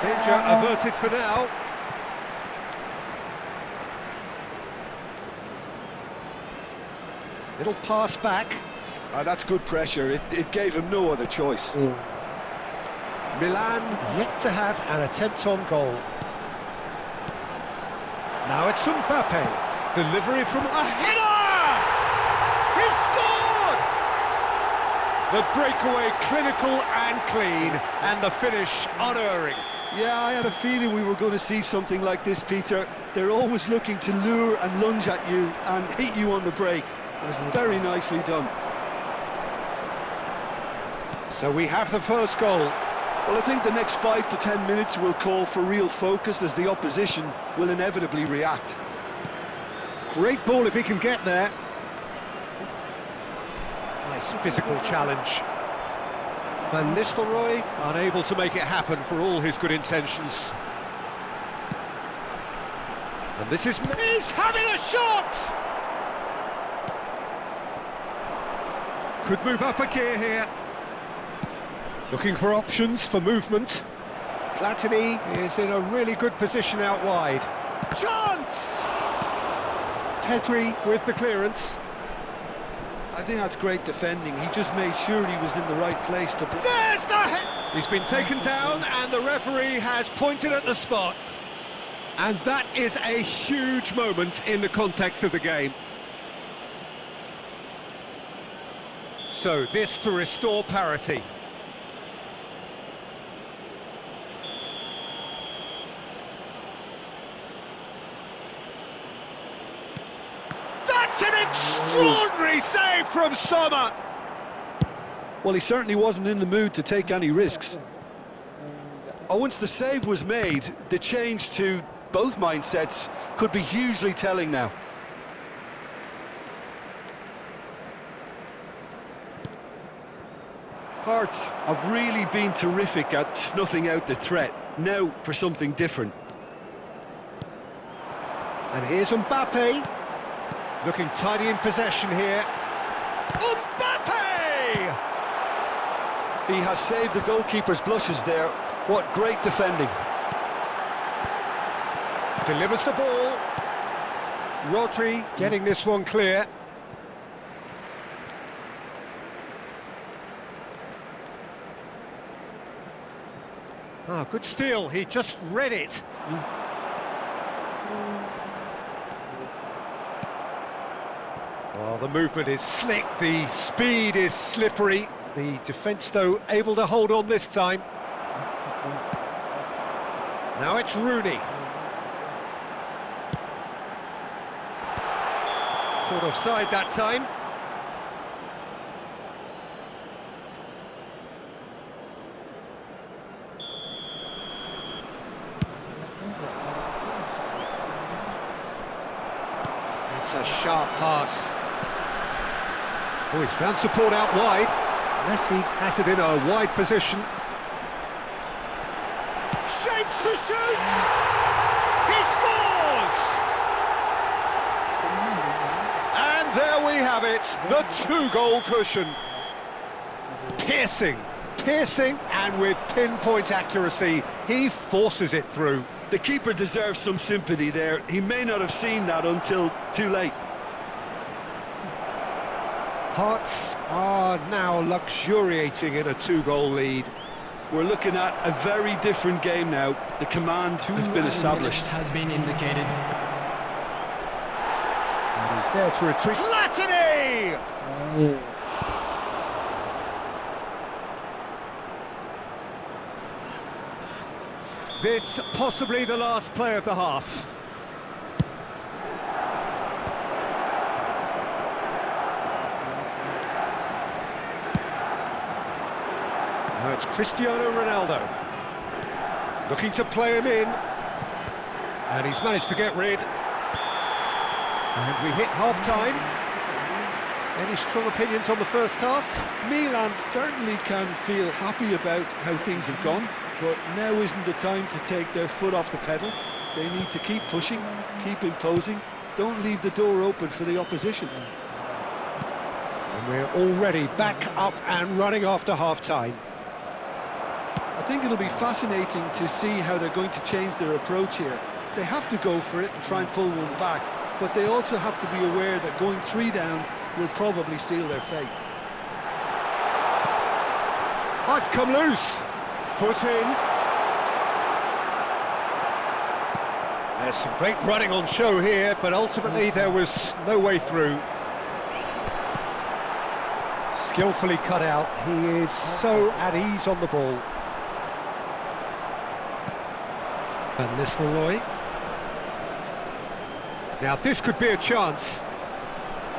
[SPEAKER 2] Danger averted for now. Little pass back.
[SPEAKER 3] That's good pressure. It gave him no other choice.
[SPEAKER 2] Milan yet to have an attempt on goal. Now it's Mbappe. Delivery from a header! He's scored! The breakaway clinical and clean, and the finish unerring.
[SPEAKER 3] Yeah, I had a feeling we were going to see something like this, Peter. They're always looking to lure and lunge at you and hit you on the break. It was very nicely done.
[SPEAKER 2] So we have the first goal.
[SPEAKER 3] Well, I think the next 5 to 10 minutes will call for real focus as the opposition will inevitably react.
[SPEAKER 2] Great ball if he can get there. Nice physical challenge. Van Nistelrooy unable to make it happen for all his good intentions. And this is... He's having a shot! Could move up a gear here. Looking for options for movement. Platini is in a really good position out wide. Chance! Pedri with the clearance.
[SPEAKER 3] I think that's great defending. He just made sure he was in the right place to...
[SPEAKER 2] There's the hit! He's been taken down and the referee has pointed at the spot. And that is a huge moment in the context of the game. So this to restore parity. That's an extraordinary save from Sommer!
[SPEAKER 3] Well, he certainly wasn't in the mood to take any risks. Once the save was made, the change to both mindsets could be hugely telling now. Hearts have really been terrific at snuffing out the threat. Now for something different.
[SPEAKER 2] And here's Mbappe. Looking tidy in possession here. Mbappe!
[SPEAKER 3] He has saved the goalkeeper's blushes there. What great defending.
[SPEAKER 2] Delivers the ball. Rodri getting this one clear. Oh, good steal, he just read it. Well, the movement is slick, the speed is slippery. The defence, though, able to hold on this time. Now it's Rooney. Caught offside that time. It's a sharp pass. Oh, he's found support out wide. Messi has it in a wide position. Shapes the shoot! He scores! And there we have it, the 2-goal cushion. Piercing, and with pinpoint accuracy, he forces it through.
[SPEAKER 3] The keeper deserves some sympathy there. He may not have seen that until too late.
[SPEAKER 2] Hearts are now luxuriating in a 2-goal lead.
[SPEAKER 3] We're looking at a very different game now. The command has been established.
[SPEAKER 5] Has been indicated.
[SPEAKER 2] And he's there to retreat. Platini! This possibly the last play of the half. Now it's Cristiano Ronaldo. Looking to play him in. And he's managed to get rid. And we hit half-time. Any strong opinions on the first half?
[SPEAKER 3] Milan certainly can feel happy about how things have gone, but now isn't the time to take their foot off the pedal. They need to keep pushing, keep imposing, don't leave the door open for the opposition.
[SPEAKER 2] And we're already back up and running after half-time.
[SPEAKER 3] I think it'll be fascinating to see how they're going to change their approach here. They have to go for it and try and pull one back, but they also have to be aware that going 3 down will probably seal their fate.
[SPEAKER 2] Oh, it's come loose. Foot in. There's some great running on show here, but ultimately there was no way through. Skillfully cut out. He is so at ease on the ball. Van Nistelrooy. Now this could be a chance.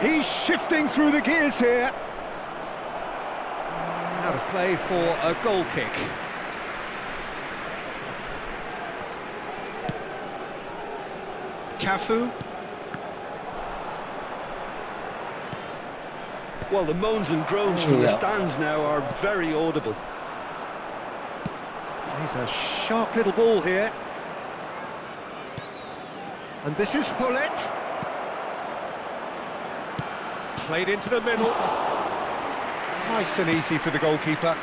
[SPEAKER 2] He's shifting through the gears here. Out of play for a goal kick. Cafu.
[SPEAKER 3] Well, the moans and groans from the stands now are very audible.
[SPEAKER 2] He's a sharp little ball here. And this is Hullet. Played into the middle. Nice and easy for the goalkeeper.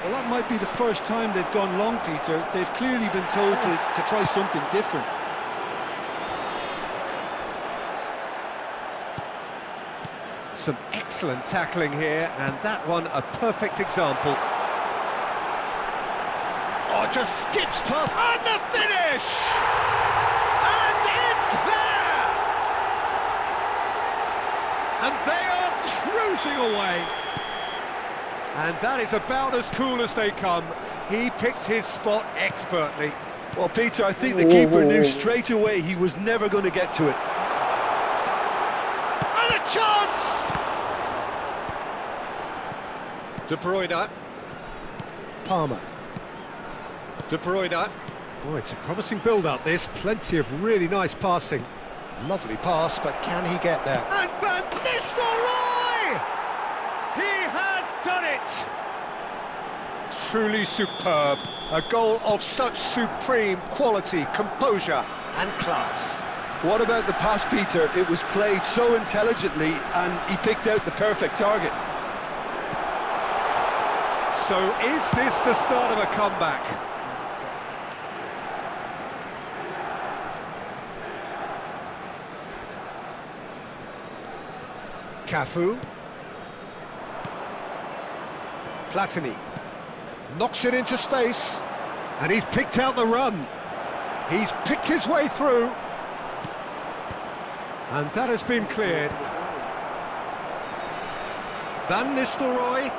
[SPEAKER 3] Well, that might be the first time they've gone long, Peter. They've clearly been told to try something different.
[SPEAKER 2] Some excellent tackling here, and that one a perfect example. Oh, just skips past, and the finish! And it's there! And they are cruising away. And that is about as cool as they come. He picked his spot expertly.
[SPEAKER 3] Well, Peter, I think the keeper knew straight away he was never going to get to it.
[SPEAKER 2] And a chance! De Bruyne. Palmer. De Bruyne. Oh, it's a promising build-up, this. Plenty of really nice passing. Lovely pass, but can he get there? And Van Nistelrooy! He has done it! Truly superb. A goal of such supreme quality, composure and class.
[SPEAKER 3] What about the pass, Peter? It was played so intelligently and he picked out the perfect target.
[SPEAKER 2] So is this the start of a comeback? Cafu. Platini. Knocks it into space, and he's picked out the run. He's picked his way through, and that has been cleared. Van Nistelrooy.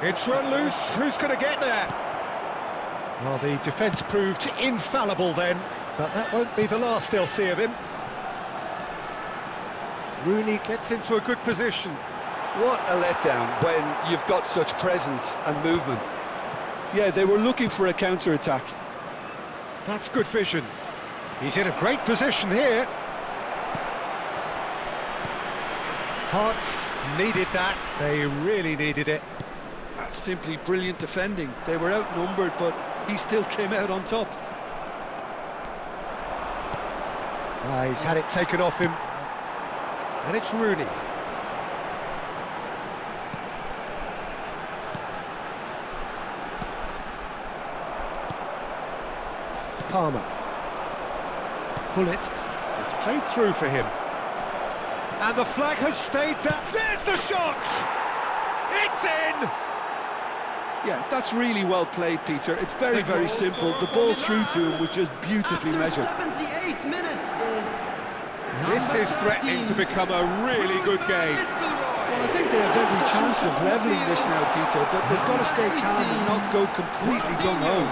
[SPEAKER 2] It's run loose. Who's going to get there? Well, the defence proved infallible then, but that won't be the last they'll see of him. Rooney gets into a good position.
[SPEAKER 3] What a letdown when you've got such presence and movement. Yeah, they were looking for a counter-attack.
[SPEAKER 2] That's good vision. He's in a great position here. Hearts needed that. They really needed it.
[SPEAKER 3] That's simply brilliant defending. They were outnumbered, but he still came out on top.
[SPEAKER 2] He's had it taken off him. And it's Rooney. Palmer. Bullet. It's played through for him. And the flag has stayed down. There's the shot! It's in!
[SPEAKER 3] Yeah, that's really well played, Peter. It's very, very simple. The ball through to him was just beautifully measured.
[SPEAKER 5] 78 minutes is
[SPEAKER 2] This is threatening to become a really good game.
[SPEAKER 3] Well, I think they have every chance of levelling this now, Peter, but they've got to stay calm and not go completely gung-ho.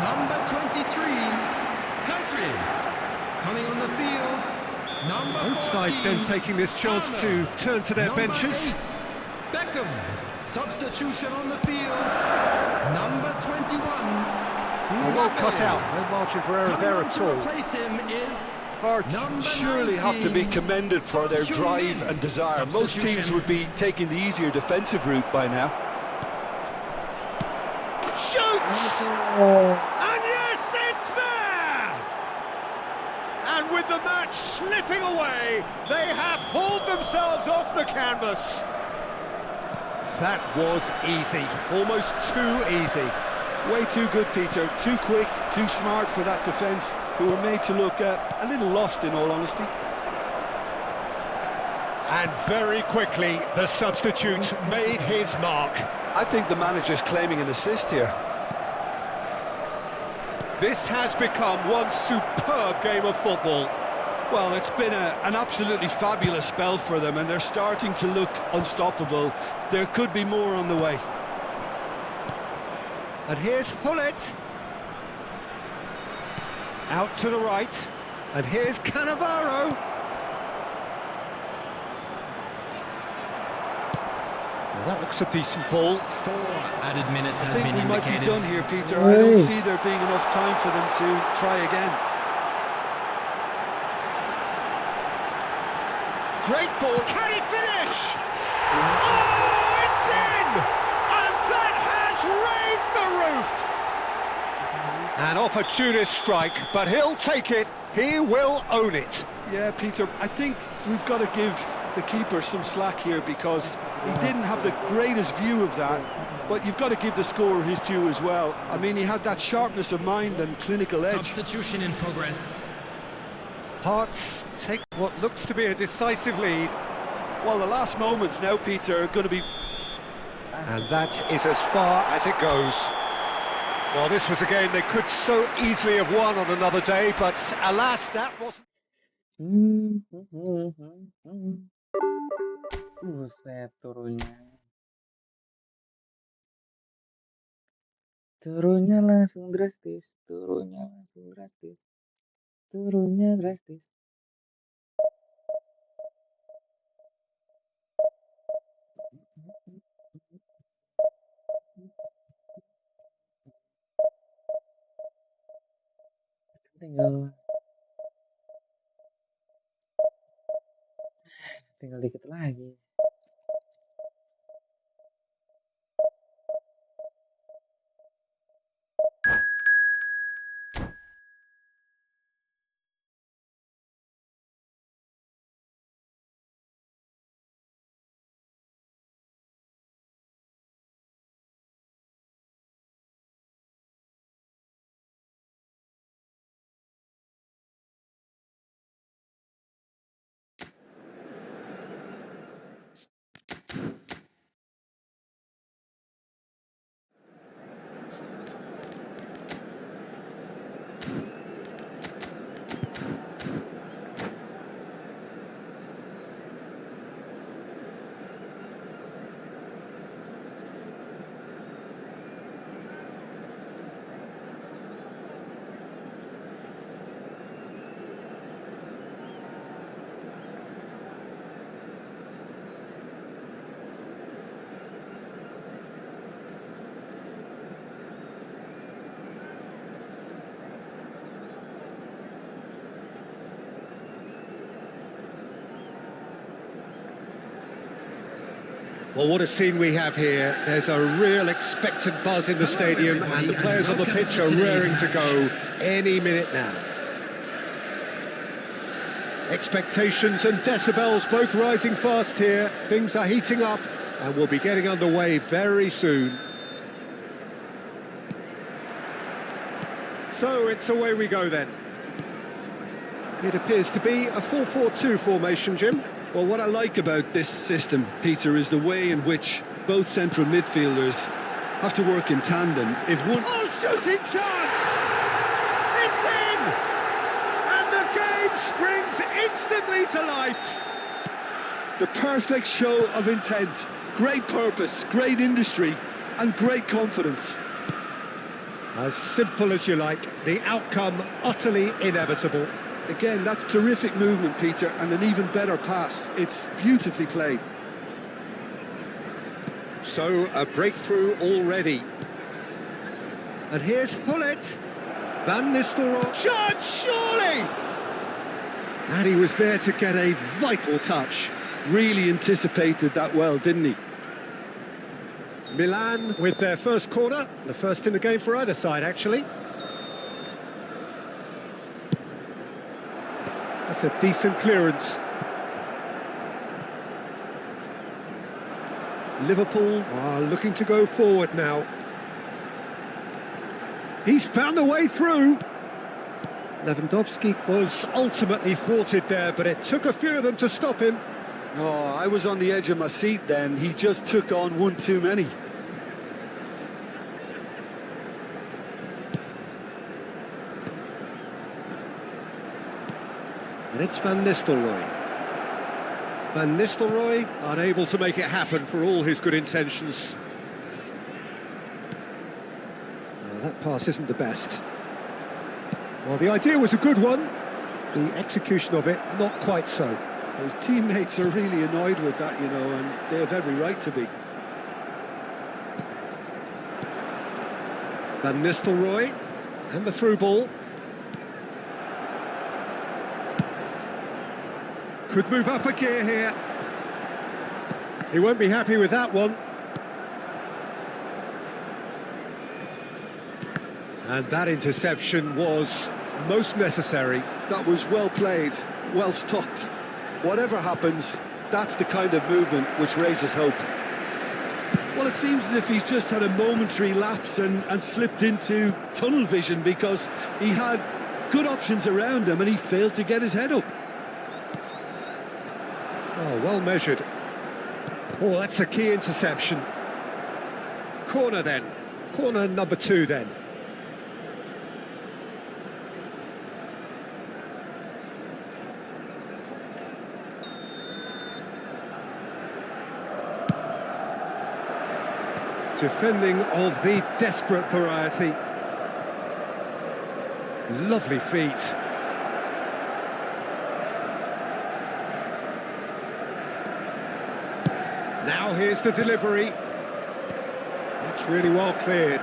[SPEAKER 5] Number 23, Country, coming on the field. Number
[SPEAKER 2] Both sides then
[SPEAKER 5] 14,
[SPEAKER 2] taking this chance to turn to their
[SPEAKER 5] Number
[SPEAKER 2] benches.
[SPEAKER 5] 8, Beckham, substitution on the field. Number 21,
[SPEAKER 2] Well cut out, no margin for error
[SPEAKER 5] coming
[SPEAKER 2] there
[SPEAKER 5] on
[SPEAKER 2] at
[SPEAKER 5] to
[SPEAKER 2] all.
[SPEAKER 5] replace him is
[SPEAKER 3] Hearts
[SPEAKER 5] Number
[SPEAKER 3] surely have to be
[SPEAKER 5] 19,
[SPEAKER 3] commended for their drive and desire. Most teams would be taking the easier defensive route by now.
[SPEAKER 2] Shoots! And yes, it's there! And with the match slipping away, they have hauled themselves off the canvas. That was easy, almost too easy.
[SPEAKER 3] Way too good, Peter. Too quick, too smart for that defence, who were made to look a little lost, in all honesty.
[SPEAKER 2] And very quickly, the substitute made his mark.
[SPEAKER 3] I think the manager's claiming an assist here.
[SPEAKER 2] This has become one superb game of football.
[SPEAKER 3] Well, it's been an absolutely fabulous spell for them, and they're starting to look unstoppable. There could be more on the way.
[SPEAKER 2] And here's Hullet. Out to the right. And here's Cannavaro. Well, that looks a decent ball.
[SPEAKER 5] 4 added minutes
[SPEAKER 3] I
[SPEAKER 5] has
[SPEAKER 3] think
[SPEAKER 5] been
[SPEAKER 3] we might
[SPEAKER 5] indicated.
[SPEAKER 3] be done here, Peter. I don't see there being enough time for them to try again.
[SPEAKER 2] Great ball. Can he finish? Oh, it's in! And that has raised the roof! An opportunist strike, but he'll take it. He will own it.
[SPEAKER 3] Yeah, Peter, I think we've got to give the keeper some slack here, because he didn't have the greatest view of that, but you've got to give the scorer his due as well. I mean, he had that sharpness of mind and clinical edge.
[SPEAKER 5] Substitution in progress.
[SPEAKER 2] Hearts take what looks to be a decisive lead.
[SPEAKER 3] Well, the last moments now, Peter, are going to be...
[SPEAKER 2] And that is as far as it goes. Well, this was a game they could so easily have won on another day, but alas, that wasn't...
[SPEAKER 1] Buset, turunnya. Turunnya langsung drastis. Turunnya langsung drastis. Turunnya drastis. Tinggal tinggal dikit lagi.
[SPEAKER 2] Well, what a scene we have here. There's a real expectant buzz in the stadium, and the players on the pitch are raring to go any minute now. Expectations and decibels both rising fast here. Things are heating up, and we'll be getting underway very soon. So it's away we go then. It appears to be a 4-4-2 formation, Jim.
[SPEAKER 3] Well, what I like about this system, Peter, is the way in which both central midfielders have to work in tandem. If one...
[SPEAKER 2] Oh, shooting chance! It's in! And the game springs instantly to life.
[SPEAKER 3] The perfect show of intent, great purpose, great industry, and great confidence.
[SPEAKER 2] As simple as you like, the outcome utterly inevitable.
[SPEAKER 3] Again, that's terrific movement, Peter, and an even better pass. It's beautifully played.
[SPEAKER 2] So, a breakthrough already. And here's Hullet. Van Nistelrooy. Shot, surely! And he was there to get a vital touch.
[SPEAKER 3] Really anticipated that well, didn't he?
[SPEAKER 2] Milan with their first corner, the first in the game for either side, actually. That's a decent clearance. Liverpool are looking to go forward now. He's found a way through. Lewandowski was ultimately thwarted there, but it took a few of them to stop him.
[SPEAKER 3] Oh, I was on the edge of my seat then. He just took on one too many.
[SPEAKER 2] And it's Van Nistelrooy. Van Nistelrooy unable to make it happen for all his good intentions. Well, that pass isn't the best. Well, the idea was a good one. The execution of it, not quite so.
[SPEAKER 3] His teammates are really annoyed with that, you know, and they have every right to be.
[SPEAKER 2] Van Nistelrooy, and the through ball. Could move up a gear here. He won't be happy with that one. And that interception was most necessary.
[SPEAKER 3] That was well played, well stopped. Whatever happens, that's the kind of movement which raises hope. Well, it seems as if he's just had a momentary lapse and slipped into tunnel vision, because he had good options around him and he failed to get his head up.
[SPEAKER 2] Oh, well measured. Oh, that's a key interception. Corner then. Corner number 2 then. Defending of the desperate variety. Lovely feet. Now here's the delivery. It's really well cleared.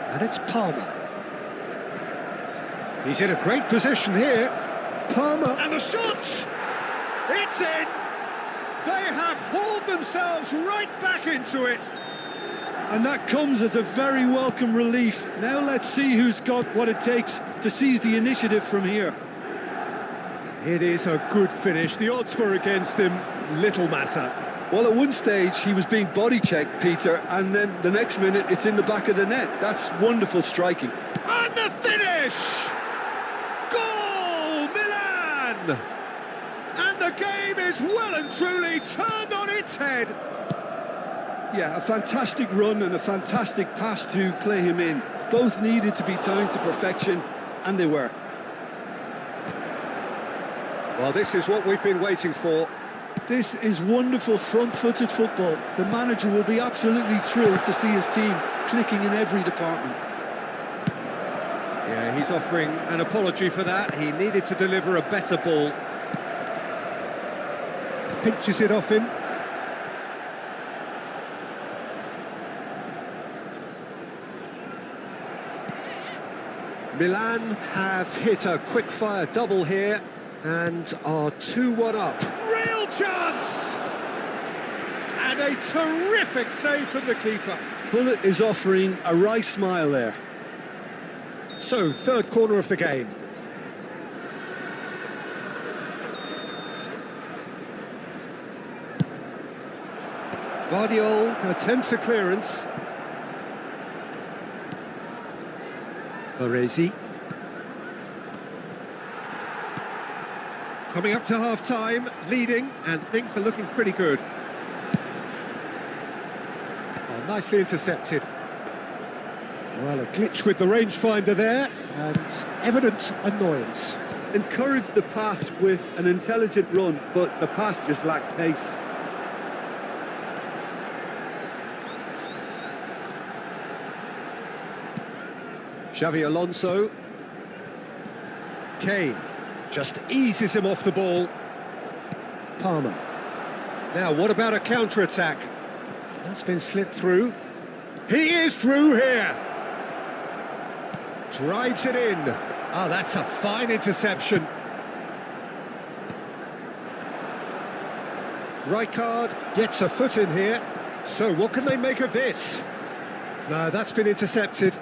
[SPEAKER 2] And it's Palmer. He's in a great position here. Palmer, and the shot! It's in! They have hauled themselves right back into it.
[SPEAKER 3] And that comes as a very welcome relief. Now let's see who's got what it takes to seize the initiative from here.
[SPEAKER 2] It is a good finish. The odds were against him. Little matter.
[SPEAKER 3] Well, at one stage he was being body checked, Peter, and then the next minute it's in the back of the net. That's wonderful striking.
[SPEAKER 2] And the finish! Goal, Milan! And the game is well and truly turned on its head.
[SPEAKER 3] Yeah, a fantastic run and a fantastic pass to play him in. Both needed to be timed to perfection, and they were.
[SPEAKER 2] Well, this is what we've been waiting for.
[SPEAKER 3] This is wonderful front-footed football. The manager will be absolutely thrilled to see his team clicking in every department.
[SPEAKER 2] Yeah, he's offering an apology for that. He needed to deliver a better ball. Pinches it off him. Milan have hit a quick-fire double here and are 2-1 up. Real chance! And a terrific save from the keeper.
[SPEAKER 3] Bullet is offering a wry smile there.
[SPEAKER 2] So, third corner of the game. Vardiol attempts a clearance. Baresi. Coming up to half-time, leading, and things are looking pretty good. Oh, nicely intercepted. Well, a glitch with the rangefinder there, and evident annoyance.
[SPEAKER 3] Encouraged the pass with an intelligent run, but the pass just lacked pace.
[SPEAKER 2] Xavi Alonso. Kane just eases him off the ball. Palmer. Now, what about a counter-attack? That's been slipped through. He is through here. Drives it in. Oh, that's a fine interception. Rijkaard gets a foot in here. So what can they make of this? No, that's been intercepted.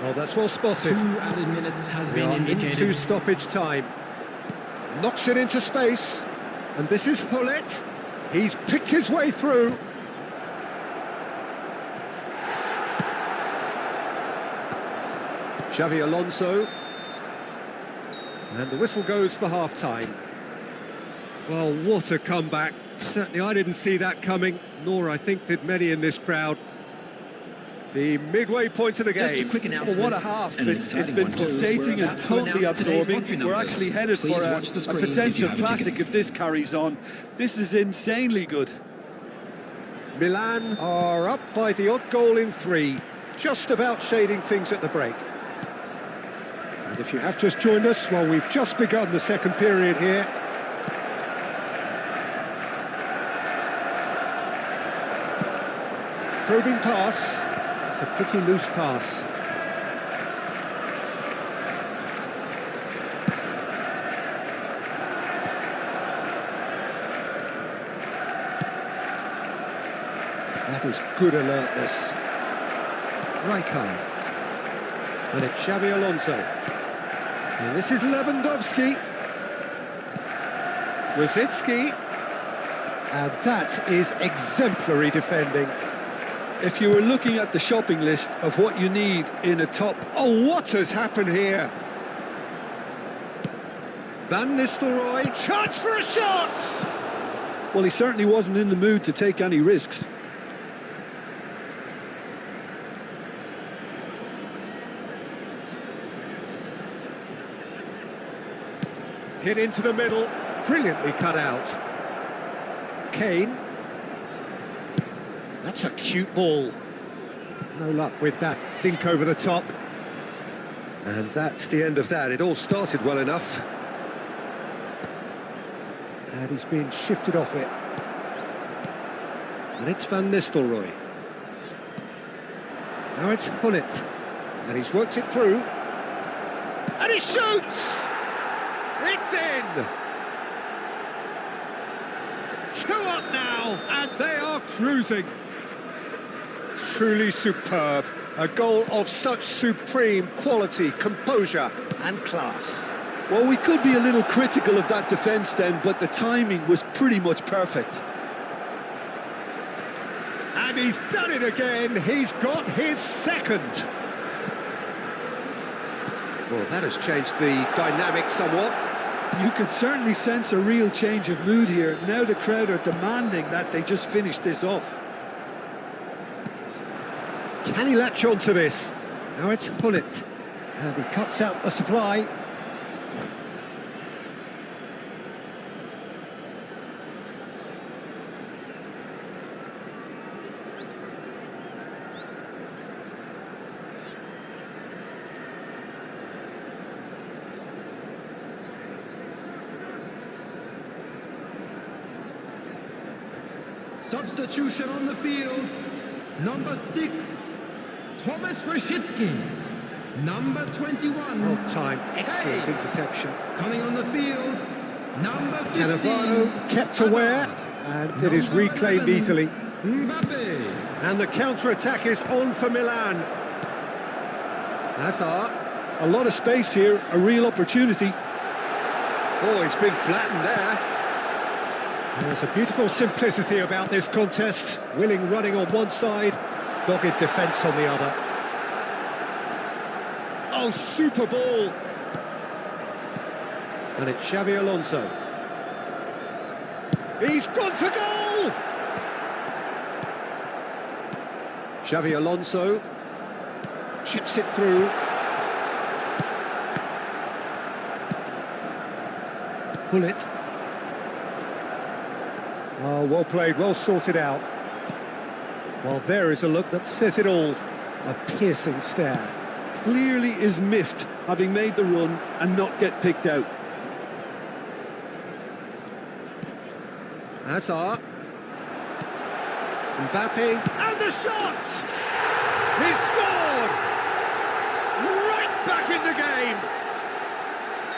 [SPEAKER 2] Oh, that's well spotted.
[SPEAKER 5] 2 added minutes has
[SPEAKER 2] We
[SPEAKER 5] been
[SPEAKER 2] are
[SPEAKER 5] indicated.
[SPEAKER 2] into stoppage time. Knocks it into space. And this is Hullet. He's picked his way through. Xavi Alonso. And the whistle goes for half-time. Well, what a comeback. Certainly I didn't see that coming, nor I think did many in this crowd. The midway point of the
[SPEAKER 5] Just a
[SPEAKER 2] game.
[SPEAKER 5] quick
[SPEAKER 3] Well,
[SPEAKER 5] announcement.
[SPEAKER 3] what a half.
[SPEAKER 5] And an
[SPEAKER 3] It's
[SPEAKER 5] exciting
[SPEAKER 3] been
[SPEAKER 5] one, too.
[SPEAKER 3] pulsating
[SPEAKER 5] We're
[SPEAKER 3] and
[SPEAKER 5] about to
[SPEAKER 3] totally
[SPEAKER 5] announce today's
[SPEAKER 3] absorbing.
[SPEAKER 5] lottery
[SPEAKER 3] We're
[SPEAKER 5] numbers.
[SPEAKER 3] actually headed
[SPEAKER 5] Please
[SPEAKER 3] for
[SPEAKER 5] watch the
[SPEAKER 3] a
[SPEAKER 5] screen if you
[SPEAKER 3] potential
[SPEAKER 5] have a
[SPEAKER 3] classic
[SPEAKER 5] ticket.
[SPEAKER 3] if this carries on. This is insanely good.
[SPEAKER 2] Milan are up by the odd goal in 3, just about shading things at the break. And if you have just joined us, well, we've just begun the second period here. Probing pass. It's a pretty loose pass. That is good alertness. Rijkaard. And it's Xavi Alonso. And this is Lewandowski. Rosicki. And that is exemplary defending.
[SPEAKER 3] If you were looking at the shopping list of what you need in a top...
[SPEAKER 2] Oh, what has happened here? Van Nistelrooy. Chance for a shot!
[SPEAKER 3] Well, he certainly wasn't in the mood to take any risks.
[SPEAKER 2] Hit into the middle, brilliantly cut out. Kane. That's a cute ball. No luck with that dink over the top. And that's the end of that. It all started well enough. And he's being shifted off it. And it's Van Nistelrooy. Now it's Hullet. And he's worked it through. And he shoots! It's in! 2 up now, and they are cruising. Truly superb. A goal of such supreme quality, composure and class.
[SPEAKER 3] Well, we could be a little critical of that defence then, but the timing was pretty much perfect.
[SPEAKER 2] And he's done it again. He's got his second. Well, that has changed the dynamic somewhat.
[SPEAKER 3] You could certainly sense a real change of mood here. Now the crowd are demanding that they just finish this off.
[SPEAKER 2] Can he latch on to this? Now it's Hullet. And he cuts out the supply.
[SPEAKER 5] Substitution on the field. Number 6, Thomas Rosicki. Number 21.
[SPEAKER 2] Well timed, excellent
[SPEAKER 5] Hey.
[SPEAKER 2] interception.
[SPEAKER 5] Coming on the field, number 15.
[SPEAKER 2] Cannavaro kept aware, And it is reclaimed
[SPEAKER 4] 11,
[SPEAKER 2] easily.
[SPEAKER 4] Mbappe.
[SPEAKER 2] And the counter-attack is on for Milan. Hazard.
[SPEAKER 3] A lot of space here, a real opportunity.
[SPEAKER 2] Oh, he's been flattened there. There's a beautiful simplicity about this contest. Willing running on one side, dogged defence on the other. Oh, super ball! And it's Xavi Alonso. He's gone for goal! Xavi Alonso chips it through. Pull it. Oh, well played, well sorted out. Well, there is a look that says it all. A piercing stare.
[SPEAKER 3] Clearly is miffed, having made the run and not get picked out.
[SPEAKER 2] Hazard. Mbappe. And the shot! He scored! Right back in the game!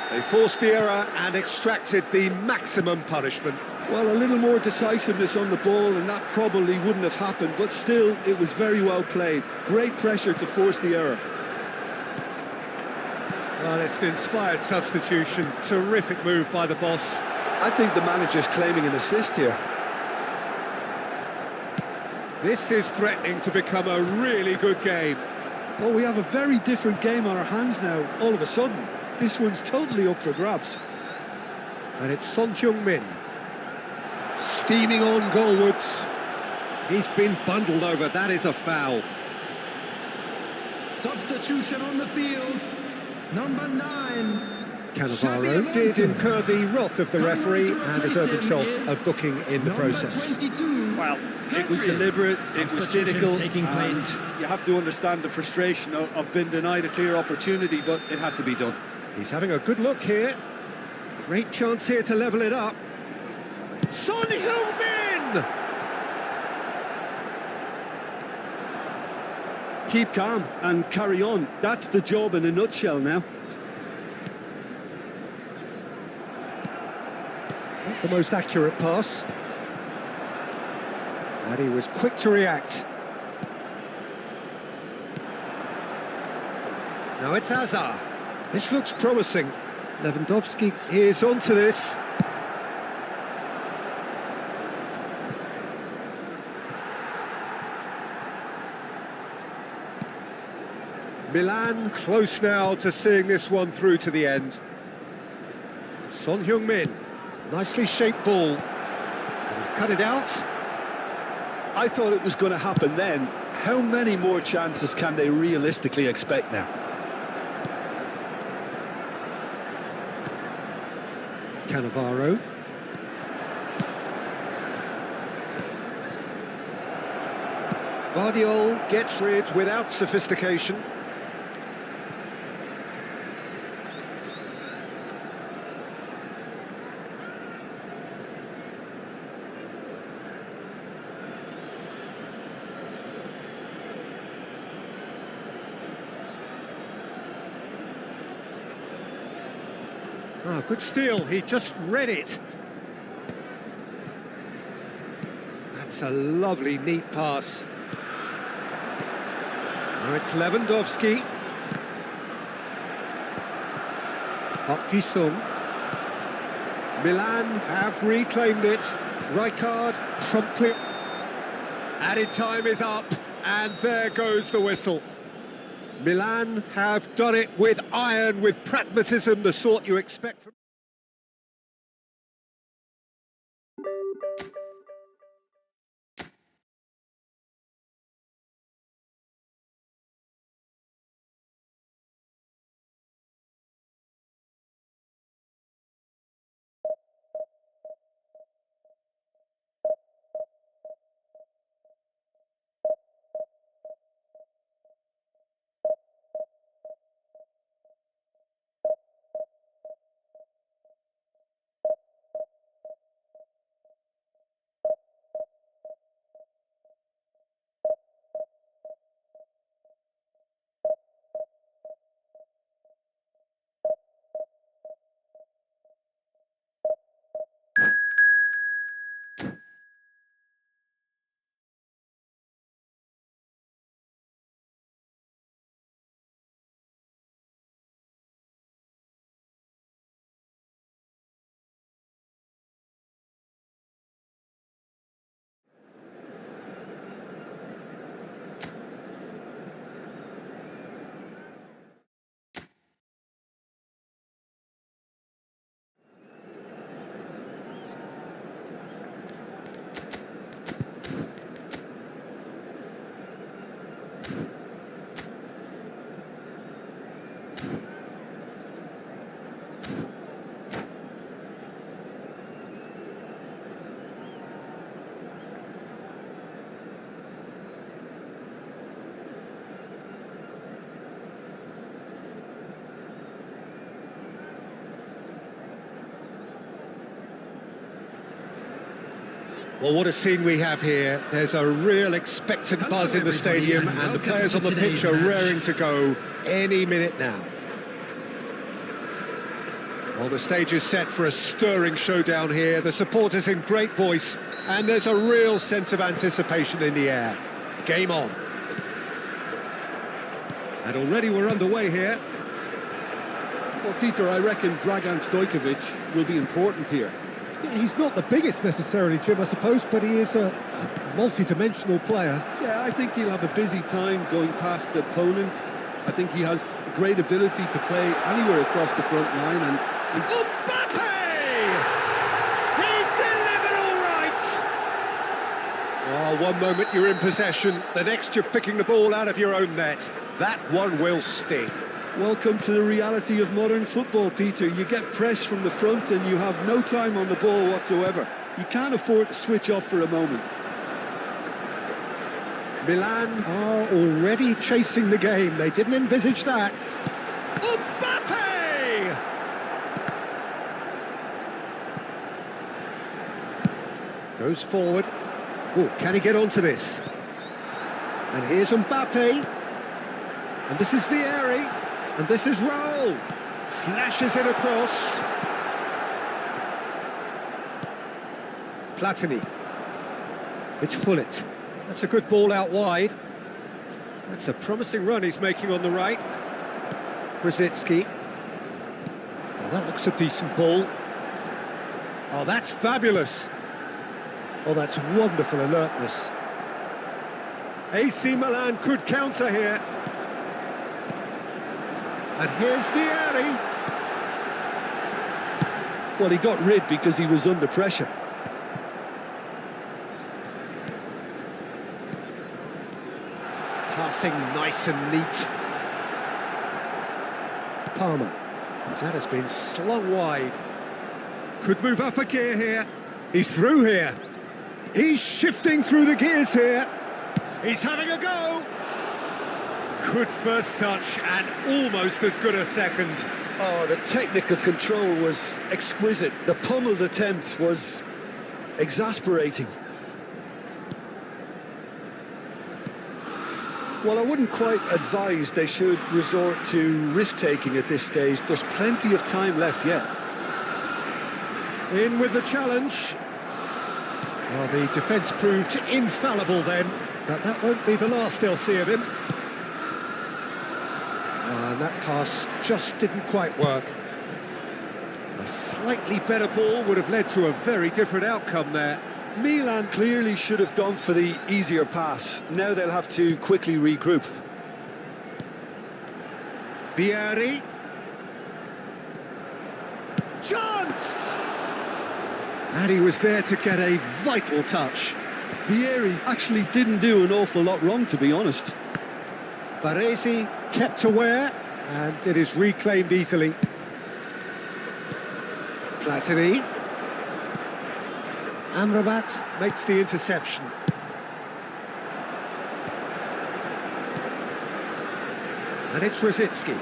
[SPEAKER 2] They forced the error and extracted the maximum punishment.
[SPEAKER 3] Well, a little more decisiveness on the ball and that probably wouldn't have happened, but still, it was very well played. Great pressure to force the error.
[SPEAKER 2] Well, it's an inspired substitution. Terrific move by the boss.
[SPEAKER 3] I think the manager's claiming an assist here.
[SPEAKER 2] This is threatening to become a really good game.
[SPEAKER 3] Well, we have a very different game on our hands now, all of a sudden. This one's totally up for grabs.
[SPEAKER 2] And it's Son Heung-min. Steaming on goalwards. He's been bundled over, that is a foul.
[SPEAKER 4] Substitution on the field. Number 9.
[SPEAKER 2] Cannavaro did incur the wrath of the referee and has earned himself a booking in the process.
[SPEAKER 3] Well, it was deliberate, it was cynical, and you have to understand the frustration of being denied a clear opportunity, but it had to be done.
[SPEAKER 2] He's having a good look here. Great chance here to level it up. Son Heung-min!
[SPEAKER 3] Keep calm and carry on. That's the job in a nutshell now.
[SPEAKER 2] Not the most accurate pass. And he was quick to react. Now it's Hazard. This looks promising. Lewandowski is onto this. Milan close now to seeing this one through to the end. Son Heung-min, nicely shaped ball. And he's cut it out.
[SPEAKER 3] I thought it was going to happen then. How many more chances can they realistically expect now?
[SPEAKER 2] Cannavaro. Guardiola gets rid without sophistication. Ah, good steal, he just read it. That's a lovely, neat pass. Now it's Lewandowski. Park Ji-sung. Milan have reclaimed it. Rijkaard promptly. Added time is up, and there goes the whistle. Milan have done it with iron, with pragmatism, the sort you expect from... Well, what a scene we have here. There's a real expectant buzz in the stadium, and the players on the pitch are raring to go any minute now. Well, the stage is set for a stirring showdown here. The supporters in great voice, and there's a real sense of anticipation in the air. Game on. And already we're underway here.
[SPEAKER 3] Well, Peter, I reckon Dragan Stojkovic will be important here.
[SPEAKER 2] Yeah, he's not the biggest necessarily, Jim, I suppose, but he is a multi-dimensional player.
[SPEAKER 3] Yeah, I think he'll have a busy time going past opponents. I think he has great ability to play anywhere across the front line. And
[SPEAKER 2] Mbappe! He's delivered all right! Oh, one moment you're in possession, the next you're picking the ball out of your own net. That one will sting.
[SPEAKER 3] welcome to the reality of modern football, Peter. You get pressed from the front and you have no time on the ball whatsoever. You can't afford to switch off for a moment.
[SPEAKER 2] Milan are already chasing the game. They didn't envisage that. Mbappe! Goes forward. Oh, can he get onto this? And here's Mbappe. And this is Vieri. And this is Raul. Flashes it across. Platini. It's Hullet. That's a good ball out wide. That's a promising run he's making on the right. Brzezinski. Well, that looks a decent ball. Oh, that's fabulous. Oh, that's wonderful alertness. AC Milan could counter here. And here's Vieri.
[SPEAKER 3] Well, he got rid because he was under pressure.
[SPEAKER 2] Passing nice and neat. Palmer. That has been slung wide. Could move up a gear here. He's through here. He's shifting through the gears here. He's having a go. Good first touch and almost as good a second.
[SPEAKER 3] Oh, the technical control was exquisite. The pummeled attempt was exasperating. Well, I wouldn't quite advise they should resort to risk-taking at this stage. There's plenty of time left yet.
[SPEAKER 2] In with the challenge. Well, the defence proved infallible then, but that won't be the last they'll see of him. And that pass just didn't quite work. A slightly better ball would have led to a very different outcome there.
[SPEAKER 3] Milan clearly should have gone for the easier pass. Now they'll have to quickly regroup.
[SPEAKER 2] Vieri. Chance! And he was there to get a vital touch.
[SPEAKER 3] Vieri actually didn't do an awful lot wrong, to be honest.
[SPEAKER 2] Baresi kept aware, and it is reclaimed easily. Platini. Amrabat makes the interception. And it's Brzezinski.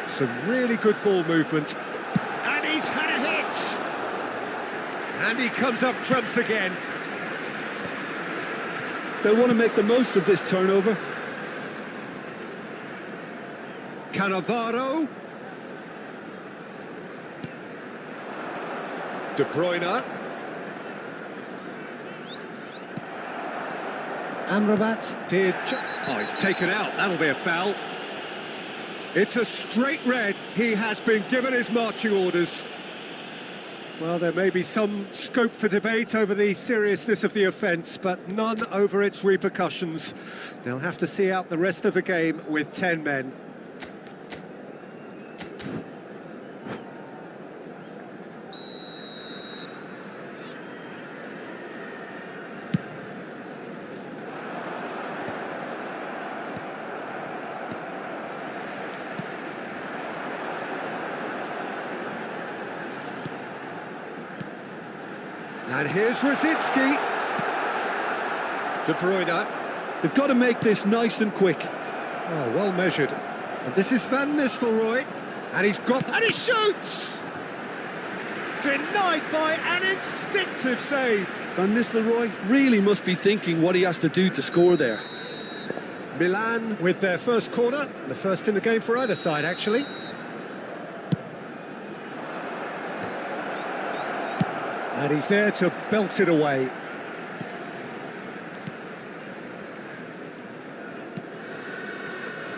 [SPEAKER 2] Some really good ball movement. And he's had a hit! And he comes up trumps again.
[SPEAKER 3] They'll want to make the most of this turnover.
[SPEAKER 2] Cannavaro. De Bruyne. Amrabat did. Oh, he's taken out. That'll be a foul. It's a straight red. He has been given his marching orders. Well, there may be some scope for debate over the seriousness of the offence, but none over its repercussions. They'll have to see out the rest of the game with 10 men. And here's Brzezinski. De Bruyne.
[SPEAKER 3] They've got to make this nice and quick.
[SPEAKER 2] Oh, well measured. And this is Van Nistelrooy. And he's got... And he shoots! Denied by an instinctive save.
[SPEAKER 3] Van Nistelrooy really must be thinking what he has to do to score there.
[SPEAKER 2] Milan with their first corner, the first in the game for either side, actually. And he's there to belt it away.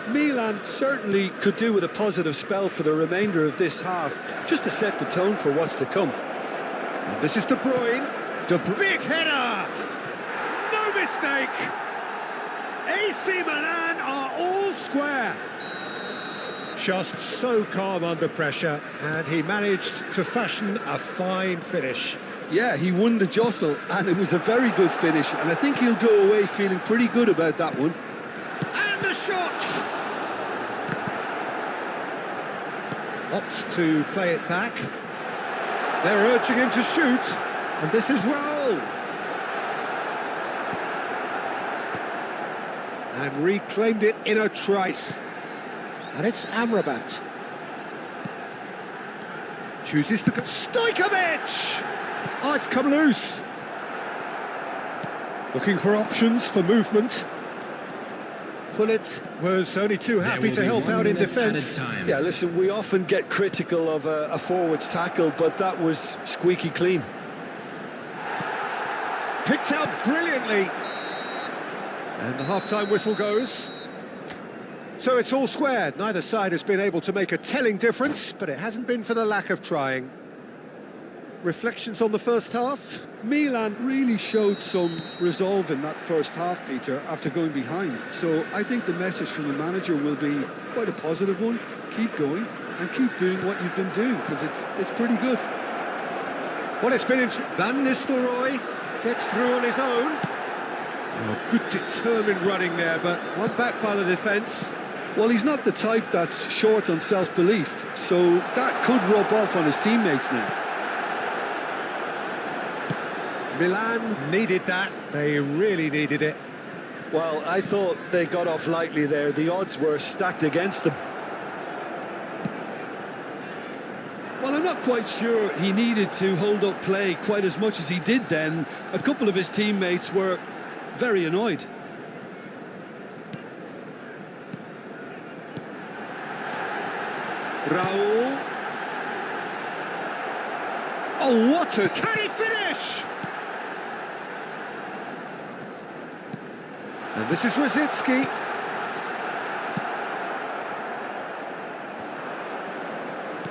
[SPEAKER 3] Milan certainly could do with a positive spell for the remainder of this half, just to set the tone for what's to come.
[SPEAKER 2] And this is De Bruyne. Big header! No mistake! AC Milan are all square. Just so calm under pressure, and he managed to fashion a fine finish.
[SPEAKER 3] Yeah, he won the jostle, and it was a very good finish, and I think he'll go away feeling pretty good about that one.
[SPEAKER 2] And the shot! Opts to play it back. They're urging him to shoot, and this is Raul. And reclaimed it in a trice. And it's Amrabat. Chooses to go. Stojkovic! Oh, it's come loose. Looking for options for movement. Pullet was only too happy to help out in defence.
[SPEAKER 3] Yeah, listen, we often get critical of a forward's tackle, but that was squeaky clean.
[SPEAKER 2] Picked out brilliantly. And the half-time whistle goes. So it's all squared. Neither side has been able to make a telling difference, but it hasn't been for the lack of trying. Reflections on the first half?
[SPEAKER 3] Milan really showed some resolve in that first half, Peter, after going behind. So I think the message from the manager will be quite a positive one. Keep going and keep doing what you've been doing, because it's pretty good.
[SPEAKER 2] Well, it's been Van Nistelrooy gets through on his own. Oh, good determined running there, but one back by the defence.
[SPEAKER 3] Well, he's not the type that's short on self-belief, so that could rub off on his teammates now.
[SPEAKER 2] Milan needed that. They really needed it.
[SPEAKER 3] Well, I thought they got off lightly there. The odds were stacked against them. Well, I'm not quite sure he needed to hold up play quite as much as he did then. A couple of his teammates were very annoyed.
[SPEAKER 2] Raul. Oh, what a... Can he finish? And this is Rosicki.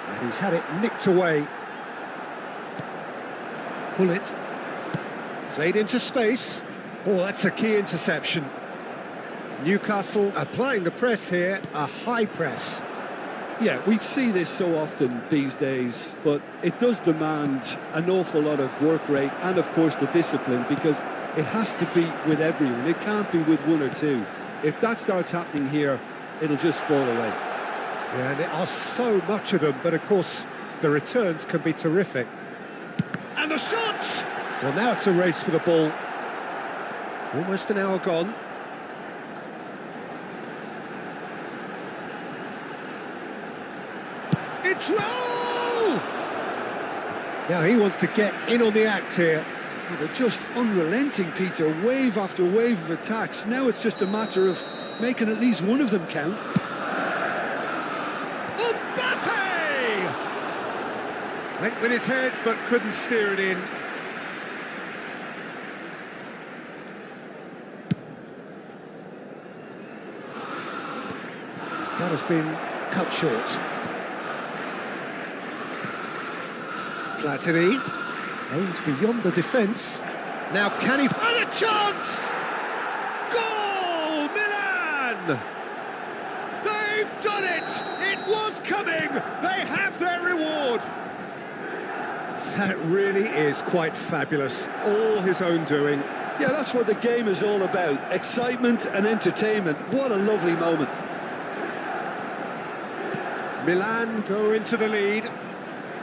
[SPEAKER 2] And he's had it nicked away. Pullet. Played into space. Oh, that's a key interception. Newcastle applying the press here, a high press.
[SPEAKER 3] Yeah, we see this so often these days, but it does demand an awful lot of work rate and, of course, the discipline, because it has to be with everyone. It can't be with one or two. If that starts happening here, it'll just fall away.
[SPEAKER 2] Yeah, and there are so much of them, but of course, the returns can be terrific. And the shot! Well, now it's a race for the ball. Almost an hour gone. It's Raul! Now he wants to get in on the act here.
[SPEAKER 3] Well, they're just unrelenting, Peter. Wave after wave of attacks. Now it's just a matter of making at least one of them count.
[SPEAKER 2] Mbappe! Went with his head, but couldn't steer it in. That has been cut short. Platini aims beyond the defence. Now can he find a chance? Goal, Milan! They've done it! It was coming! They have their reward! That really is quite fabulous. All his own doing.
[SPEAKER 3] Yeah, that's what the game is all about. Excitement and entertainment. What a lovely moment.
[SPEAKER 2] Milan go into the lead.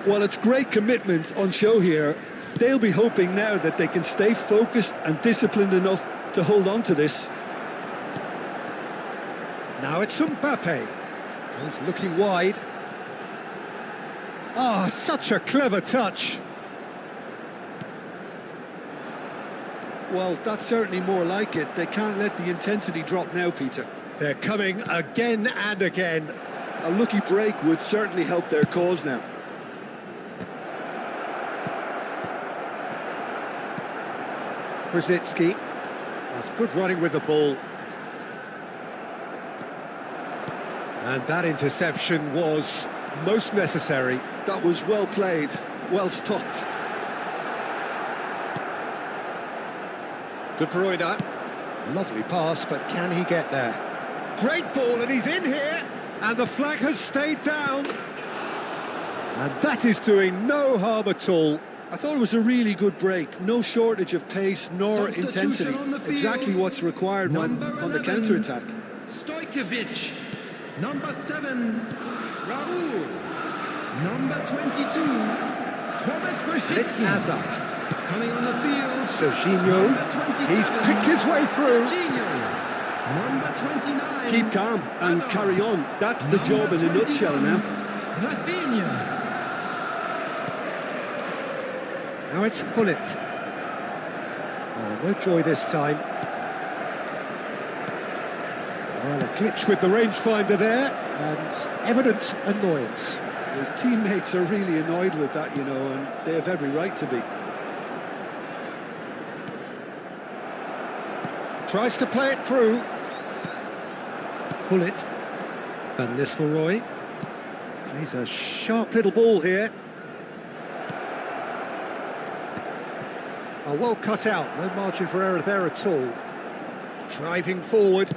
[SPEAKER 3] Well, it's great commitment on show here. They'll be hoping now that they can stay focused and disciplined enough to hold on to this.
[SPEAKER 2] Now it's Mbappe. He's looking wide. Oh, such a clever touch.
[SPEAKER 3] Well, that's certainly more like it. They can't let the intensity drop now, Peter.
[SPEAKER 2] They're coming again and again.
[SPEAKER 3] A lucky break would certainly help their cause now.
[SPEAKER 2] Brzezinski. That's good running with the ball. And that interception was most necessary.
[SPEAKER 3] That was well played, well stopped.
[SPEAKER 2] De Bruyne. Lovely pass, but can he get there? Great ball, and he's in here. And the flag has stayed down. And that is doing no harm at all.
[SPEAKER 3] I thought it was a really good break. No shortage of pace nor intensity. Exactly what's required on the counter-attack.
[SPEAKER 5] Stojkovic. Number 7, Raul. Number 22,
[SPEAKER 2] And it's Hazard.
[SPEAKER 5] coming on the field.
[SPEAKER 2] Serginho. He's picked his way through.
[SPEAKER 5] Number 29.
[SPEAKER 3] Keep calm and carry on. That's the job in a nutshell now.
[SPEAKER 5] Rafinha.
[SPEAKER 2] Now it's Hullet. Oh, no joy this time. Well, a glitch with the rangefinder there, and evident annoyance.
[SPEAKER 3] His teammates are really annoyed with that, you know, and they have every right to be.
[SPEAKER 2] Tries to play it through. Hullet. Van Nistelrooy. Plays a sharp little ball here. Oh, well cut out, no margin for error there at all. Driving forward.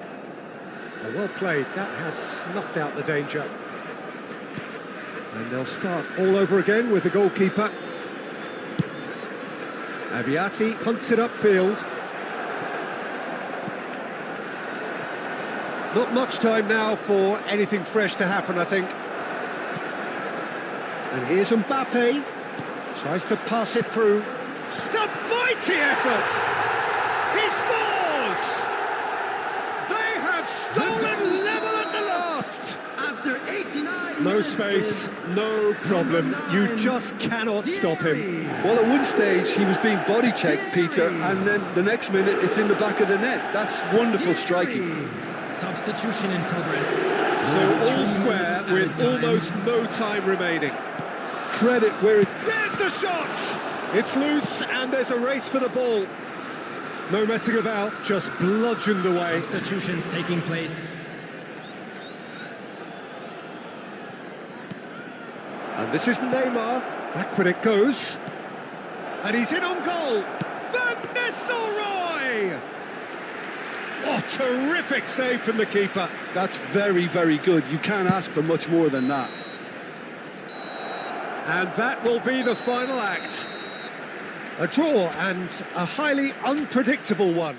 [SPEAKER 2] Oh, well played, that has snuffed out the danger. And they'll start all over again with the goalkeeper. Abiati punts it upfield. Not much time now for anything fresh to happen, I think. And here's Mbappe. Tries to pass it through. Some mighty effort! He scores! They have stolen level at the last!
[SPEAKER 5] After 89
[SPEAKER 2] No
[SPEAKER 5] minutes,
[SPEAKER 2] space, no problem. You just cannot stop him.
[SPEAKER 3] Well, at one stage, he was being body checked, Peter, and then the next minute, it's in the back of the net. That's wonderful striking.
[SPEAKER 5] Substitution in progress.
[SPEAKER 2] So all square with almost no time remaining.
[SPEAKER 3] Credit where it's...
[SPEAKER 2] There's the shot! It's loose and there's a race for the ball. No messing about, just bludgeoned away.
[SPEAKER 5] Substitutions taking place.
[SPEAKER 2] And this is Neymar. Backward it goes. And he's in on goal. Van Nistelrooy! Oh, terrific save from the keeper.
[SPEAKER 3] That's very, very good. You can't ask for much more than that.
[SPEAKER 2] And that will be the final act. A draw and a highly unpredictable one.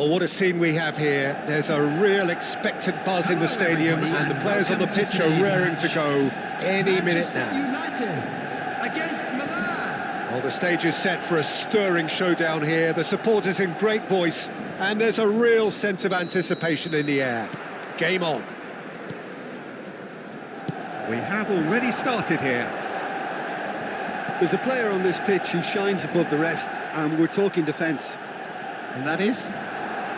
[SPEAKER 2] Well, what a scene we have here. There's a real expectant buzz in the stadium, and the players on the pitch are raring to go any minute now.
[SPEAKER 5] United against Milan.
[SPEAKER 2] Well, the stage is set for a stirring showdown here. The supporters in great voice, and there's a real sense of anticipation in the air. Game on. We have already started here.
[SPEAKER 3] There's a player on this pitch who shines above the rest, and we're talking defence.
[SPEAKER 2] And that is?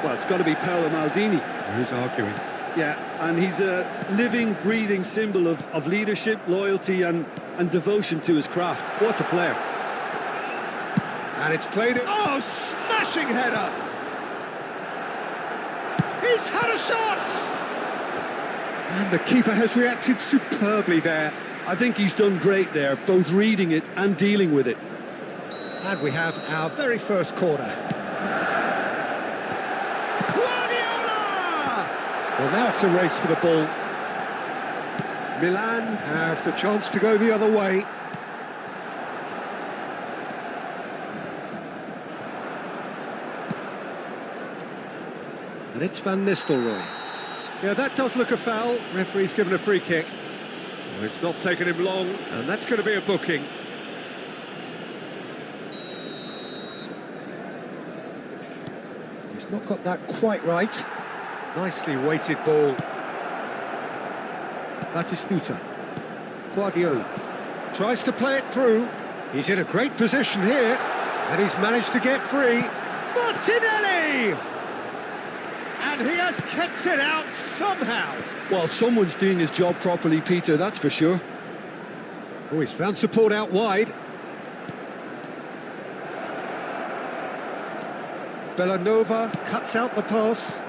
[SPEAKER 3] Well, it's got to be Paolo Maldini.
[SPEAKER 2] Who's arguing?
[SPEAKER 3] Yeah, and he's a living, breathing symbol of leadership, loyalty and devotion to his craft. What a player.
[SPEAKER 2] And it's played it. Oh, smashing header! He's had a shot! And the keeper has reacted superbly there.
[SPEAKER 3] I think he's done great there, both reading it and dealing with it.
[SPEAKER 2] And we have our very first corner. Well, now it's a race for the ball. Milan have the chance to go the other way. And it's Van Nistelrooy. Yeah, that does look a foul. Referee's given a free kick. Well, it's not taken him long, and that's going to be a booking. He's not got that quite right. Nicely weighted ball. Batistuta. Guardiola. Tries to play it through. He's in a great position here. And he's managed to get free. Martinelli! And he has kept it out somehow.
[SPEAKER 3] Well, someone's doing his job properly, Peter, that's for sure.
[SPEAKER 2] Oh, he's found support out wide. Bellanova cuts out the pass.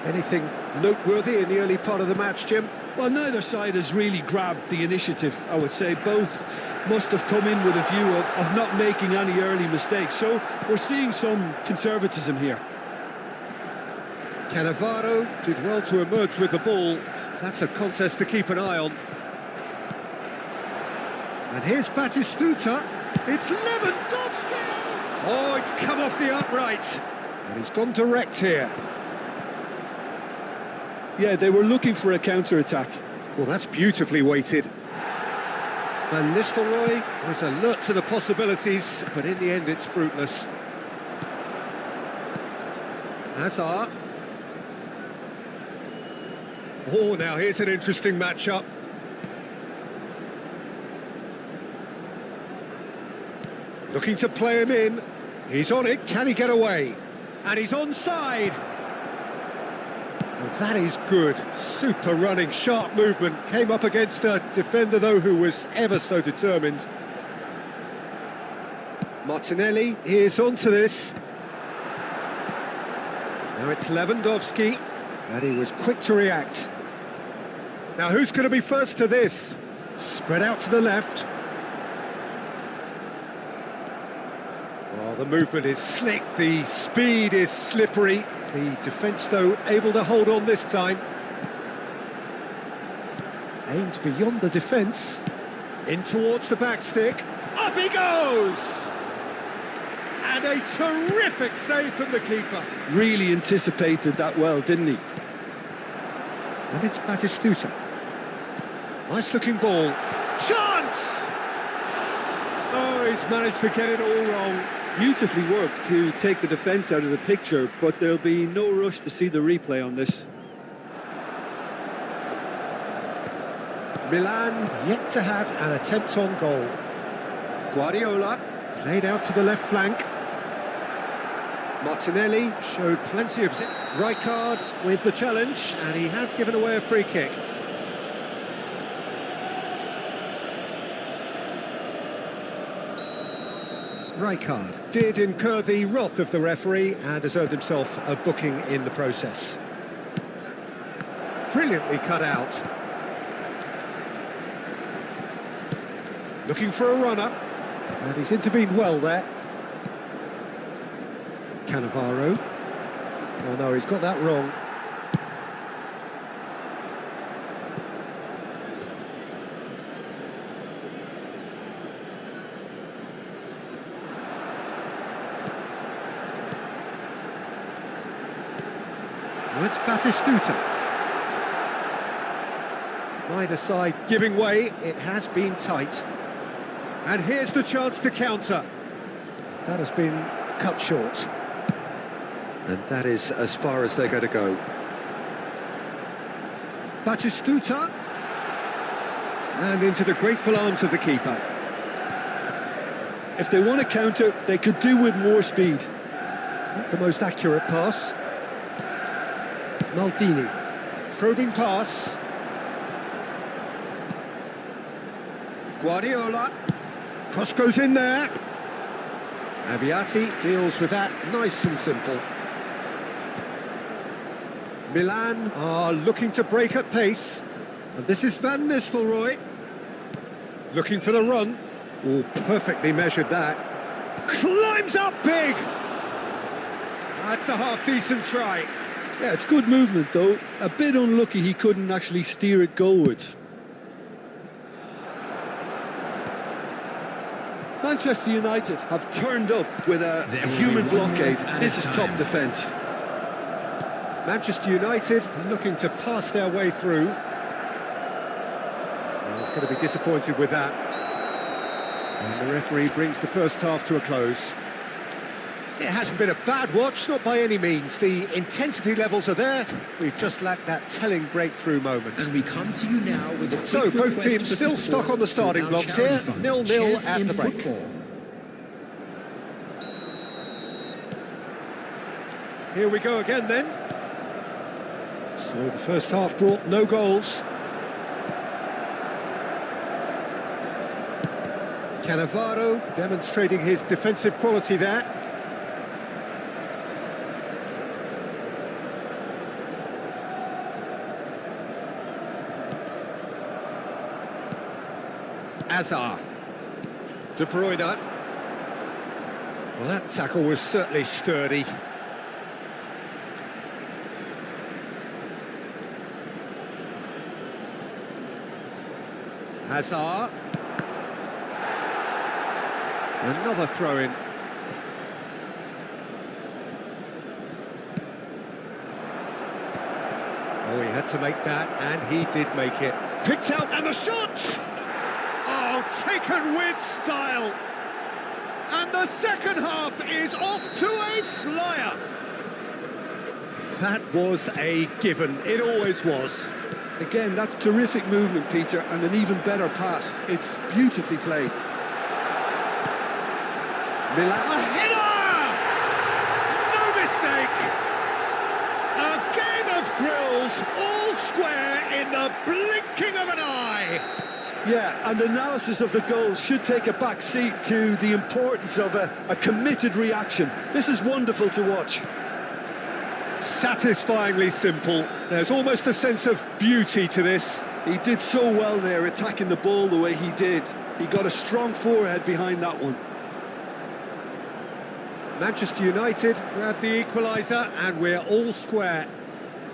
[SPEAKER 2] Anything noteworthy in the early part of the match, Jim?
[SPEAKER 3] Well, neither side has really grabbed the initiative, I would say. Both must have come in with a view of not making any early mistakes. So we're seeing some conservatism here.
[SPEAKER 2] Cannavaro did well to emerge with the ball. That's a contest to keep an eye on. And here's Batistuta. It's Lewandowski! Oh, it's come off the upright. And he's gone direct here.
[SPEAKER 3] Yeah, they were looking for a counter-attack.
[SPEAKER 2] Well, that's beautifully weighted. Van Nistelrooy was alert to the possibilities, but in the end it's fruitless. Hazard. Oh, now here's an interesting matchup. Looking to play him in. He's on it. Can he get away? And he's onside. Well, that is good. Super running, sharp movement. Came up against a defender, though, who was ever so determined. Martinelli is onto this. Now it's Lewandowski. And he was quick to react. Now who's going to be first to this? Spread out to the left. Well, the movement is slick, the speed is slippery. The defence, though, able to hold on this time. Aimed beyond the defence. In towards the back stick. Up he goes! And a terrific save from the keeper.
[SPEAKER 3] Really anticipated that well, didn't he?
[SPEAKER 2] And it's Batistuta. Nice looking ball. Chance! Oh, he's managed to get it all wrong.
[SPEAKER 3] Beautifully worked to take the defence out of the picture, but there'll be no rush to see the replay on this.
[SPEAKER 2] Milan yet to have an attempt on goal. Guardiola played out to the left flank. Martinelli showed plenty of zip. Rijkaard with the challenge, and he has given away a free kick. Rijkaard did incur the wrath of the referee and has earned himself a booking in the process. Brilliantly cut out. Looking for a runner, and he's intervened well there. Cannavaro. Oh no, he's got that wrong. Well, it's Batistuta. Neither side giving way, it has been tight. And here's the chance to counter. That has been cut short. And that is as far as they're going to go. Batistuta. And into the grateful arms of the keeper.
[SPEAKER 3] If they want to counter, they could do with more speed.
[SPEAKER 2] Not the most accurate pass. Maldini. Probing pass. Guardiola. Cross goes in there. Abiati deals with that nice and simple. Milan are looking to break at pace. And this is Van Nistelrooy. Looking for the run. Oh, perfectly measured that. Climbs up big! That's a half-decent try.
[SPEAKER 3] Yeah, it's good movement, though. A bit unlucky he couldn't actually steer it goalwards. Manchester United have turned up with a human blockade. This is top defence.
[SPEAKER 2] Manchester United looking to pass their way through. Well, he's going to be disappointed with that. And the referee brings the first half to a close. It hasn't been a bad watch, not by any means. The intensity levels are there. We've just lacked that telling breakthrough moment.
[SPEAKER 5] And we come to you now with a
[SPEAKER 2] So both teams still stuck on the starting blocks here. 0-0 at the break. Here we go again then. So the first half brought no goals. Cannavaro demonstrating his defensive quality there. Azar. De Bruyne. Well, that tackle was certainly sturdy. Hazard. Another throw-in. Oh, he had to make that, and he did make it. Picked out, and the shot! Oh, taken with style. And the second half is off to a flyer. That was a given. It always was.
[SPEAKER 3] Again, that's terrific movement, Peter, and an even better pass. It's beautifully played.
[SPEAKER 2] Milan. A header! No mistake! A game of thrills, all square in the blinking of an eye.
[SPEAKER 3] Yeah, and analysis of the goal should take a back seat to the importance of a committed reaction. This is wonderful to watch.
[SPEAKER 2] Satisfyingly simple. There's almost a sense of beauty to this.
[SPEAKER 3] He did so well there, attacking the ball the way he did. He got a strong forehead behind that one.
[SPEAKER 2] Manchester United grab the equaliser, and we're all square.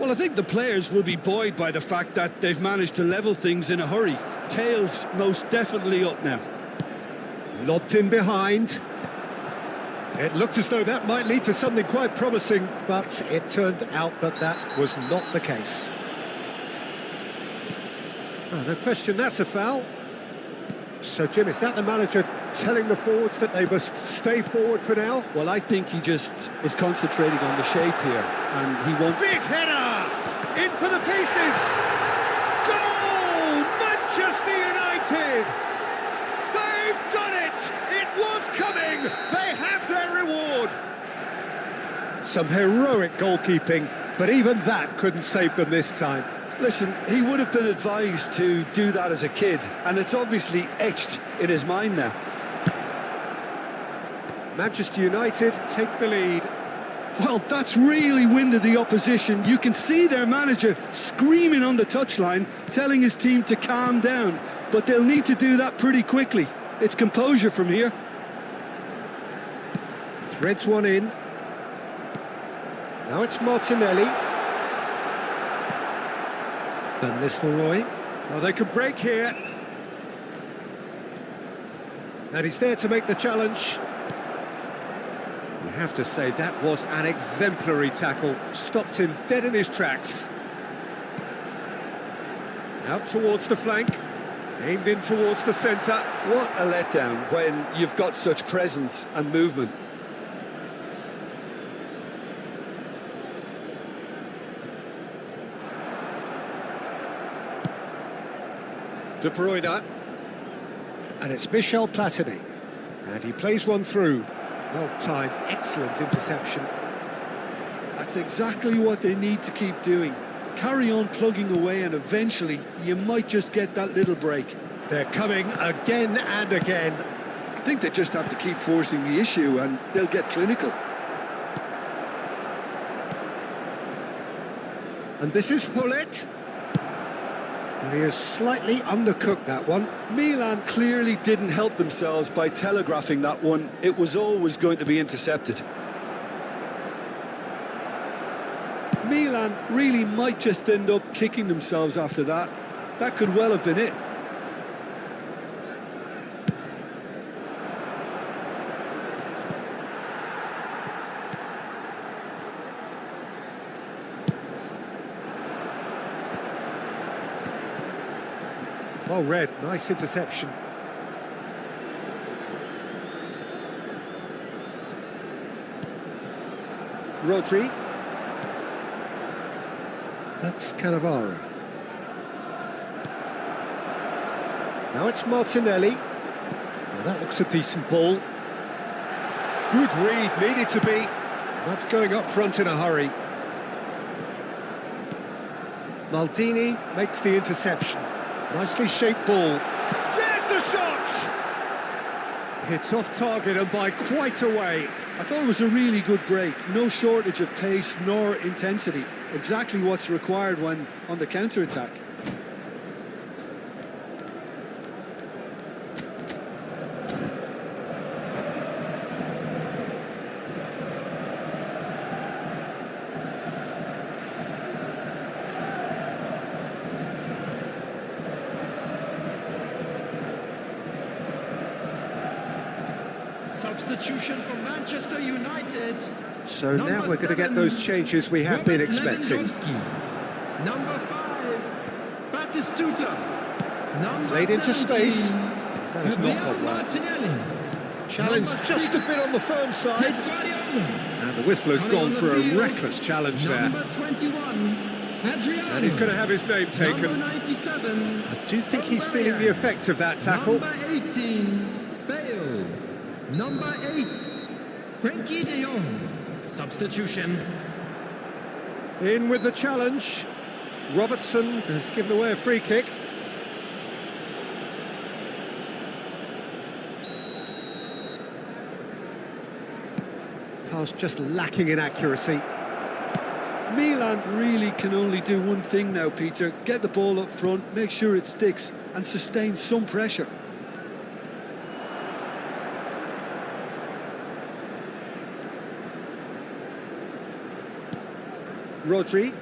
[SPEAKER 3] Well, I think the players will be buoyed by the fact that they've managed to level things in a hurry. Tails most definitely up now.
[SPEAKER 2] Lobbed in behind. It looked as though that might lead to something quite promising, but it turned out that that was not the case. Oh, no question, that's a foul. So, Jim, is that the manager telling the forwards that they must stay forward for now?
[SPEAKER 3] Well, I think he just is concentrating on the shape here, and he won't...
[SPEAKER 2] Big header! In for the pieces! Goal! Manchester United! They've done it! It was coming! They have their reward! Some heroic goalkeeping, but even that couldn't save them this time.
[SPEAKER 3] Listen, he would have been advised to do that as a kid, and it's obviously etched in his mind now.
[SPEAKER 2] Manchester United take the lead.
[SPEAKER 3] Well, that's really winded the opposition. You can see their manager screaming on the touchline, telling his team to calm down, but they'll need to do that pretty quickly. It's composure from here.
[SPEAKER 2] Threads one in. Now it's Martinelli. Van Nistelrooy. Oh, they could break here. And he's there to make the challenge. He have to say that was an exemplary tackle. Stopped him dead in his tracks. Out towards the flank. Aimed in towards the centre.
[SPEAKER 3] What a letdown when you've got such presence and movement.
[SPEAKER 2] De Bruyne. And it's Michel Platini. And he plays one through. Well timed, excellent interception.
[SPEAKER 3] That's exactly what they need to keep doing. Carry on plugging away and eventually you might just get that little break.
[SPEAKER 2] They're coming again and again.
[SPEAKER 3] I think they just have to keep forcing the issue and they'll get clinical.
[SPEAKER 2] And this is Hullet. And he has slightly undercooked that one.
[SPEAKER 3] Milan clearly didn't help themselves by telegraphing that one. It was always going to be intercepted. Milan really might just end up kicking themselves after that. That could well have been it.
[SPEAKER 2] Well read, nice interception. Rodri. That's Cannavaro. Now it's Martinelli. Well, that looks a decent ball. Good read, needed to be. That's going up front in a hurry. Maldini makes the interception. Nicely shaped ball. There's the shot! Hits off target and by quite a way.
[SPEAKER 3] I thought it was a really good break. No shortage of pace nor intensity. Exactly what's required when on the counter-attack.
[SPEAKER 5] Substitution for Manchester United.
[SPEAKER 2] So now we're going to get those changes we have been expecting.
[SPEAKER 5] Number 5, Batistuta. Number
[SPEAKER 2] Played into
[SPEAKER 5] 17,
[SPEAKER 2] space. That has not gone well.
[SPEAKER 5] Martinelli.
[SPEAKER 2] Challenge
[SPEAKER 5] Number
[SPEAKER 2] just a
[SPEAKER 5] 6,
[SPEAKER 2] bit on the firm side.
[SPEAKER 5] Guardiola.
[SPEAKER 2] And the whistler's gone for a reckless challenge there.
[SPEAKER 5] Number 21, Adriano.
[SPEAKER 2] And he's going to have his name
[SPEAKER 5] Number
[SPEAKER 2] taken.
[SPEAKER 5] 97,
[SPEAKER 2] I do think he's feeling the effects of that tackle.
[SPEAKER 5] Number 18, Bale. Number 8, Frenkie de Jong. Substitution.
[SPEAKER 2] In with the challenge. Robertson has given away a free kick. Pass just lacking in accuracy.
[SPEAKER 3] Milan really can only do one thing now, Peter. Get the ball up front, make sure it sticks and sustain some pressure.
[SPEAKER 2] Rodri.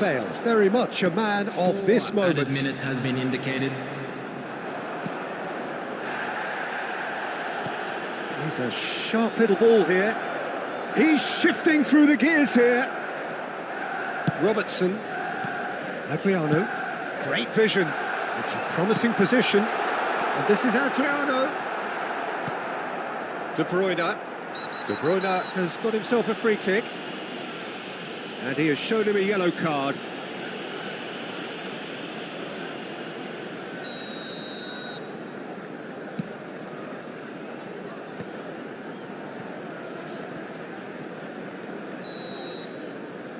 [SPEAKER 2] Bale, very much a man of this moment.
[SPEAKER 5] Added minute has been indicated.
[SPEAKER 2] He's a sharp little ball here. He's shifting through the gears here. Robertson. Adriano. Great vision. It's a promising position. And this is Adriano. De Bruyne. De Bruyne has got himself a free kick. And he has shown him a yellow card.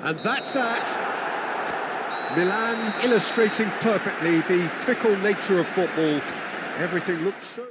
[SPEAKER 2] And that's that. Milan illustrating perfectly the fickle nature of football. Everything looks so...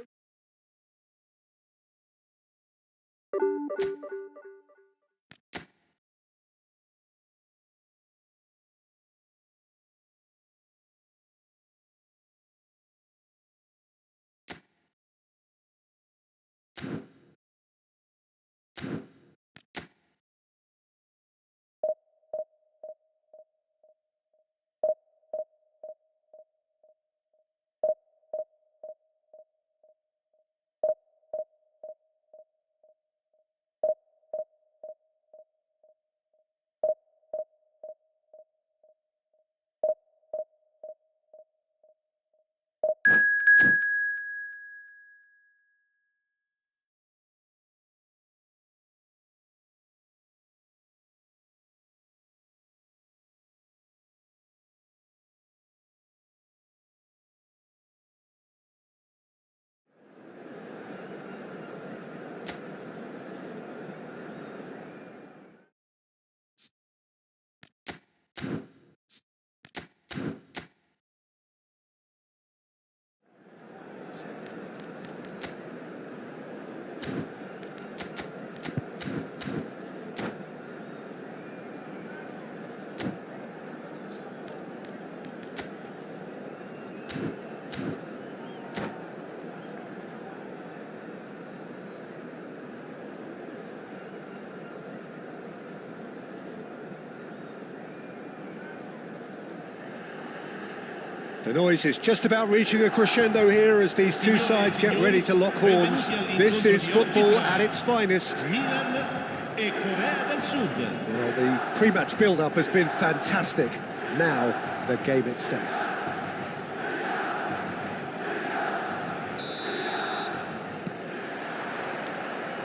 [SPEAKER 2] The noise is just about reaching a crescendo here as these two sides get ready to lock horns. This is football at its finest.
[SPEAKER 4] Milan e Corea del Sud.
[SPEAKER 2] Well, the pre-match build-up has been fantastic. Now, the game itself.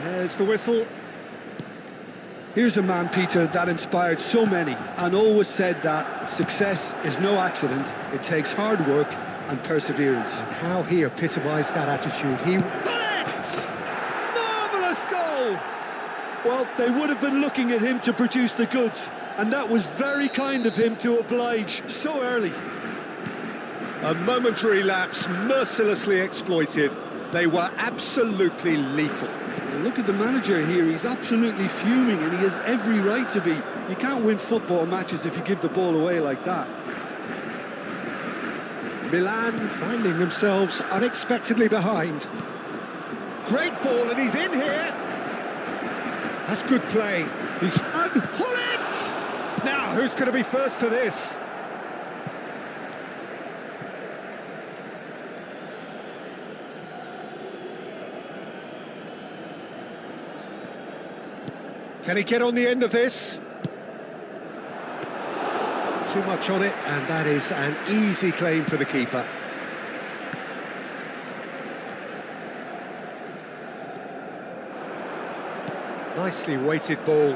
[SPEAKER 2] There's the whistle.
[SPEAKER 3] Here's a man, Peter, that inspired so many and always said that success is no accident. It takes hard work and perseverance.
[SPEAKER 2] And how he epitomised that attitude. He won it! Marvellous goal!
[SPEAKER 3] Well, they would have been looking at him to produce the goods, and that was very kind of him to oblige so early.
[SPEAKER 2] A momentary lapse mercilessly exploited. They were absolutely lethal.
[SPEAKER 3] Look at the manager here, he's absolutely fuming and he has every right to be. You can't win football matches if you give the ball away like that.
[SPEAKER 2] Milan finding themselves unexpectedly behind. Great ball and he's in here. That's good play. He's... And Hullet! Now, who's going to be first to this? Can he get on the end of this? Too much on it, and that is an easy claim for the keeper. Nicely weighted ball.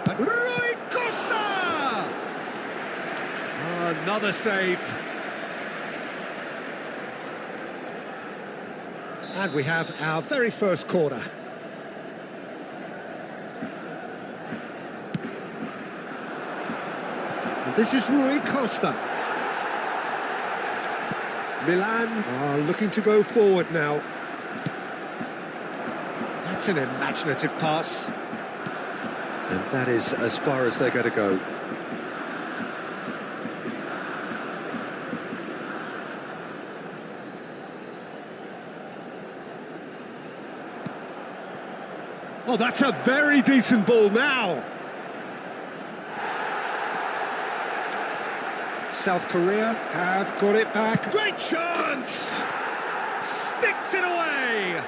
[SPEAKER 2] And Rui Costa! Another save. And we have our very first corner. This is Rui Costa. Milan are looking to go forward now. That's an imaginative pass. And that is as far as they're going to go. Oh, that's a very decent ball now. South Korea have got it back. Great chance! Sticks it away!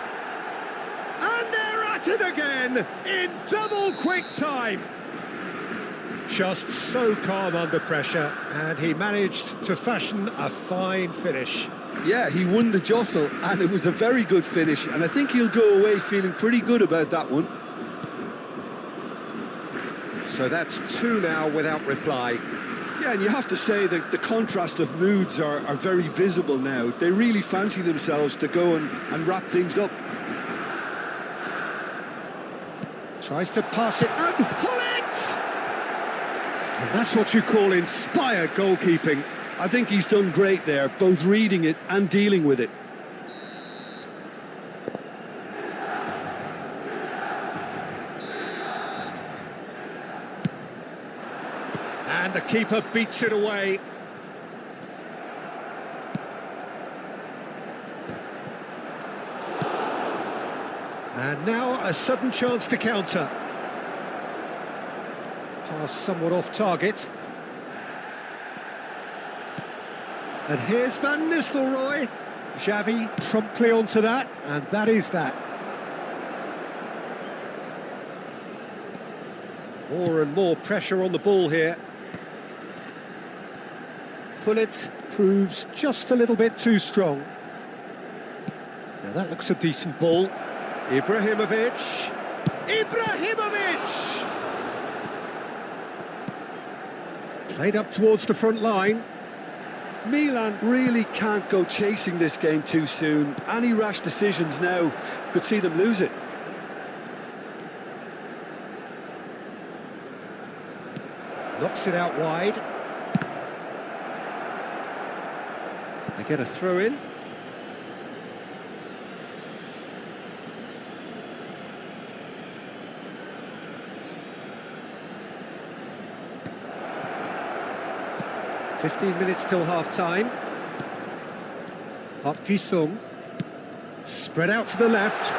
[SPEAKER 2] And they're at it again in double quick time. Just so calm under pressure, and he managed to fashion a fine finish.
[SPEAKER 3] Yeah, he won the jostle, and it was a very good finish, and I think he'll go away feeling pretty good about that one.
[SPEAKER 2] So that's two now without reply.
[SPEAKER 3] Yeah, and you have to say that the contrast of moods are very visible now. They really fancy themselves to go and wrap things up.
[SPEAKER 2] Tries to pass it, and Hullet! And that's what you call inspired goalkeeping.
[SPEAKER 3] I think he's done great there, both reading it and dealing with it.
[SPEAKER 2] And the keeper beats it away. And now a sudden chance to counter. Pass somewhat off target. And here's Van Nistelrooy. Xavi promptly onto that, and that is that. More and more pressure on the ball here. Hullet proves just a little bit too strong. Now that looks a decent ball. Ibrahimovic! Played up towards the front line.
[SPEAKER 3] Milan really can't go chasing this game too soon. Any rash decisions now could see them lose it.
[SPEAKER 2] Knocks it out wide. They get a throw in. "15 minutes till half-time. Park Ji-sung. Spread out to the left.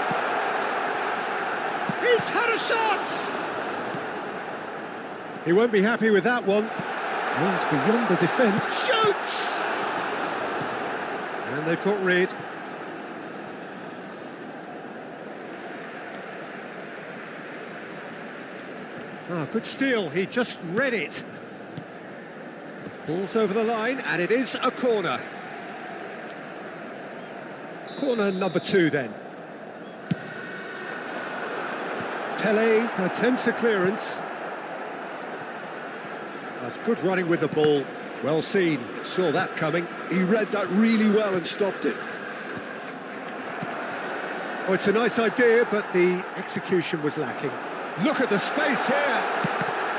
[SPEAKER 2] He's had a shot! He won't be happy with that one. Aims beyond the defence. Shoots! And they've got rid. Ah, good steal, he just read it. Ball's over the line, and it is a corner. Corner number 2 then. Pele attempts a clearance. That's good running with the ball. Well seen, saw that coming.
[SPEAKER 3] He read that really well and stopped it.
[SPEAKER 2] Oh, it's a nice idea, but the execution was lacking. Look at the space here.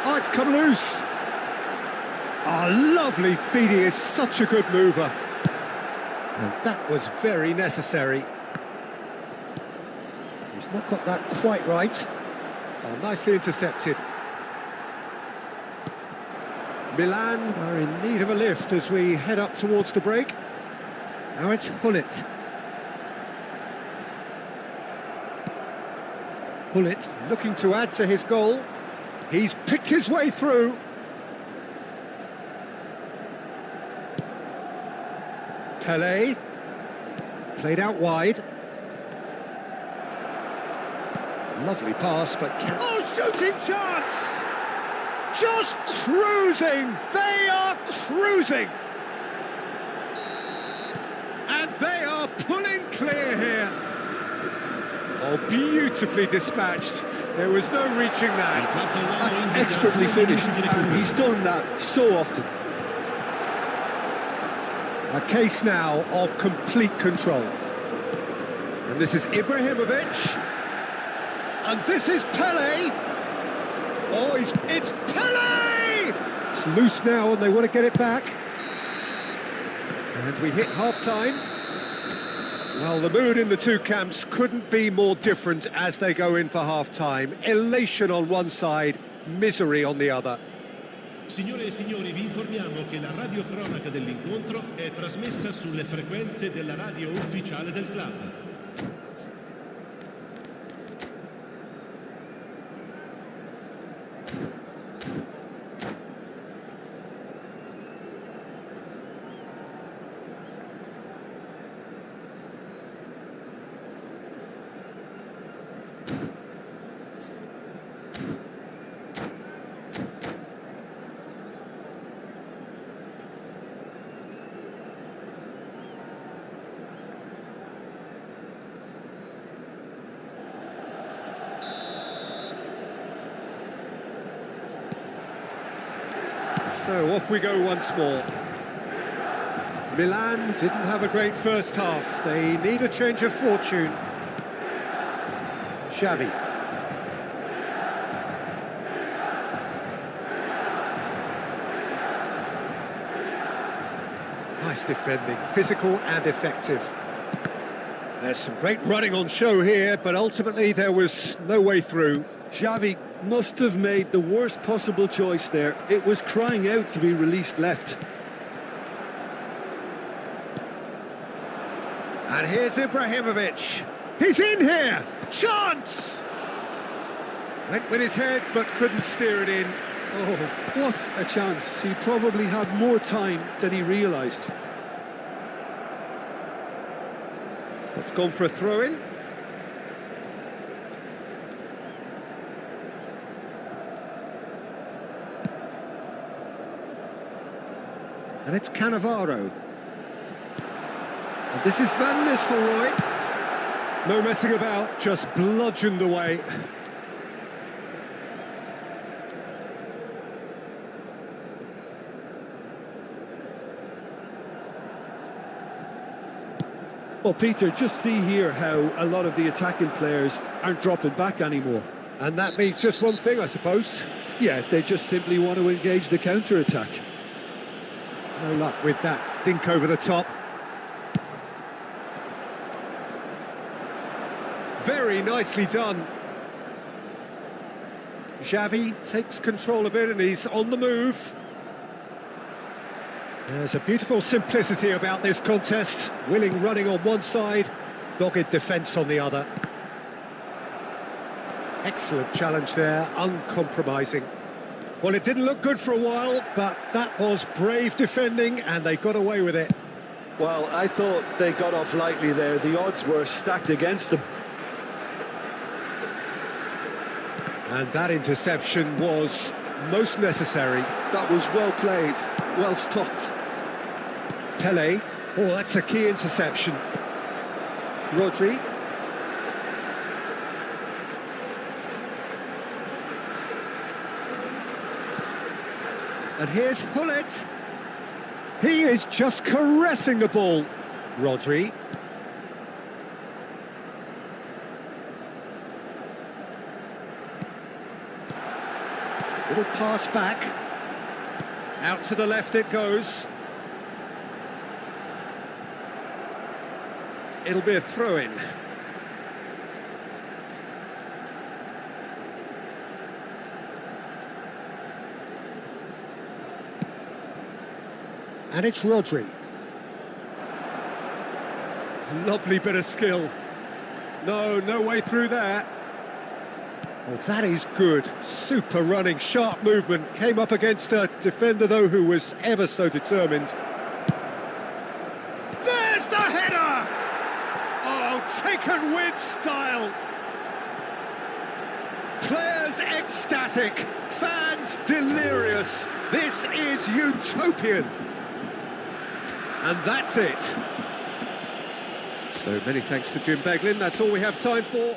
[SPEAKER 2] Oh, it's come loose. Oh, lovely feed. He is such a good mover. And that was very necessary. He's not got that quite right. Oh, nicely intercepted. Milan are in need of a lift as we head up towards the break. Now it's Hullet. Hullet looking to add to his goal. He's picked his way through. Pele. Played out wide. Lovely pass, but oh, shooting chance! Just cruising! They are cruising! And they are pulling clear here. Oh, beautifully dispatched. There was no reaching that.
[SPEAKER 3] That's expertly finished, and he's done that so often.
[SPEAKER 2] A case now of complete control. And this is Ibrahimovic. And this is Pele. Oh, it's Pele! It's loose now and they want to get it back. And we hit half-time. Well, the mood in the two camps couldn't be more different as they go in for half-time. Elation on one side, misery on the other.
[SPEAKER 4] Signore e signori, vi informiamo che la radiocronaca dell'incontro è trasmessa sulle frequenze della radio ufficiale del club.
[SPEAKER 2] So off we go once more. Milan didn't have a great first half. They need a change of fortune. Xavi. Nice defending, physical and effective. There's some great running on show here, but ultimately there was no way through.
[SPEAKER 3] Xavi must have made the worst possible choice there. It was crying out to be released left.
[SPEAKER 2] And here's Ibrahimovic. He's in here! Chance! Went with his head, but couldn't steer it in.
[SPEAKER 3] Oh, what a chance. He probably had more time than he realised.
[SPEAKER 2] It's gone for a throw-in. And it's Cannavaro. And this is Van Nistelrooy. No messing about, just bludgeoned away.
[SPEAKER 3] Well, Peter, just see here how a lot of the attacking players aren't dropping back anymore.
[SPEAKER 2] And that means just one thing, I suppose.
[SPEAKER 3] Yeah, they just simply want to engage the counter-attack.
[SPEAKER 2] No luck with that dink over the top. Very nicely done. Xavi takes control of it and he's on the move. There's a beautiful simplicity about this contest. Willing running on one side, dogged defence on the other. Excellent challenge there, uncompromising. Well, it didn't look good for a while, but that was brave defending and they got away with it.
[SPEAKER 3] Well, I thought they got off lightly there. The odds were stacked against them.
[SPEAKER 2] And that interception was most necessary.
[SPEAKER 3] That was well played, well stopped.
[SPEAKER 2] Pele. Oh, that's a key interception. Rodri. And here's Hullet. He is just caressing the ball. Rodri. Little pass back. Out to the left it goes. It'll be a throw-in. And it's Rodri. Lovely bit of skill. No way through there. Oh, that is good. Super running, sharp movement. Came up against a defender, though, who was ever so determined. There's the header! Oh, taken with style. Players ecstatic. Fans delirious. This is utopian. And that's it. So many thanks to Jim Beglin. That's all we have time for.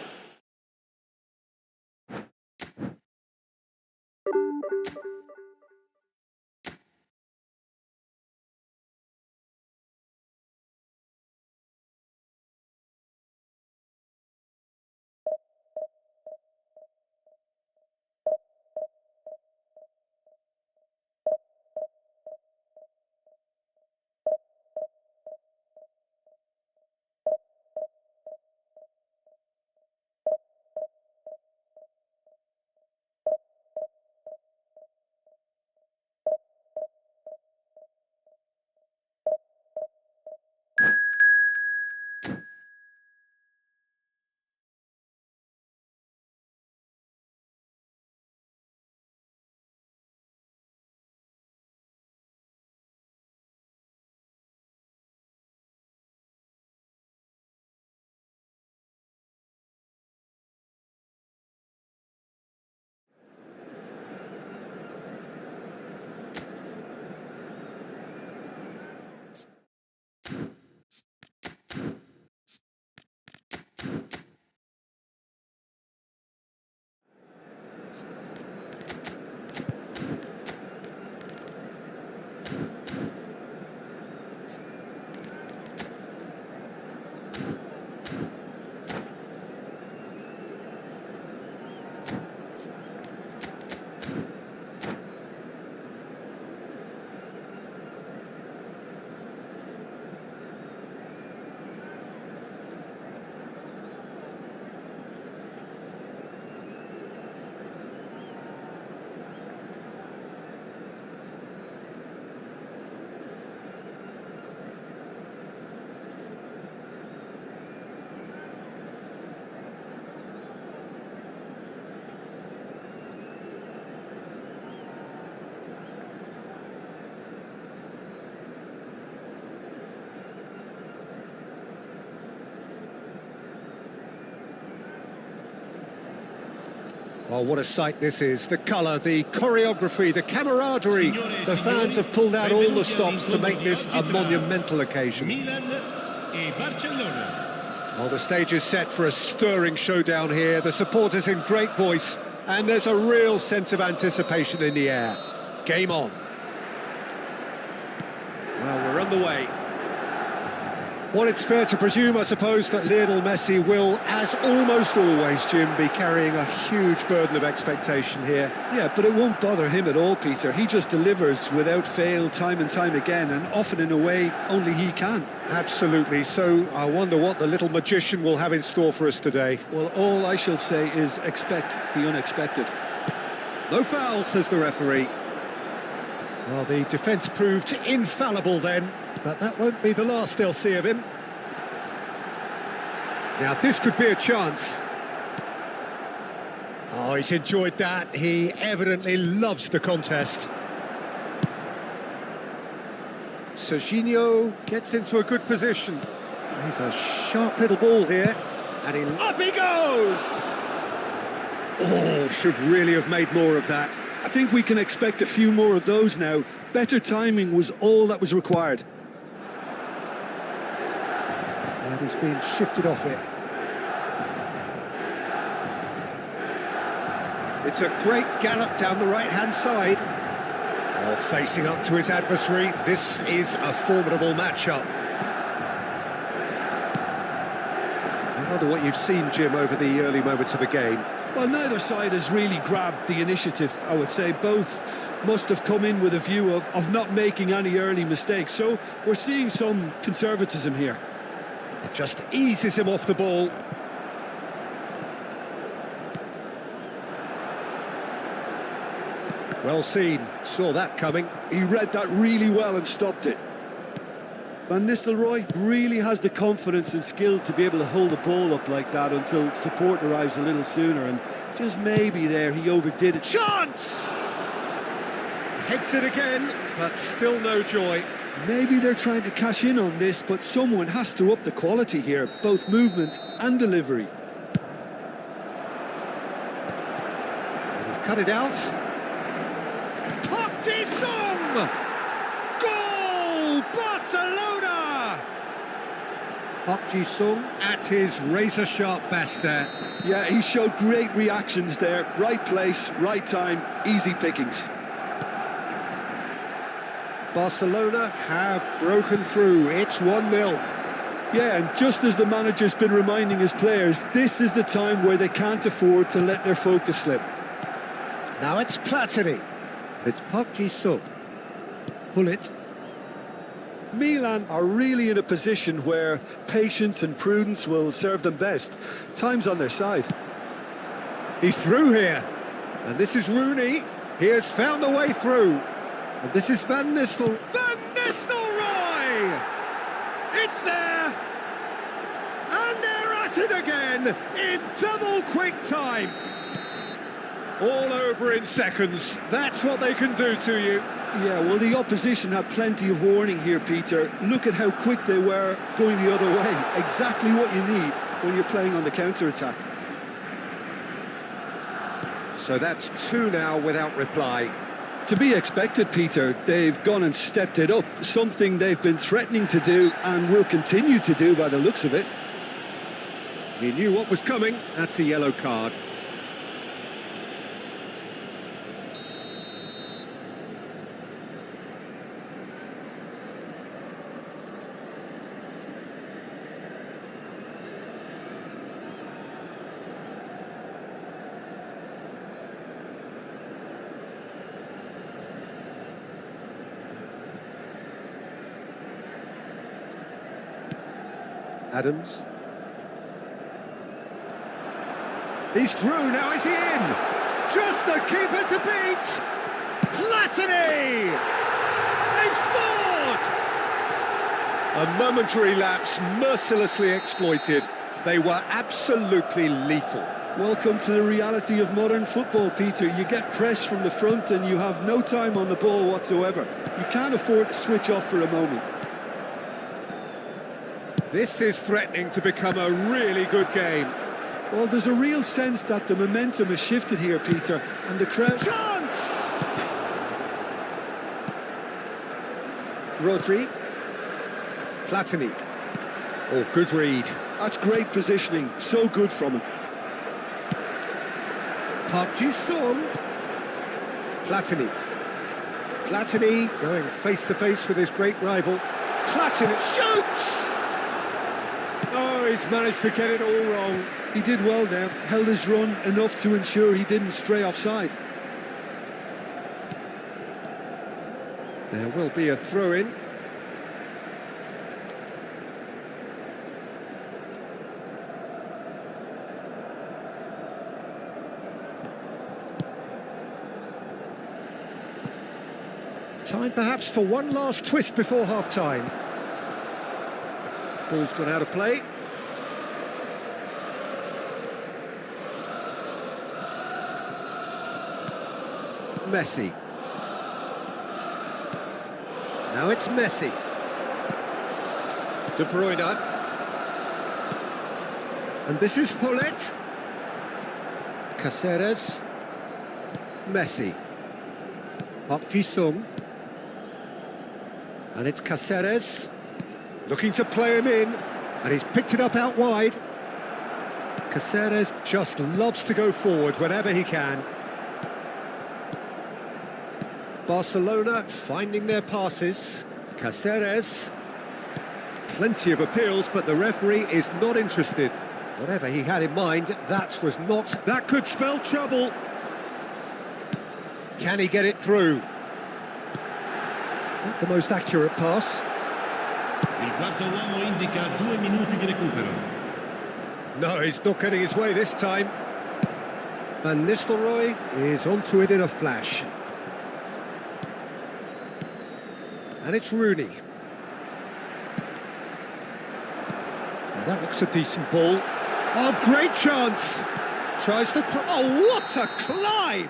[SPEAKER 2] Oh, what a sight this is. The colour, the choreography, the camaraderie. The fans have pulled out all the stops to make this a monumental occasion.
[SPEAKER 4] Milan e Barcellona.
[SPEAKER 2] Well, the stage is set for a stirring showdown here. The supporters in great voice, and there's a real sense of anticipation in the air. Game on. Well, we're underway. Well, it's fair to presume, I suppose, that Lionel Messi will, as almost always, Jim, be carrying a huge burden of expectation here.
[SPEAKER 3] Yeah, but it won't bother him at all, Peter. He just delivers without fail time and time again, and often in a way only he can.
[SPEAKER 2] Absolutely. So I wonder what the little magician will have in store for us today.
[SPEAKER 3] Well, all I shall say is expect the unexpected.
[SPEAKER 2] No foul, says the referee. Well, the defence proved infallible then, but that won't be the last they'll see of him. Now, this could be a chance. Oh, he's enjoyed that. He evidently loves the contest. Serginho gets into a good position. He's a sharp little ball here, and up he goes! Oh, should really have made more of that.
[SPEAKER 3] I think we can expect a few more of those now. Better timing was all that was required.
[SPEAKER 2] And he's been shifted off it. It's a great gallop down the right-hand side. Oh, facing up to his adversary, this is a formidable matchup. I wonder what you've seen, Jim, over the early moments of the game.
[SPEAKER 3] Well, neither side has really grabbed the initiative, I would say. Both must have come in with a view of not making any early mistakes. So we're seeing some conservatism here.
[SPEAKER 2] It just eases him off the ball. Well seen, saw that coming.
[SPEAKER 3] He read that really well and stopped it. Van Nistelrooy really has the confidence and skill to be able to hold the ball up like that until support arrives a little sooner, and just maybe there he overdid it.
[SPEAKER 2] Chance! Heads it again, but still no joy.
[SPEAKER 3] Maybe they're trying to cash in on this, but someone has to up the quality here, both movement and delivery.
[SPEAKER 2] He's cut it out. Song! Goal! Barcelona! Park Ji-sung at his razor-sharp best there.
[SPEAKER 3] Yeah, he showed great reactions there. Right place, right time, easy pickings.
[SPEAKER 2] Barcelona have broken through. It's 1-0.
[SPEAKER 3] Yeah, and just as the manager's been reminding his players, this is the time where they can't afford to let their focus slip.
[SPEAKER 2] Now it's Platini. It's Park Ji-sung. Pull it.
[SPEAKER 3] Milan are really in a position where patience and prudence will serve them best. Time's on their side.
[SPEAKER 2] He's through here. And this is Rooney. He has found a way through. And this is Van Nistelrooy. Van Nistelrooy! It's there! And they're at it again in double quick time. All over in seconds. That's what they can do to you.
[SPEAKER 3] Yeah, well, the opposition had plenty of warning here, Peter. Look at how quick they were going the other way. Exactly what you need when you're playing on the counter-attack.
[SPEAKER 2] So that's 2 now without reply.
[SPEAKER 3] To be expected, Peter. They've gone and stepped it up. Something they've been threatening to do and will continue to do by the looks of it.
[SPEAKER 2] He knew what was coming. That's a yellow card. Adams. He's through, now is he in? Just the keeper to beat! Platini! They've scored! A momentary lapse mercilessly exploited. They were absolutely lethal.
[SPEAKER 3] Welcome to the reality of modern football, Peter. You get pressed from the front and you have no time on the ball whatsoever. You can't afford to switch off for a moment.
[SPEAKER 2] This is threatening to become a really good game.
[SPEAKER 3] Well, there's a real sense that the momentum has shifted here, Peter, and the crowd...
[SPEAKER 2] Chance! Rodri. Platini. Oh, good read.
[SPEAKER 3] That's great positioning. So good from him.
[SPEAKER 2] Park Ji-sung. Platini. Platini going face-to-face with his great rival. Platini shoots! Oh, he's managed to get it all wrong.
[SPEAKER 3] He did well there, held his run enough to ensure he didn't stray offside.
[SPEAKER 2] There will be a throw-in. Time perhaps for one last twist before half-time. Ball's gone out of play. Messi. Now it's Messi. De Bruyne. And this is Hullet. Caceres. Messi. Park Ji-sung. And it's Caceres. Looking to play him in. And he's picked it up out wide. Caceres just loves to go forward whenever he can. Barcelona finding their passes. Caceres. Plenty of appeals, but the referee is not interested. Whatever he had in mind, that was not... That could spell trouble. Can he get it through? Not the most accurate pass.
[SPEAKER 4] Il quarto uomo indica 2 minuti di recupero.
[SPEAKER 2] No, he's not getting his way this time. Van Nistelrooy is onto it in a flash. And it's Rooney. Now that looks a decent ball. Oh, great chance! Tries to... Oh, what a climb!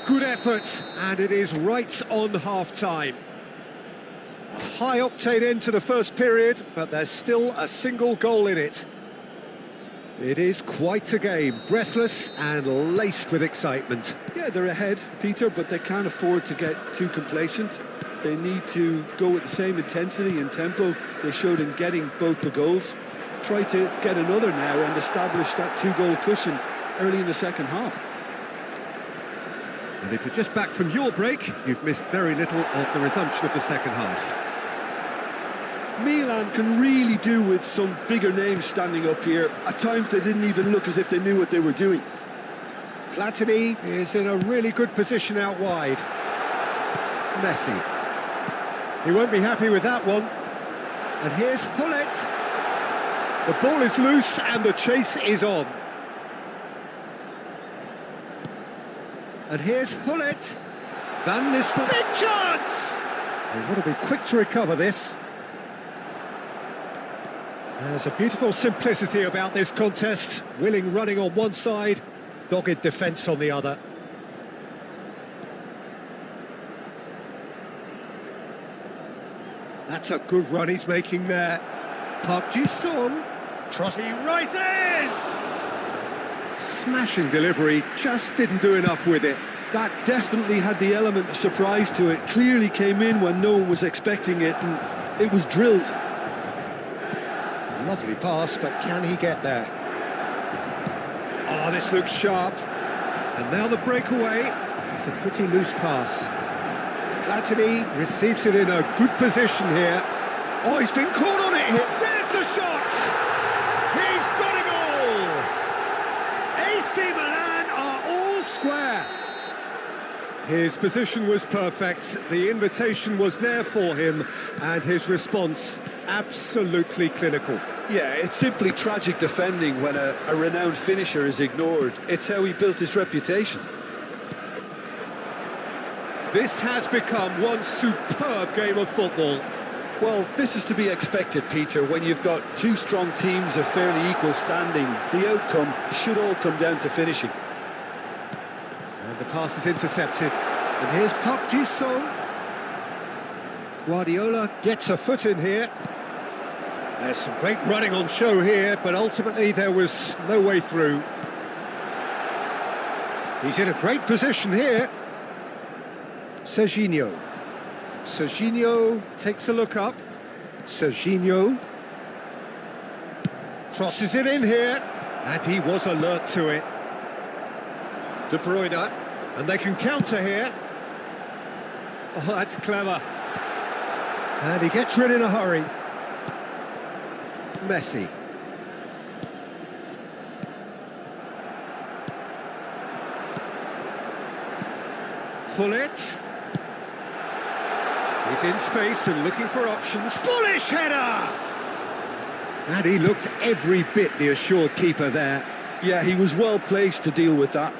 [SPEAKER 2] Good effort, and it is right on half-time. A high-octane end to the first period, but there's still a single goal in it. It is quite a game, breathless and laced with excitement.
[SPEAKER 3] Yeah, they're ahead, Peter, but they can't afford to get too complacent. They need to go with the same intensity and tempo they showed in getting both the goals. Try to get another now and establish that two-goal cushion early in the second half.
[SPEAKER 2] And if you're just back from your break, you've missed very little of the resumption of the second half.
[SPEAKER 3] Milan can really do with some bigger names standing up here. At times they didn't even look as if they knew what they were doing.
[SPEAKER 2] Platini is in a really good position out wide. Messi. He won't be happy with that one. And here's Hullet. The ball is loose and the chase is on. And here's Hullet. Van Nistelrooy. Big chance! They want to be quick to recover this. There's a beautiful simplicity about this contest. Willing running on one side, dogged defence on the other. That's a good run he's making there. Park Ji-sung. He rises! Smashing delivery, just didn't do enough with it.
[SPEAKER 3] That definitely had the element of surprise to it. Clearly came in when no one was expecting it, and it was drilled.
[SPEAKER 2] Lovely pass, but can he get there? Oh, this looks sharp. And now the breakaway. It's a pretty loose pass. Platini receives it in a good position here. Oh, he's been caught on it here. There's the shot! He's got a goal! AC Milan are all square. His position was perfect, the invitation was there for him, and his response absolutely clinical.
[SPEAKER 3] Yeah, it's simply tragic defending when a renowned finisher is ignored. It's how he built his reputation.
[SPEAKER 2] This has become one superb game of football.
[SPEAKER 3] Well, this is to be expected, Peter, when you've got two strong teams of fairly equal standing. The outcome should all come down to finishing.
[SPEAKER 2] And the pass is intercepted. And here's Park Ji-sung. Guardiola gets a foot in here. There's some great running on show here, but ultimately there was no way through. He's in a great position here. Serginho. Serginho takes a look up. Serginho crosses it in here, and he was alert to it. De Bruyne, and they can counter here. Oh, that's clever. And he gets rid in a hurry. Messi. Hullet. He's in space and looking for options. Foolish header! And he looked every bit the assured keeper there.
[SPEAKER 3] Yeah, he was well placed to deal with that.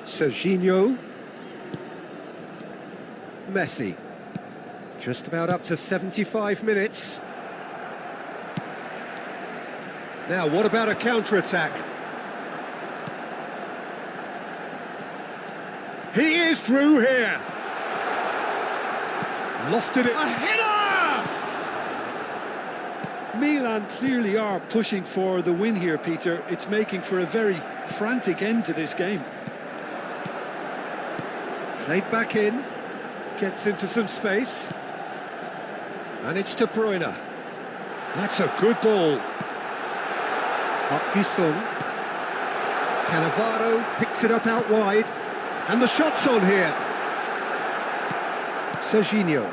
[SPEAKER 2] Serginho. Messi. Just about up to 75 minutes. Now, what about a counter-attack? He is through here. Lofted it. A header!
[SPEAKER 3] Milan clearly are pushing for the win here, Peter. It's making for a very frantic end to this game.
[SPEAKER 2] Played back in, gets into some space. And it's De Bruyne. That's a good ball. Sung. Cannavaro picks it up out wide. And the shot's on here. Serginho.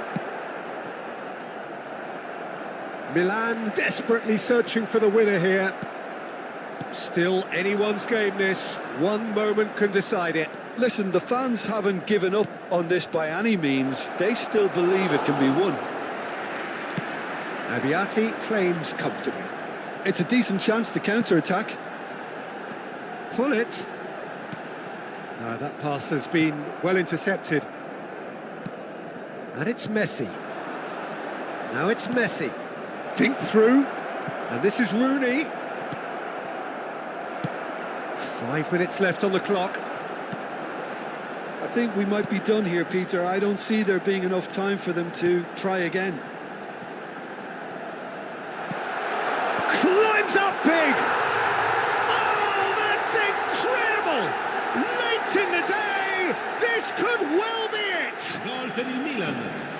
[SPEAKER 2] Milan desperately searching for the winner here. Still anyone's game this. One moment can decide it.
[SPEAKER 3] Listen, the fans haven't given up on this by any means. They still believe it can be won.
[SPEAKER 2] Abbiati claims comfortably.
[SPEAKER 3] It's a decent chance to counter-attack.
[SPEAKER 2] Pull it. That pass has been well intercepted. And it's Messi. Now it's Messi. Dink through. And this is Rooney. 5 minutes left on the clock.
[SPEAKER 3] I think we might be done here, Peter. I don't see there being enough time for them to try again.
[SPEAKER 2] Climbs up big! Oh, that's incredible! Late in the day, this could well be it!
[SPEAKER 4] Gol per il Milan.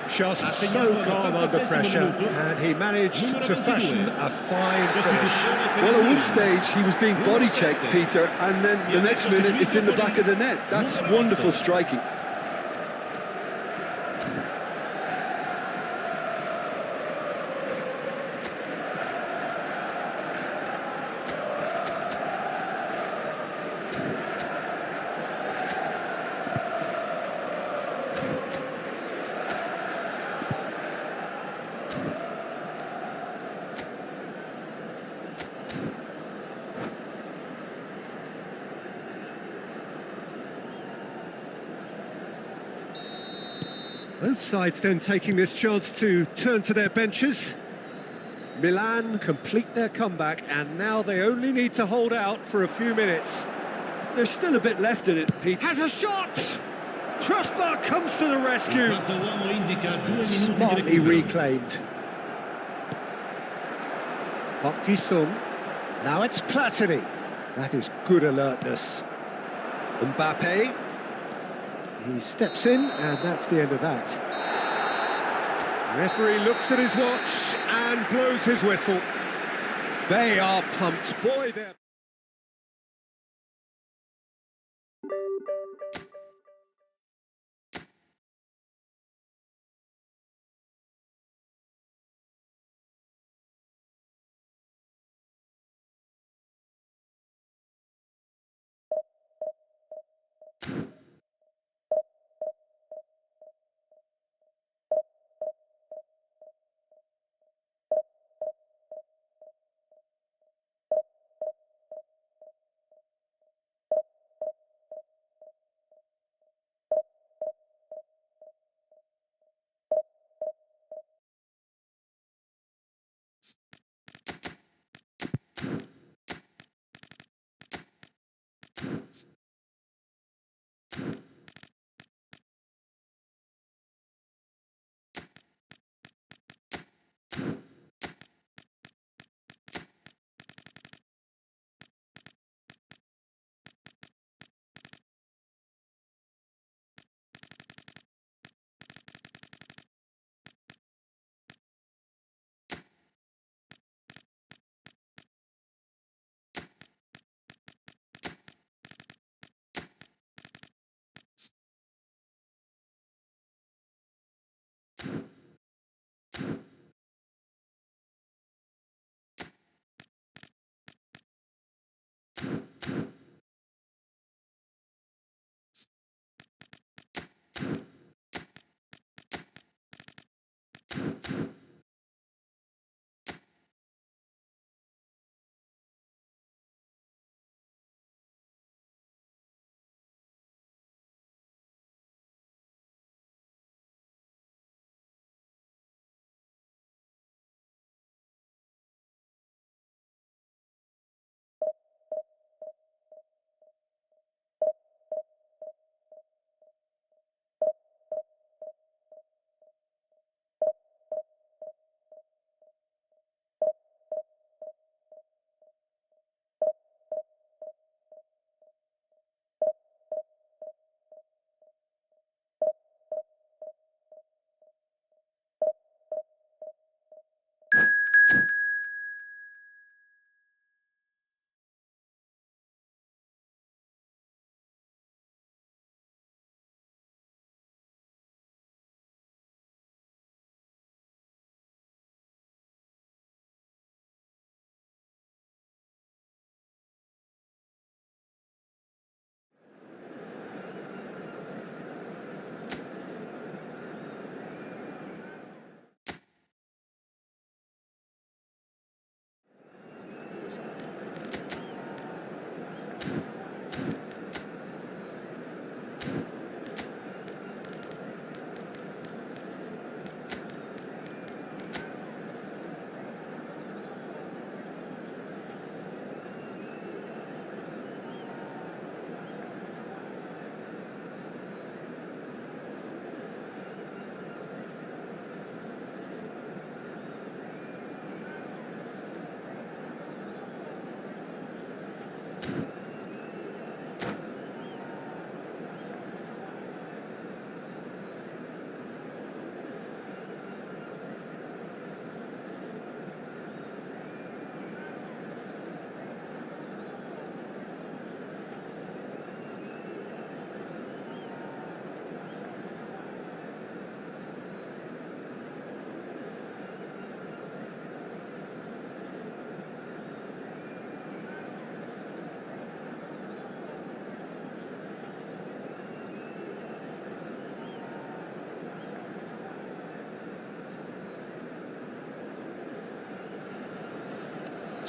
[SPEAKER 2] Just so calm under pressure, and he managed to fashion a fine finish.
[SPEAKER 3] Well, at one stage he was being body checked, Peter, and then the next minute it's in the back of the net. That's wonderful striking.
[SPEAKER 2] Both sides then taking this chance to turn to their benches. Milan complete their comeback, and now they only need to hold out for a few minutes.
[SPEAKER 3] There's still a bit left in it, Pete.
[SPEAKER 2] Has a shot! Crossbar comes to the rescue.
[SPEAKER 4] Il quarto uomo indica 2 minuti di
[SPEAKER 2] Smartly
[SPEAKER 4] recupero.
[SPEAKER 2] reclaimed. Sung. Now it's Platini. That is good alertness. Mbappe. He steps in, and that's the end of that. Referee looks at his watch and blows his whistle. They are pumped. Boy, they're...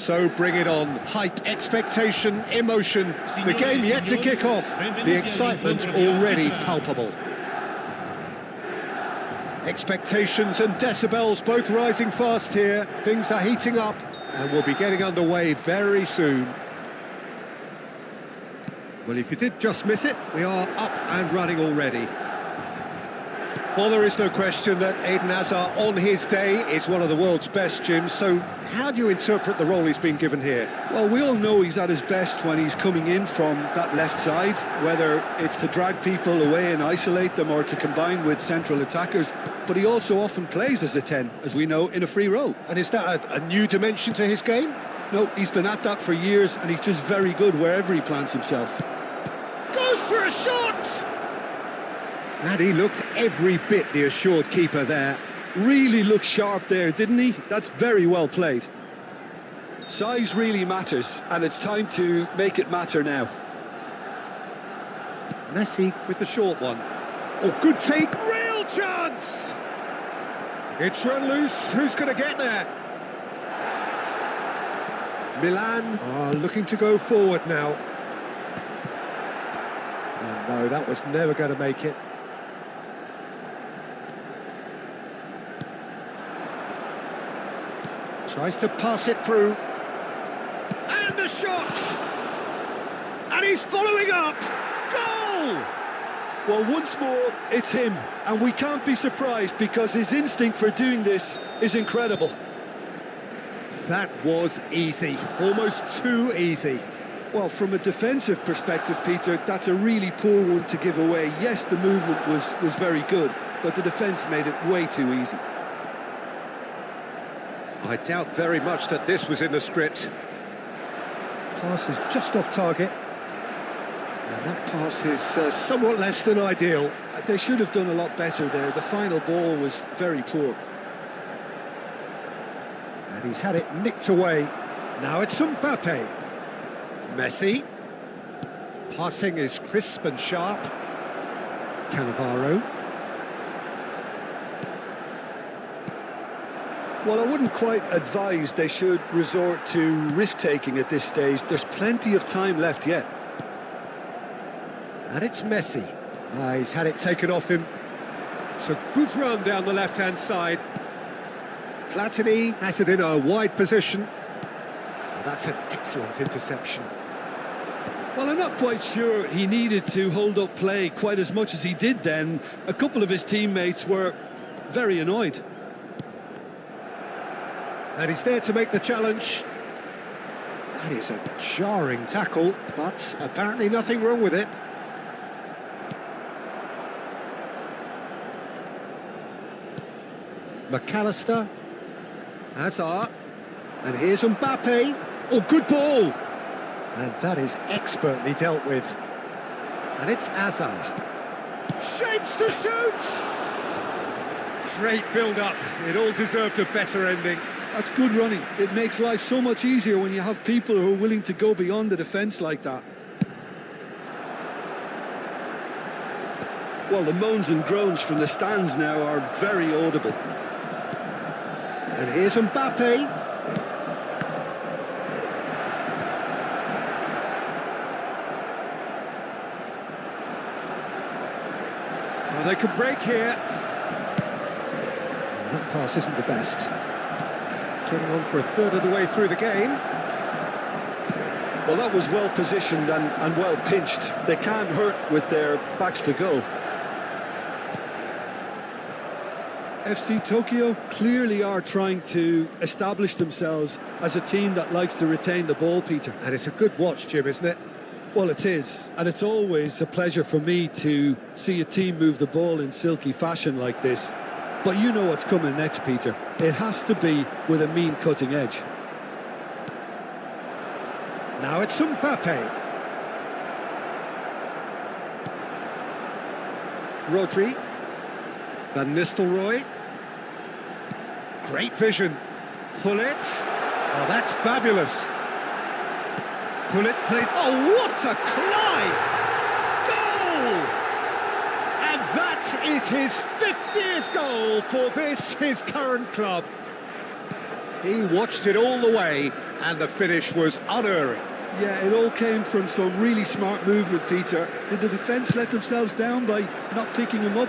[SPEAKER 2] So bring it on. Hype, expectation, emotion. The game yet to kick off. The excitement already palpable. Expectations and decibels both rising fast here. Things are heating up and we'll be getting underway very soon. Well, if you did just miss it, we are up and running already. Well, there is no question that Eden Hazard, on his day, is one of the world's best, Jim. So how do you interpret the role he's been given here?
[SPEAKER 3] Well, we all know he's at his best when he's coming in from that left side, whether it's to drag people away and isolate them or to combine with central attackers. But he also often plays as a 10, as we know, in a free role.
[SPEAKER 2] And is that a new dimension to his game?
[SPEAKER 3] No, he's been at that for years and he's just very good wherever he plants himself.
[SPEAKER 2] Goes for a shot! And he looked every bit the assured keeper there.
[SPEAKER 3] Really looked sharp there, didn't he? That's very well played. Size really matters, and it's time to make it matter now.
[SPEAKER 2] Messi with the short one. Oh, good take, real chance! It's run loose, who's going to get there? Milan are looking to go forward now. Oh, no, that was never going to make it. Tries to pass it through. And the shot! And he's following up! Goal!
[SPEAKER 3] Well, once more, it's him. And we can't be surprised because his instinct for doing this is incredible.
[SPEAKER 2] That was easy. Almost too easy.
[SPEAKER 3] Well, from a defensive perspective, Peter, that's a really poor one to give away. Yes, the movement was very good, but the defence made it way too easy.
[SPEAKER 2] I doubt very much that this was in the script. Pass is just off target. And that pass is somewhat less than ideal.
[SPEAKER 3] They should have done a lot better there. The final ball was very poor.
[SPEAKER 2] And he's had it nicked away. Now it's Mbappe. Messi. Passing is crisp and sharp. Cannavaro.
[SPEAKER 3] Well, I wouldn't quite advise they should resort to risk-taking at this stage. There's plenty of time left yet.
[SPEAKER 2] And it's Messi. He's had it taken off him. It's a good run down the left-hand side. Platini has it in a wide position. And that's an excellent interception.
[SPEAKER 3] Well, I'm not quite sure he needed to hold up play quite as much as he did then. A couple of his teammates were very annoyed.
[SPEAKER 2] And he's there to make the challenge. That is a jarring tackle, but apparently nothing wrong with it. McAllister. Hazard. And here's Mbappe. Oh, good ball. And that is expertly dealt with. And it's Hazard. Shapes to shoot! Great build-up. It all deserved a better ending.
[SPEAKER 3] That's good running. It makes life so much easier when you have people who are willing to go beyond the defence like that. Well, the moans and groans from the stands now are very audible.
[SPEAKER 2] And here's Mbappe. Oh, they could break here. And that pass isn't the best. Getting on for a third of the way through the game.
[SPEAKER 3] Well, that was well positioned and well pinched. They can't hurt with their backs to goal. FC Tokyo clearly are trying to establish themselves as a team that likes to retain the ball, Peter.
[SPEAKER 2] And it's a good watch, Jim, isn't it?
[SPEAKER 3] Well, it is, and it's always a pleasure for me to see a team move the ball in silky fashion like this. But you know what's coming next, Peter. It has to be with a mean cutting edge.
[SPEAKER 2] Now it's Mbappe. Rodri. Van Nistelrooy. Great vision. Hullet. Oh, that's fabulous. Hullet plays. Oh, what a climb! Goal! And that is his 50th goal for this, his current club. He watched it all the way, And the finish was unerring.
[SPEAKER 3] Yeah, it all came from some really smart movement, Peter. Did the defence let themselves down by not picking him up?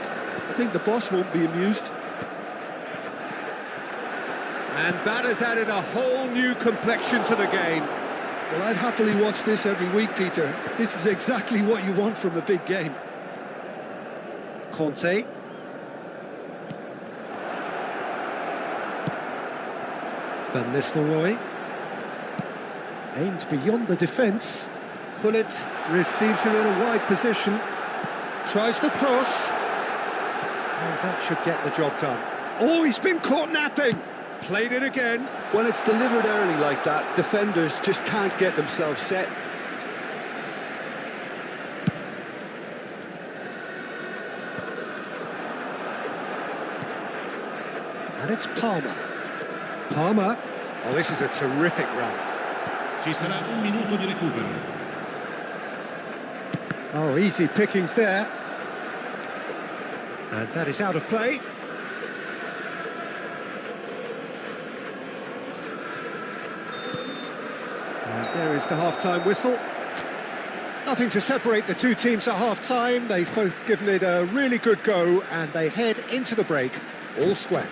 [SPEAKER 3] I think the boss won't be amused.
[SPEAKER 2] And that has added a whole new complexion to the game.
[SPEAKER 3] Well, I'd happily watch this every week, Peter. This is exactly what you want from a big game.
[SPEAKER 2] Conte. Van Nistelrooy. Aims beyond the defence. Gullit receives it in a wide position. Tries to cross. And that should get the job done. Oh, he's been caught napping. Played it again.
[SPEAKER 3] When it's delivered early like that, defenders just can't get themselves set.
[SPEAKER 2] And it's Palmer. Palmer. Oh, this is a terrific run.
[SPEAKER 4] Ci sarà un minuto di recupero.
[SPEAKER 2] Oh, easy pickings there. And that is out of play. And there is the half-time whistle. Nothing to separate the two teams at half-time. They've both given it a really good go, and they head into the break all square.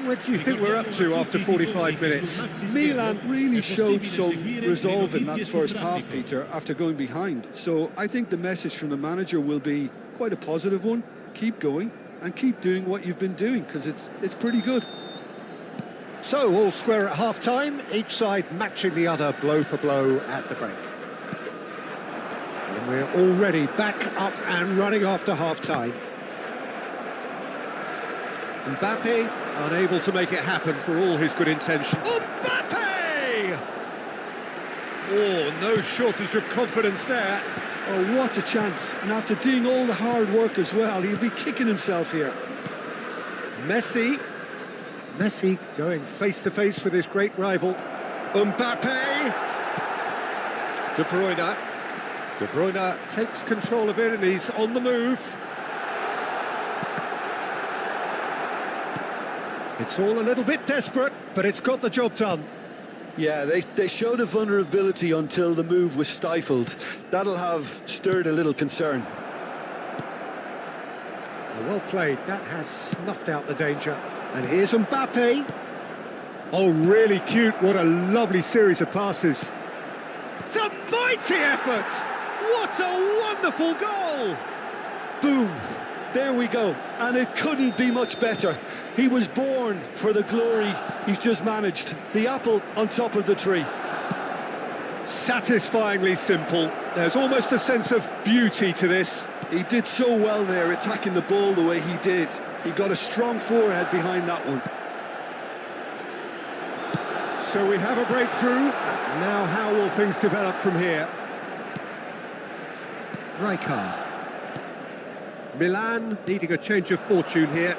[SPEAKER 2] What do you think we're up to after 45 minutes?
[SPEAKER 3] Milan really showed some resolve in that first half, Peter, after going behind. So I think the message from the manager will be quite a positive one. Keep going and keep doing what you've been doing, because it's pretty good.
[SPEAKER 2] So, all square at half-time, each side matching the other blow for blow at the break. And we're already back up and running after half-time. Mbappe unable to make it happen for all his good intentions. Mbappe! Oh, no shortage of confidence there.
[SPEAKER 3] Oh, what a chance. And after doing all the hard work as well, he'll be kicking himself here.
[SPEAKER 2] Messi going face-to-face with his great rival. Mbappe! De Bruyne. De Bruyne takes control of it and he's on the move. It's all a little bit desperate, but it's got the job done.
[SPEAKER 3] Yeah, they showed a vulnerability until the move was stifled. That'll have stirred a little concern.
[SPEAKER 2] Well played, that has snuffed out the danger. And here's Mbappe. Oh, really cute, what a lovely series of passes. It's a mighty effort! What a wonderful goal!
[SPEAKER 3] Boom! There we go, and it couldn't be much better. He was born for the glory he's just managed. The apple on top of the tree.
[SPEAKER 2] Satisfyingly simple. There's almost a sense of beauty to this.
[SPEAKER 3] He did so well there, attacking the ball the way he did. He got a strong forehead behind that one.
[SPEAKER 2] So we have a breakthrough. Now how will things develop from here? Rijkaard. Milan needing a change of fortune here.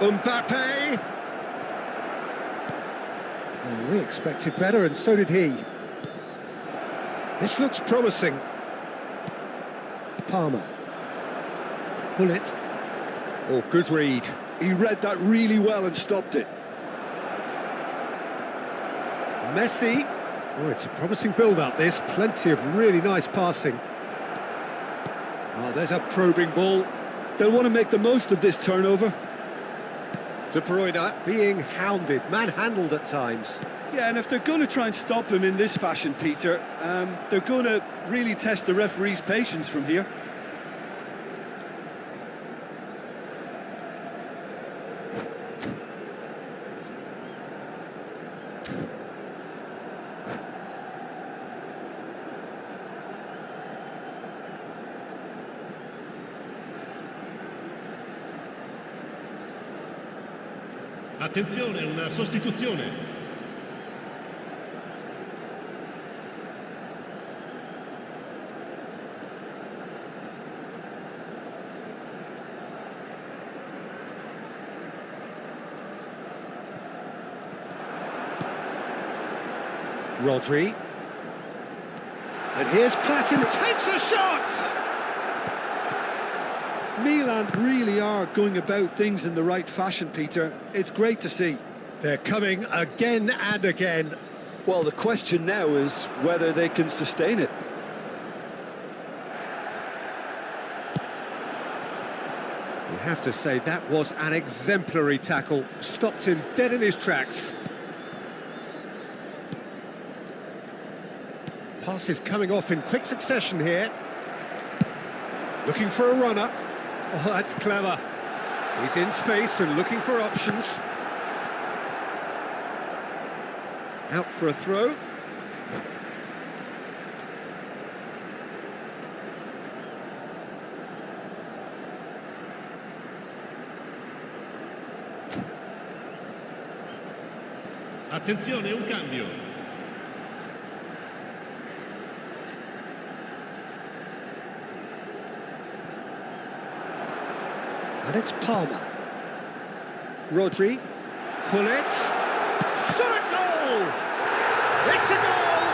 [SPEAKER 2] Mbappe! Oh, we expected better, and so did he. This looks promising. Palmer. Gullit. Oh, good read.
[SPEAKER 3] He read that really well and stopped it.
[SPEAKER 2] Messi. Oh, it's a promising build-up, this. Plenty of really nice passing. Oh, there's a probing ball.
[SPEAKER 3] They'll want to make the most of this turnover.
[SPEAKER 2] De Bruyne being hounded, manhandled at times.
[SPEAKER 3] Yeah, and if they're going to try and stop him in this fashion, Peter, they're going to really test the referee's patience from here.
[SPEAKER 4] Attenzione, una sostituzione.
[SPEAKER 2] Rodri. And here's Platin, takes a shot!
[SPEAKER 3] Milan really are going about things in the right fashion, Peter. It's great to see.
[SPEAKER 2] They're coming again and again.
[SPEAKER 3] Well, the question now is whether they can sustain it.
[SPEAKER 2] You have to say that was an exemplary tackle. Stopped him dead in his tracks. Passes coming off in quick succession here. Looking for a runner. Oh, that's clever. He's in space and looking for options. Out for a throw.
[SPEAKER 4] Attenzione, un cambio.
[SPEAKER 2] And it's Palmer. Rodri. Hullet. Shot a goal! It's a goal!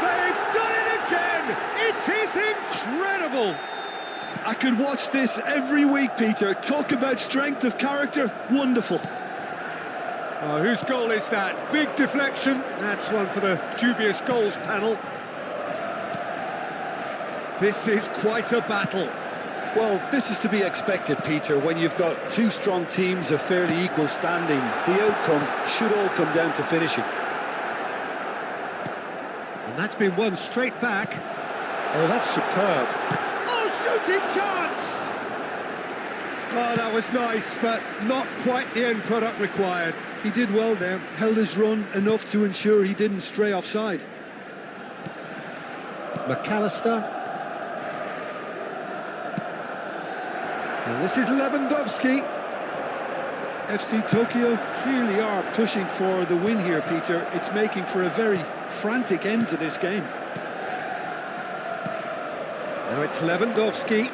[SPEAKER 2] They've done it again! It is incredible!
[SPEAKER 3] I could watch this every week, Peter. Talk about strength of character. Wonderful.
[SPEAKER 2] Oh, whose goal is that? Big deflection. That's one for the dubious goals panel. This is quite a battle.
[SPEAKER 3] Well, this is to be expected, Peter. When you've got two strong teams of fairly equal standing, the outcome should all come down to finishing.
[SPEAKER 2] And that's been won straight back. Oh, that's superb. Oh, shooting chance! Oh, that was nice, but not quite the end product required.
[SPEAKER 3] He did well there, held his run enough to ensure he didn't stray offside.
[SPEAKER 2] McAllister. And this is Lewandowski.
[SPEAKER 3] FC Tokyo clearly are pushing for the win here, Peter. It's making for a very frantic end to this game.
[SPEAKER 2] Now it's Lewandowski.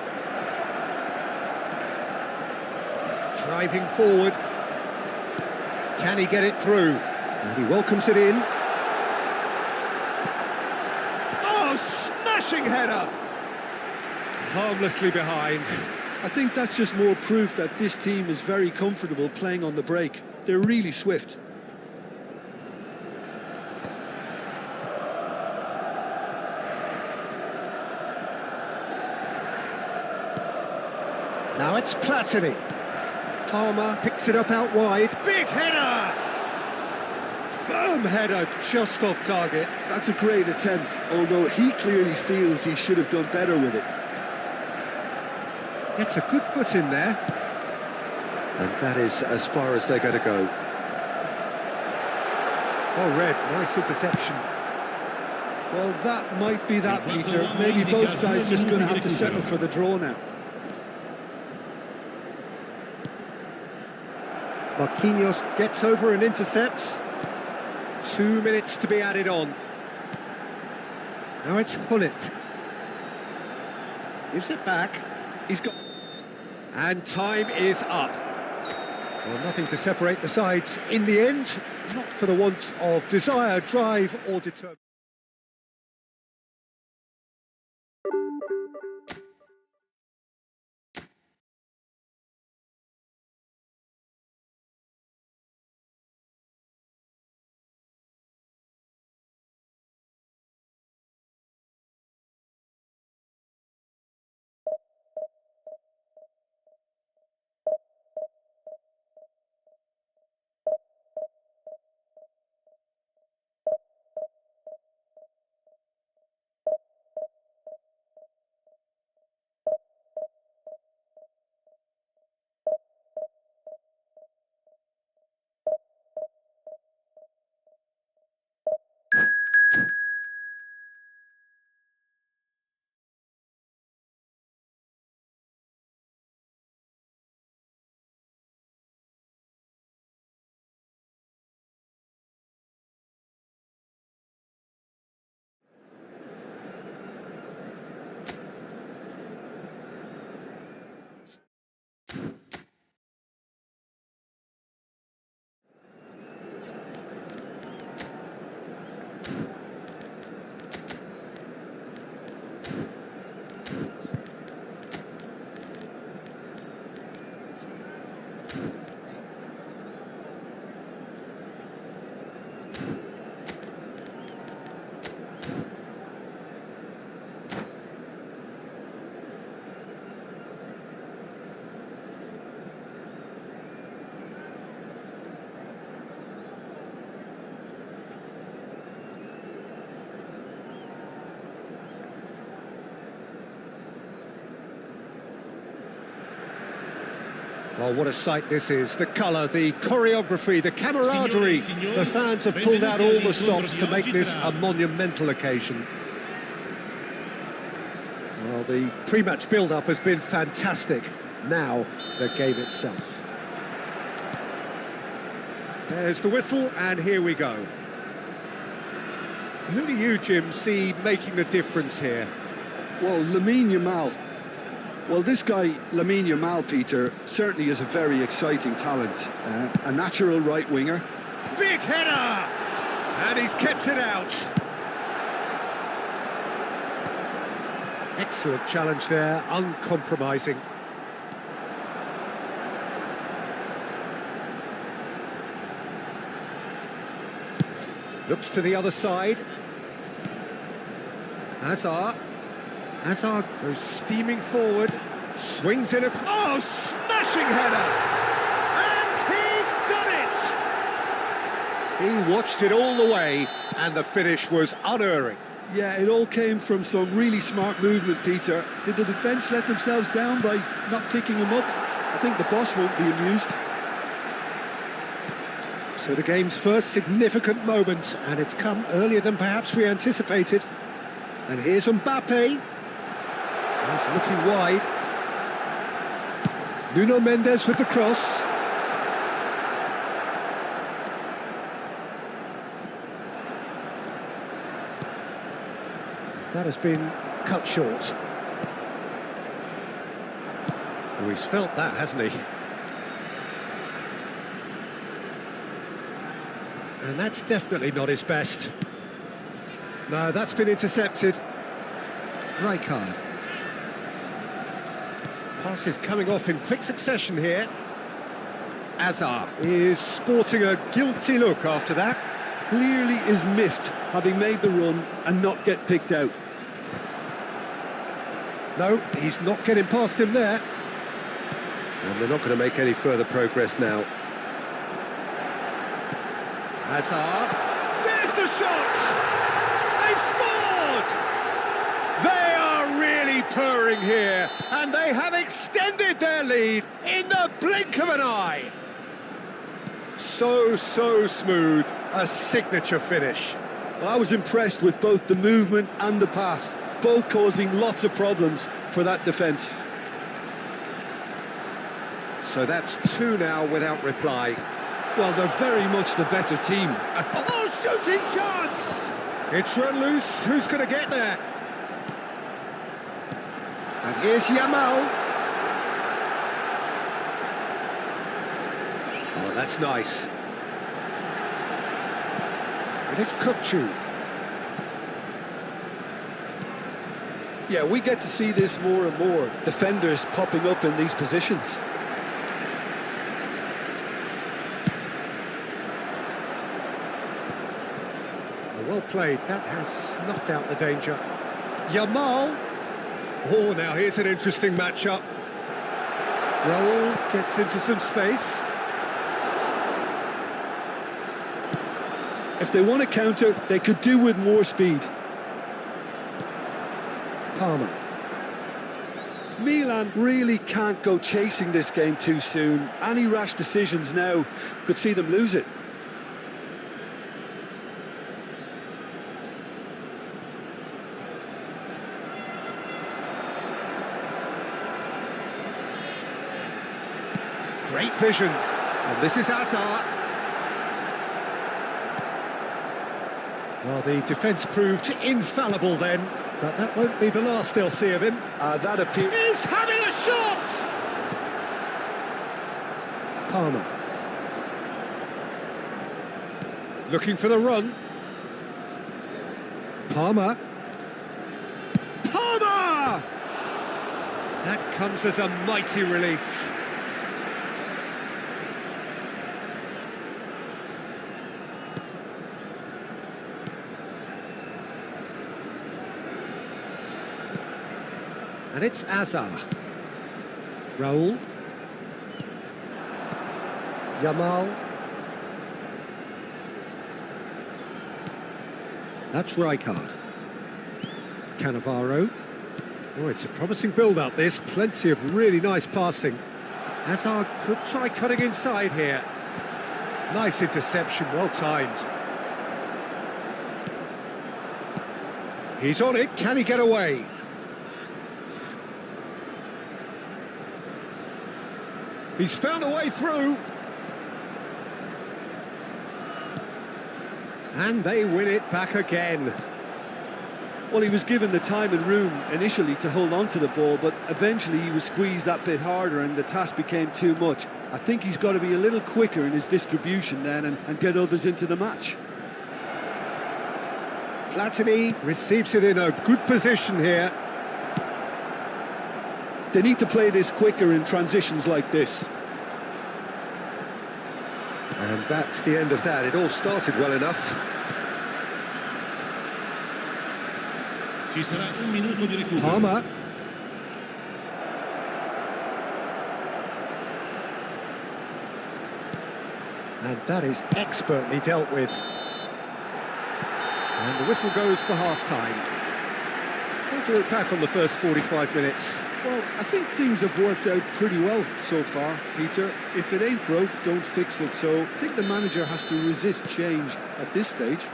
[SPEAKER 2] Driving forward. Can he get it through? And he welcomes it in. Oh, smashing header! Harmlessly behind.
[SPEAKER 3] I think that's just more proof that this team is very comfortable playing on the break. They're really swift.
[SPEAKER 2] Now it's Platini. Palmer picks it up out wide. Big header! Firm header, just off target.
[SPEAKER 3] That's a great attempt, although he clearly feels he should have done better with it.
[SPEAKER 2] Gets a good foot in there. And that is as far as they're going to go. Oh, Red, nice interception.
[SPEAKER 3] Well, that might be that, Peter. Maybe both sides just going to have to settle for the draw now.
[SPEAKER 2] Marquinhos gets over and intercepts. 2 minutes to be added on. Now it's Hullet. Gives it back.
[SPEAKER 3] He's got...
[SPEAKER 2] And time is up. Well, nothing to separate the sides in the end, not for the want of desire, drive or determination. Oh, what a sight this is. The colour, the choreography, the camaraderie. The fans have pulled out all the stops to make this a monumental occasion. Well, the pre-match build-up has been fantastic. Now, the game itself. There's the whistle, and here we go. Who do you, Jim, see making the difference here?
[SPEAKER 3] Well, Lamine Yamal. Well, this guy, Lamine Yamal, Peter, certainly is a very exciting talent. A natural right winger.
[SPEAKER 2] Big header! And he's kept it out. Excellent challenge there, uncompromising. Looks to the other side. Hazard goes steaming forward, swings in a... Oh, smashing header! And he's done it! He watched it all the way, and the finish was unerring.
[SPEAKER 3] Yeah, it all came from some really smart movement, Peter. Did the defence let themselves down by not picking him up? I think the boss won't be amused.
[SPEAKER 2] So the game's first significant moment, and it's come earlier than perhaps we anticipated. And here's Mbappe. He's looking wide. Nuno Mendes with the cross. That has been cut short. Oh, he's felt that, hasn't he? And that's definitely not his best. No, that's been intercepted. Right card. Pass is coming off in quick succession here. Hazard is sporting a guilty look after that.
[SPEAKER 3] Clearly is miffed, having made the run and not get picked out.
[SPEAKER 2] No, he's not getting past him there. And they're not going to make any further progress now. Hazard. There's the shot! They've scored! They are really purring here, and they have extended their lead in the blink of an eye. So smooth, a signature finish.
[SPEAKER 3] Well, I was impressed with both the movement and the pass, both causing lots of problems for that defence.
[SPEAKER 2] So that's two now without reply.
[SPEAKER 3] Well, they're very much the better team.
[SPEAKER 2] Oh, shooting chance! It's run loose. Who's going to get there? And here's Yamal. Oh, that's nice. And it's Kukçu.
[SPEAKER 3] Yeah, we get to see this more and more. Defenders popping up in these positions.
[SPEAKER 2] Well played, that has snuffed out the danger. Yamal. Oh, now here's an interesting matchup. Raul gets into some space.
[SPEAKER 3] If they want to counter, they could do with more speed.
[SPEAKER 2] Palmer.
[SPEAKER 3] Milan really can't go chasing this game too soon. Any rash decisions now could see them lose it.
[SPEAKER 2] Great vision. And this is Hazard. Well, the defence proved infallible then, but that won't be the last they'll see of him.
[SPEAKER 3] That appears...
[SPEAKER 2] He's having a shot! Palmer. Looking for the run. Palmer. Palmer! That comes as a mighty relief. And it's Hazard. Raul. Yamal. That's Rijkaard. Cannavaro. Oh, it's a promising build-up, this. Plenty of really nice passing. Hazard could try cutting inside here. Nice interception, well timed. He's on it, can he get away? He's found a way through. And they win it back again.
[SPEAKER 3] Well, he was given the time and room initially to hold on to the ball, but eventually he was squeezed that bit harder and the task became too much. I think he's got to be a little quicker in his distribution then and get others into the match.
[SPEAKER 2] Platini receives it in a good position here.
[SPEAKER 3] They need to play this quicker in transitions like this.
[SPEAKER 2] And that's the end of that. It all started well enough.
[SPEAKER 4] Ci sarà un minuto di recupero.
[SPEAKER 2] Palmer. And that is expertly dealt with. And the whistle goes for half-time. How do you look back on the first 45 minutes?
[SPEAKER 3] Well, I think things have worked out pretty well so far, Peter. If it ain't broke, don't fix it. So I think the manager has to resist change at this stage.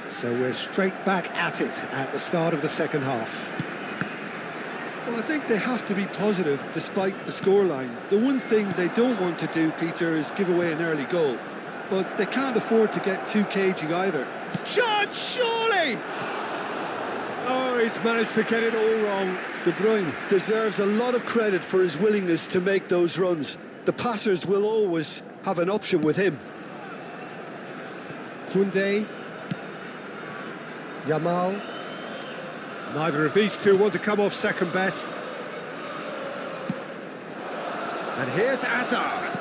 [SPEAKER 2] So we're straight back at it at the start of the second half.
[SPEAKER 3] Well, I think they have to be positive despite the scoreline. The one thing they don't want to do, Peter, is give away an early goal. But they can't afford to get too cagey either.
[SPEAKER 2] Chance, surely! Oh, he's managed to get it all wrong.
[SPEAKER 3] De Bruyne deserves a lot of credit for his willingness to make those runs. The passers will always have an option with him.
[SPEAKER 2] Koundé. Yamal. Neither of these two want to come off second best. And here's Hazard.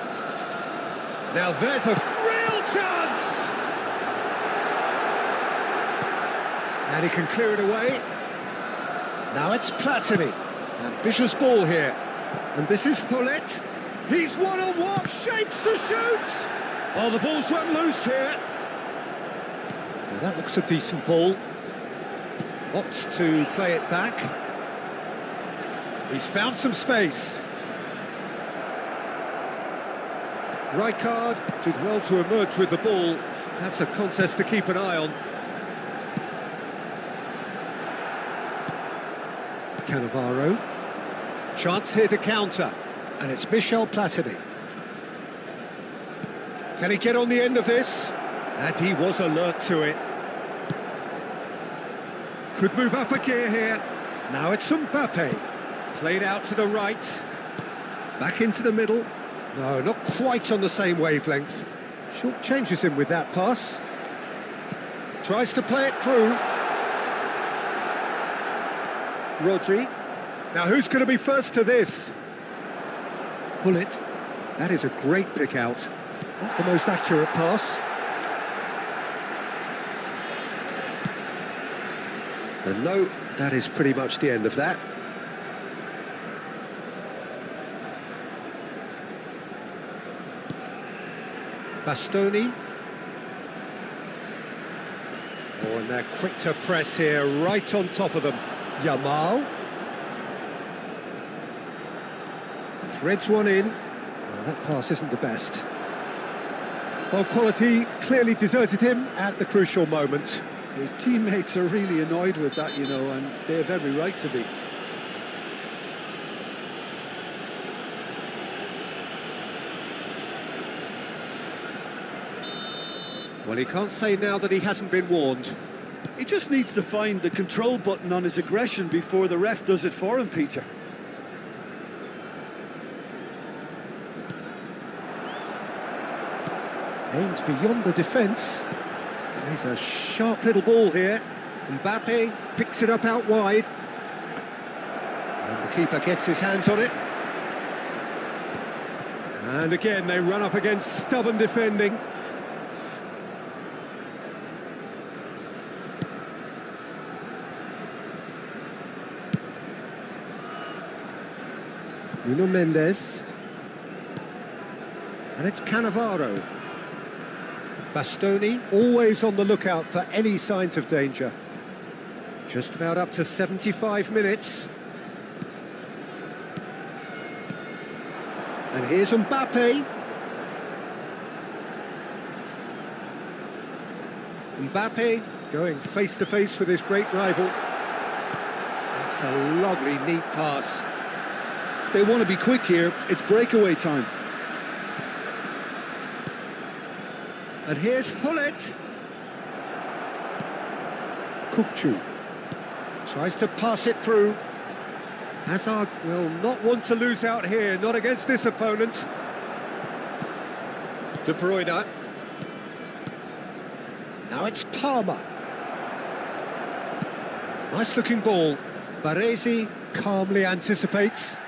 [SPEAKER 2] Now there's a real chance! And he can clear it away. Now it's Platini. Ambitious ball here. And this is Hullet. He's one-on-one, shapes to shoot! Oh, the ball's run loose here. Now that looks a decent ball. Opts to play it back. He's found some space. Rijkaard did well to emerge with the ball. That's a contest to keep an eye on. Cannavaro. Chance here to counter. And it's Michel Platini. Can he get on the end of this? And he was alert to it. Could move up a gear here. Now it's Mbappe. Played out to the right. Back into the middle. No, not quite on the same wavelength. Short changes him with that pass. Tries to play it through. Rodri. Now who's going to be first to this? Hullet. That is a great pick out. Not the most accurate pass. And no, that is pretty much the end of that. Bastoni. Oh, and they're quick to press here, right on top of them. Yamal. Threads one in. Oh, that pass isn't the best. Well, quality clearly deserted him at the crucial moment.
[SPEAKER 3] His teammates are really annoyed with that, you know, and they have every right to be.
[SPEAKER 2] Well, he can't say now that he hasn't been warned.
[SPEAKER 3] He just needs to find the control button on his aggression before the ref does it for him, Peter.
[SPEAKER 2] Aims beyond the defence. There's a sharp little ball here. Mbappe picks it up out wide. And the keeper gets his hands on it. And again, they run up against stubborn defending. Nuno Mendes. And it's Cannavaro. Bastoni, always on the lookout for any signs of danger. Just about up to 75 minutes. And here's Mbappe. Mbappe going face to face with his great rival. That's a lovely, neat pass.
[SPEAKER 3] They want to be quick here. It's breakaway time.
[SPEAKER 2] And here's Hullet. Kukçu tries to pass it through. Hazard will not want to lose out here, not against this opponent. De Bruyne. Now it's Palmer. Nice looking ball. Baresi calmly anticipates.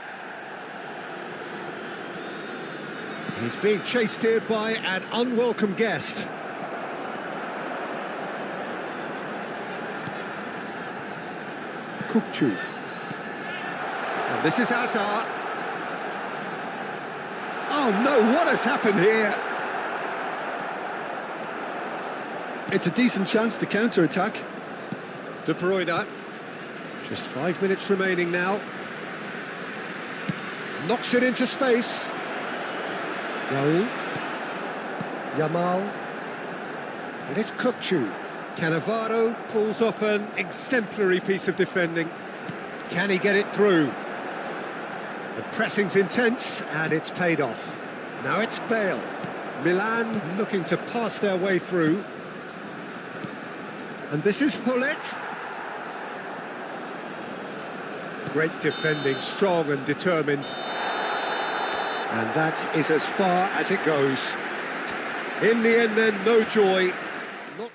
[SPEAKER 2] He's being chased here by an unwelcome guest. Kukçu. And this is Hazard. Oh no, what has happened here?
[SPEAKER 3] It's a decent chance to counter-attack.
[SPEAKER 2] De Bruyne. Just 5 minutes remaining now. Knocks it into space. Raul. Yamal. And it's Kukçu. Cannavaro pulls off an exemplary piece of defending. Can he get it through? The pressing's intense and it's paid off. Now it's Bale. Milan looking to pass their way through. And this is Hullet. Great defending, strong and determined. And that is as far as it goes. In the end then, no joy. Not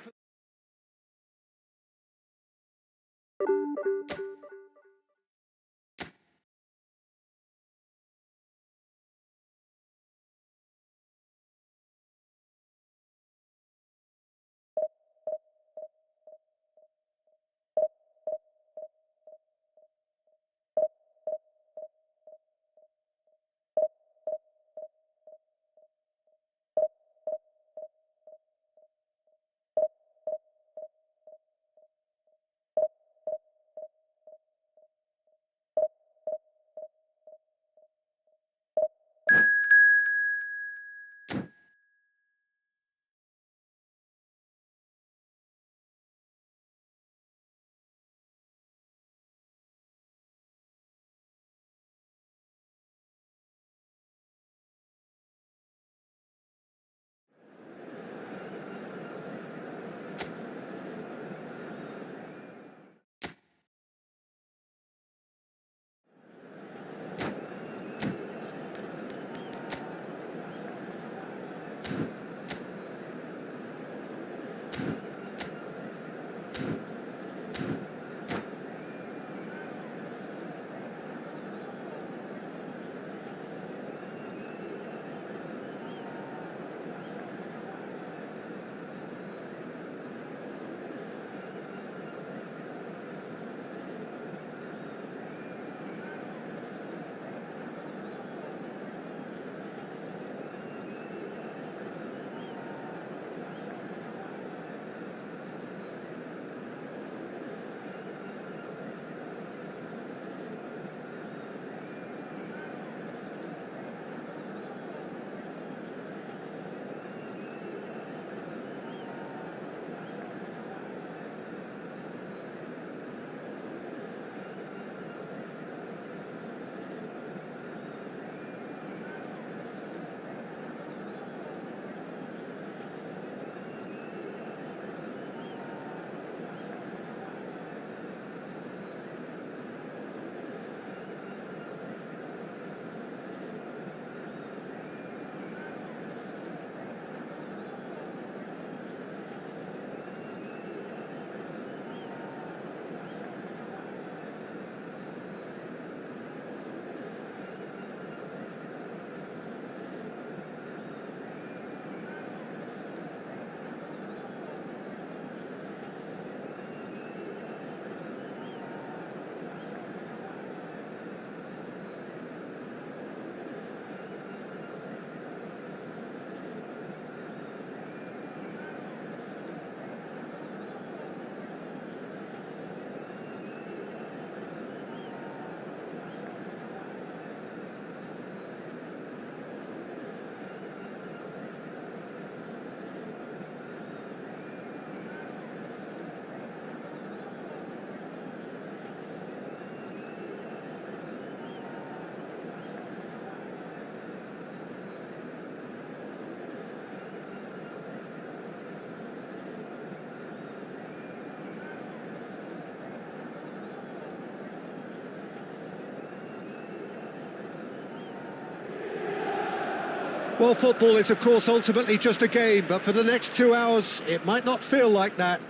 [SPEAKER 2] Well, football is, of course, ultimately just a game, but for the next 2 hours, it might not feel like that.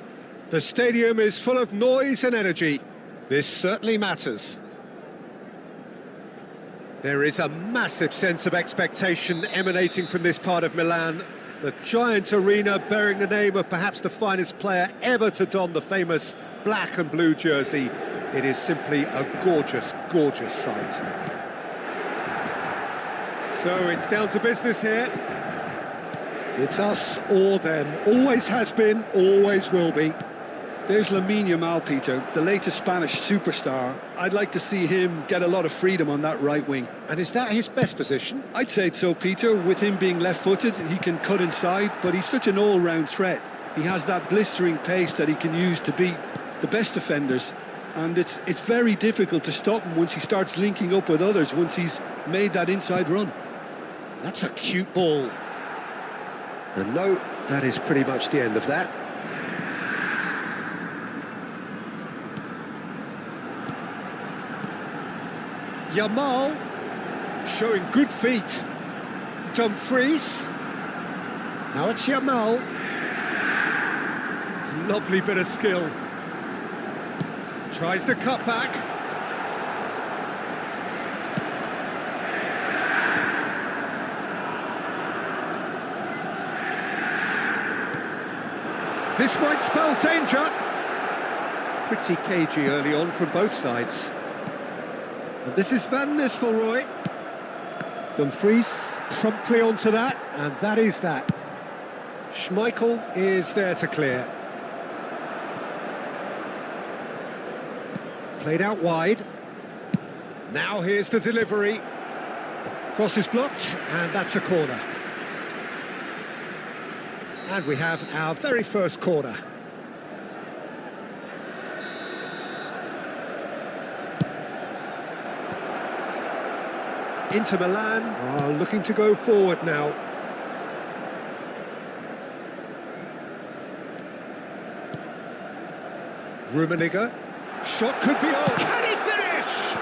[SPEAKER 2] The stadium is full of noise and energy. This certainly matters. There is a massive sense of expectation emanating from this part of Milan. The giant arena bearing the name of perhaps the finest player ever to don the famous black and blue jersey. It is simply a gorgeous, gorgeous sight. So it's down to business here. It's us or them. Always has been, always will be.
[SPEAKER 3] There's Lamine Yamal, Peter, the latest Spanish superstar. I'd like to see him get a lot of freedom on that right wing.
[SPEAKER 2] And is that his best position?
[SPEAKER 3] I'd say so, Peter. With him being left-footed, he can cut inside, but he's such an all-round threat. He has that blistering pace that he can use to beat the best defenders. And it's very difficult to stop him once he starts linking up with others, once he's made that inside run.
[SPEAKER 2] That's a cute ball. And no, that is pretty much the end of that. Yamal showing good feet. Dumfries. Now it's Yamal. Lovely bit of skill. Tries to cut back. This might spell danger. Pretty cagey early on from both sides. And this is Van Nistelrooy. Dumfries promptly onto that, and that is that. Schmeichel is there to clear. Played out wide. Now here's the delivery. Cross is blocked, and that's a corner. And we have our very first corner. Inter Milan are looking to go forward now. Rummenigge. Shot could be on. Can he finish?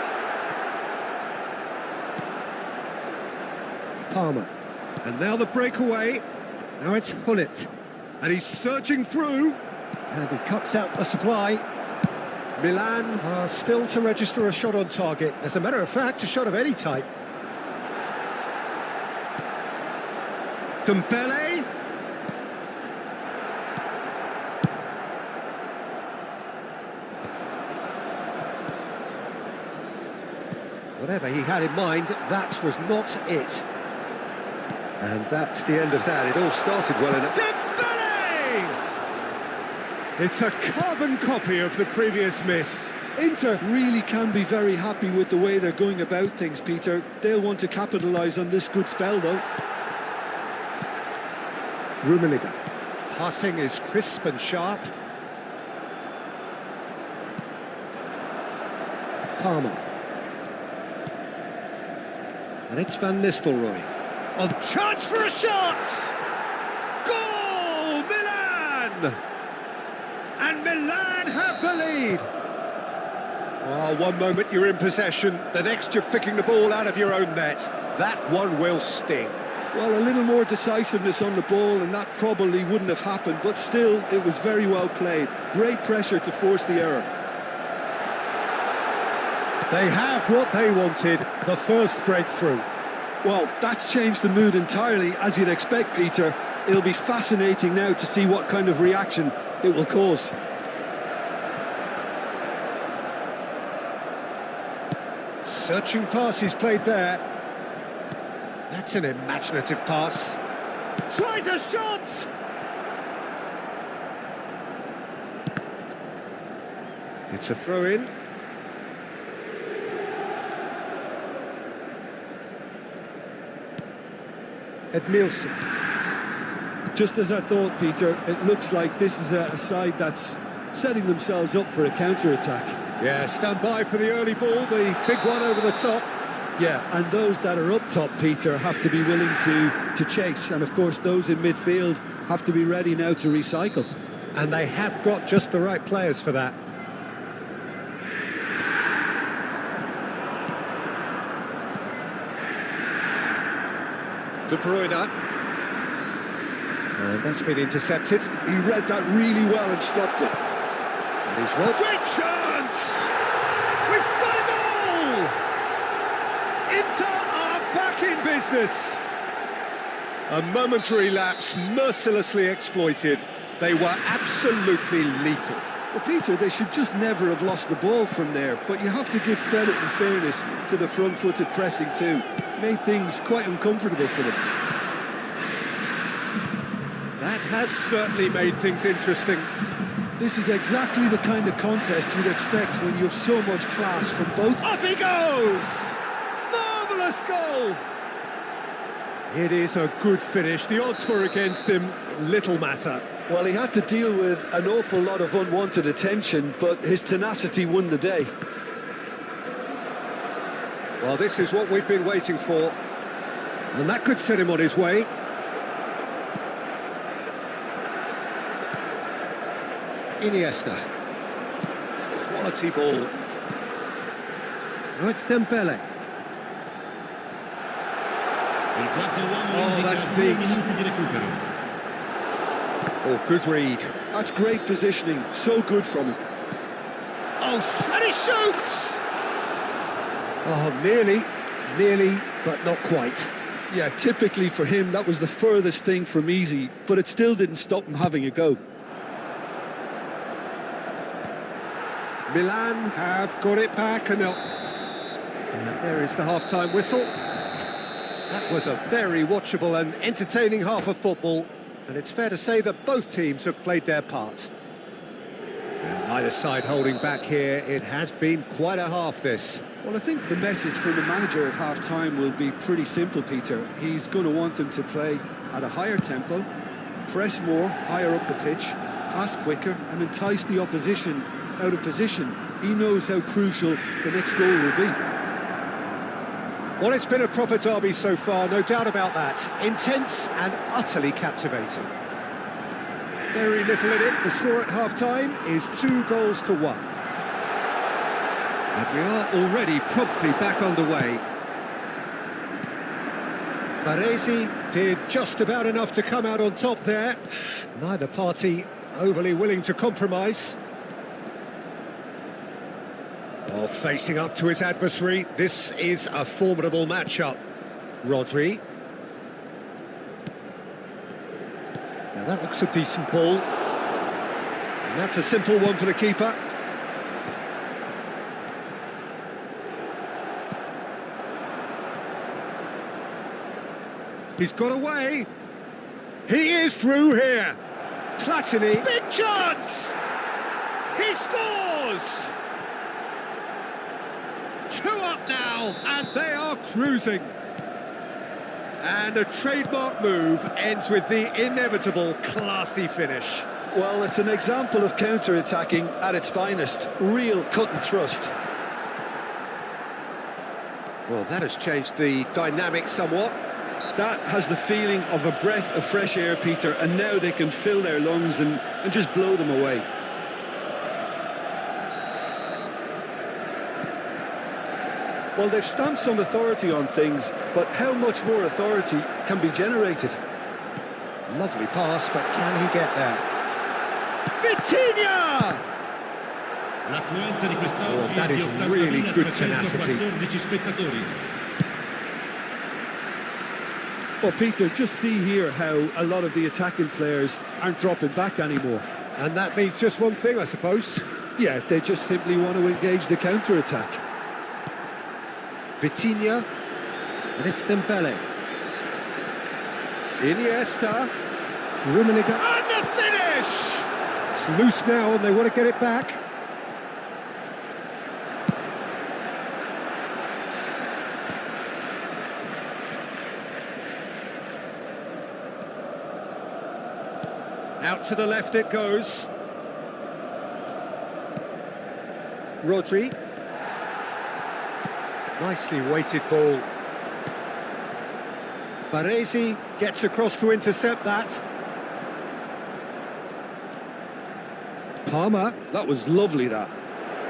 [SPEAKER 2] Palmer. And now the breakaway. Now it's Hullet. And he's surging through. And he cuts out the supply. Milan are still to register a shot on target. As a matter of fact, a shot of any type. Dembele. Whatever he had in mind, that was not it. And that's the end of that. It all started well enough. Dembele! It's a carbon copy of the previous miss.
[SPEAKER 3] Inter really can be very happy with the way they're going about things, Peter. They'll want to capitalise on this good spell, though.
[SPEAKER 2] Rummenigge. Passing is crisp and sharp. Palmer. And it's Van Nistelrooy. A chance for a shot! Goal! Milan! And Milan have the lead! Oh, one moment you're in possession, the next you're picking the ball out of your own net. That one will sting.
[SPEAKER 3] Well, a little more decisiveness on the ball and that probably wouldn't have happened, but still, it was very well played. Great pressure to force the error.
[SPEAKER 2] They have what they wanted, the first breakthrough.
[SPEAKER 3] Well, that's changed the mood entirely, as you'd expect, Peter. It'll be fascinating now to see what kind of reaction it will cause.
[SPEAKER 2] Searching pass is played there. That's an imaginative pass. Tries a shot! It's a throw-in. Edmilson.
[SPEAKER 3] Just as I thought, Peter, it looks like this is a side that's setting themselves up for a counter-attack.
[SPEAKER 2] Yeah, stand by for the early ball, the big one over the top.
[SPEAKER 3] Yeah, and those that are up top, Peter, have to be willing to chase. And, of course, those in midfield have to be ready now to recycle.
[SPEAKER 2] And they have got just the right players for that. De Bruyne. And that's been intercepted.
[SPEAKER 3] He read that really well and stopped it.
[SPEAKER 2] And he's well. Great chance! We've got a goal! Inter are back in business. A momentary lapse mercilessly exploited. They were absolutely lethal.
[SPEAKER 3] Well, Peter, they should just never have lost the ball from there, but you have to give credit and fairness to the front-footed pressing too. Made things quite uncomfortable for them.
[SPEAKER 2] That has certainly made things interesting.
[SPEAKER 3] This is exactly the kind of contest you'd expect when you have so much class from both.
[SPEAKER 2] Up he goes! Marvellous goal! It is a good finish. The odds were against him. Little matter.
[SPEAKER 3] Well, he had to deal with an awful lot of unwanted attention, but his tenacity won the day.
[SPEAKER 2] Well, this is what we've been waiting for. And that could set him on his way. Iniesta. Quality ball. Oh, it's Dembele. Oh, that's neat. Oh, good read.
[SPEAKER 3] That's great positioning. So good from him.
[SPEAKER 2] Oh, and he shoots! Oh, nearly, but not quite.
[SPEAKER 3] Yeah, typically for him, that was the furthest thing from easy, but it still didn't stop him having a go.
[SPEAKER 2] Milan have got it back, and there is the half-time whistle. That was a very watchable and entertaining half of football, and it's fair to say that both teams have played their part. And neither side holding back here. It has been quite a half, this.
[SPEAKER 3] Well, I think the message from the manager at half-time will be pretty simple, Peter. He's going to want them to play at a higher tempo, press more, higher up the pitch, pass quicker, and entice the opposition out of position. He knows how crucial the next goal will be.
[SPEAKER 2] Well, it's been a proper derby so far, no doubt about that. Intense and utterly captivating. Very little in it. The score at half-time is 2-1. And we are already promptly back underway. Baresi did just about enough to come out on top there. Neither party overly willing to compromise. Oh, facing up to his adversary, this is a formidable matchup. Rodri. Now that looks a decent ball. And that's a simple one for the keeper. He's got away. He is through here. Platini. Big chance! He scores! 2 up now, and they are cruising. And a trademark move ends with the inevitable classy finish.
[SPEAKER 3] Well, it's an example of counter-attacking at its finest. Real cut and thrust.
[SPEAKER 2] Well, that has changed the dynamic somewhat.
[SPEAKER 3] That has the feeling of a breath of fresh air, Peter, and now they can fill their lungs and just blow them away. Well, they've stamped some authority on things, but how much more authority can be generated?
[SPEAKER 2] Lovely pass, but can he get there? Vitinha! Oh, that is really good tenacity.
[SPEAKER 3] Well, Peter, just see here how a lot of the attacking players aren't dropping back anymore.
[SPEAKER 2] And that means just one thing, I suppose.
[SPEAKER 3] Yeah, they just simply want to engage the counter-attack.
[SPEAKER 2] Vitinha, and it's Dembele. Iniesta. Rummenigge. And the finish! It's loose now, and they want to get it back. Out to the left it goes. Rodri. Nicely weighted ball. Baresi gets across to intercept that. Palmer.
[SPEAKER 3] That was lovely, that.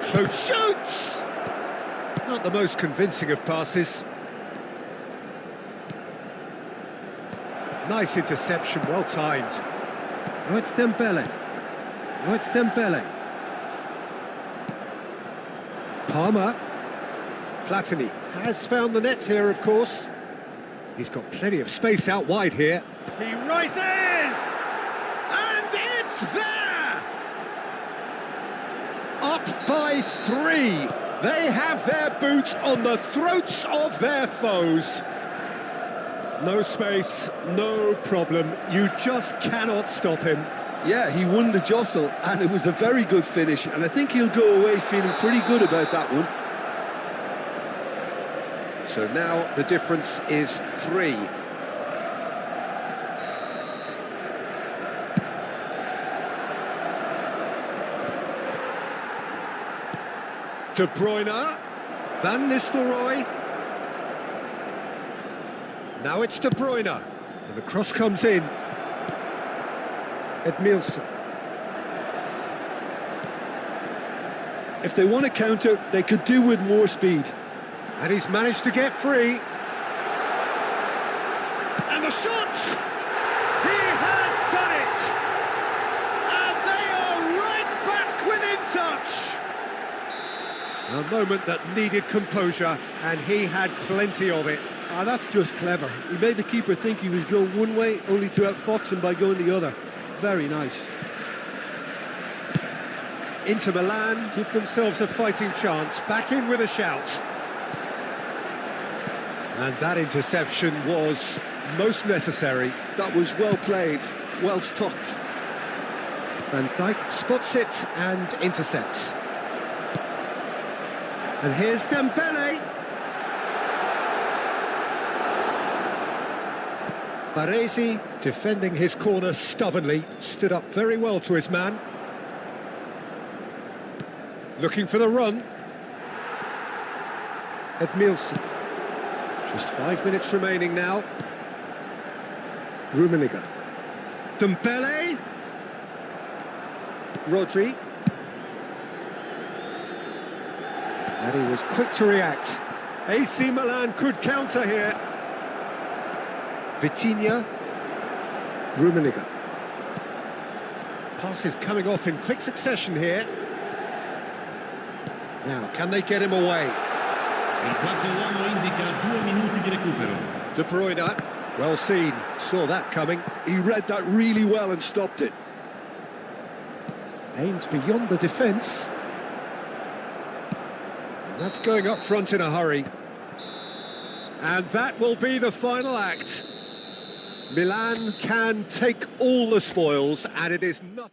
[SPEAKER 2] Close shoots! Not the most convincing of passes. Nice interception, well timed. Oh, it's Dembele. Oh, it's Dembele. Palmer. Platini has found the net here, of course. He's got plenty of space out wide here. He rises! And it's there! Up by 3. They have their boot on the throats of their foes. No space, no problem. You just cannot stop him.
[SPEAKER 3] Yeah, he won the jostle, and it was a very good finish, and I think he'll go away feeling pretty good about that one.
[SPEAKER 2] So now the difference is 3. De Bruyne, Van Nistelrooy. Now it's De Bruyne, and the cross comes in. Edmilson.
[SPEAKER 3] If they want to counter, they could do with more speed.
[SPEAKER 2] And he's managed to get free. And the shot! He has done it! And they are right back within touch! A moment that needed composure, and he had plenty of it.
[SPEAKER 3] Ah, that's just clever. He made the keeper think he was going one way, only to outfox him by going the other. Very nice.
[SPEAKER 2] Inter Milan give themselves a fighting chance, back in with a shout. And that interception was most necessary.
[SPEAKER 3] That was well played, well stopped.
[SPEAKER 2] Van Dijk spots it and intercepts. And here's Dembele. Baresi, defending his corner stubbornly, stood up very well to his man. Looking for the run. Edmilson. Just 5 minutes remaining now. Rummenigge. Dembele. Rodri. And he was quick to react. AC Milan could counter here. Vitinha. Rummenigge. Passes coming off in quick succession here. Now, can they get him away?
[SPEAKER 4] Il quarto uomo indica 2 minuti di recupero.
[SPEAKER 2] De Bruyne, well seen, saw that coming.
[SPEAKER 3] He read that really well and stopped it.
[SPEAKER 2] Aimed beyond the defence. And that's going up front in a hurry. And that will be the final act. Milan can take all the spoils, and it is nothing.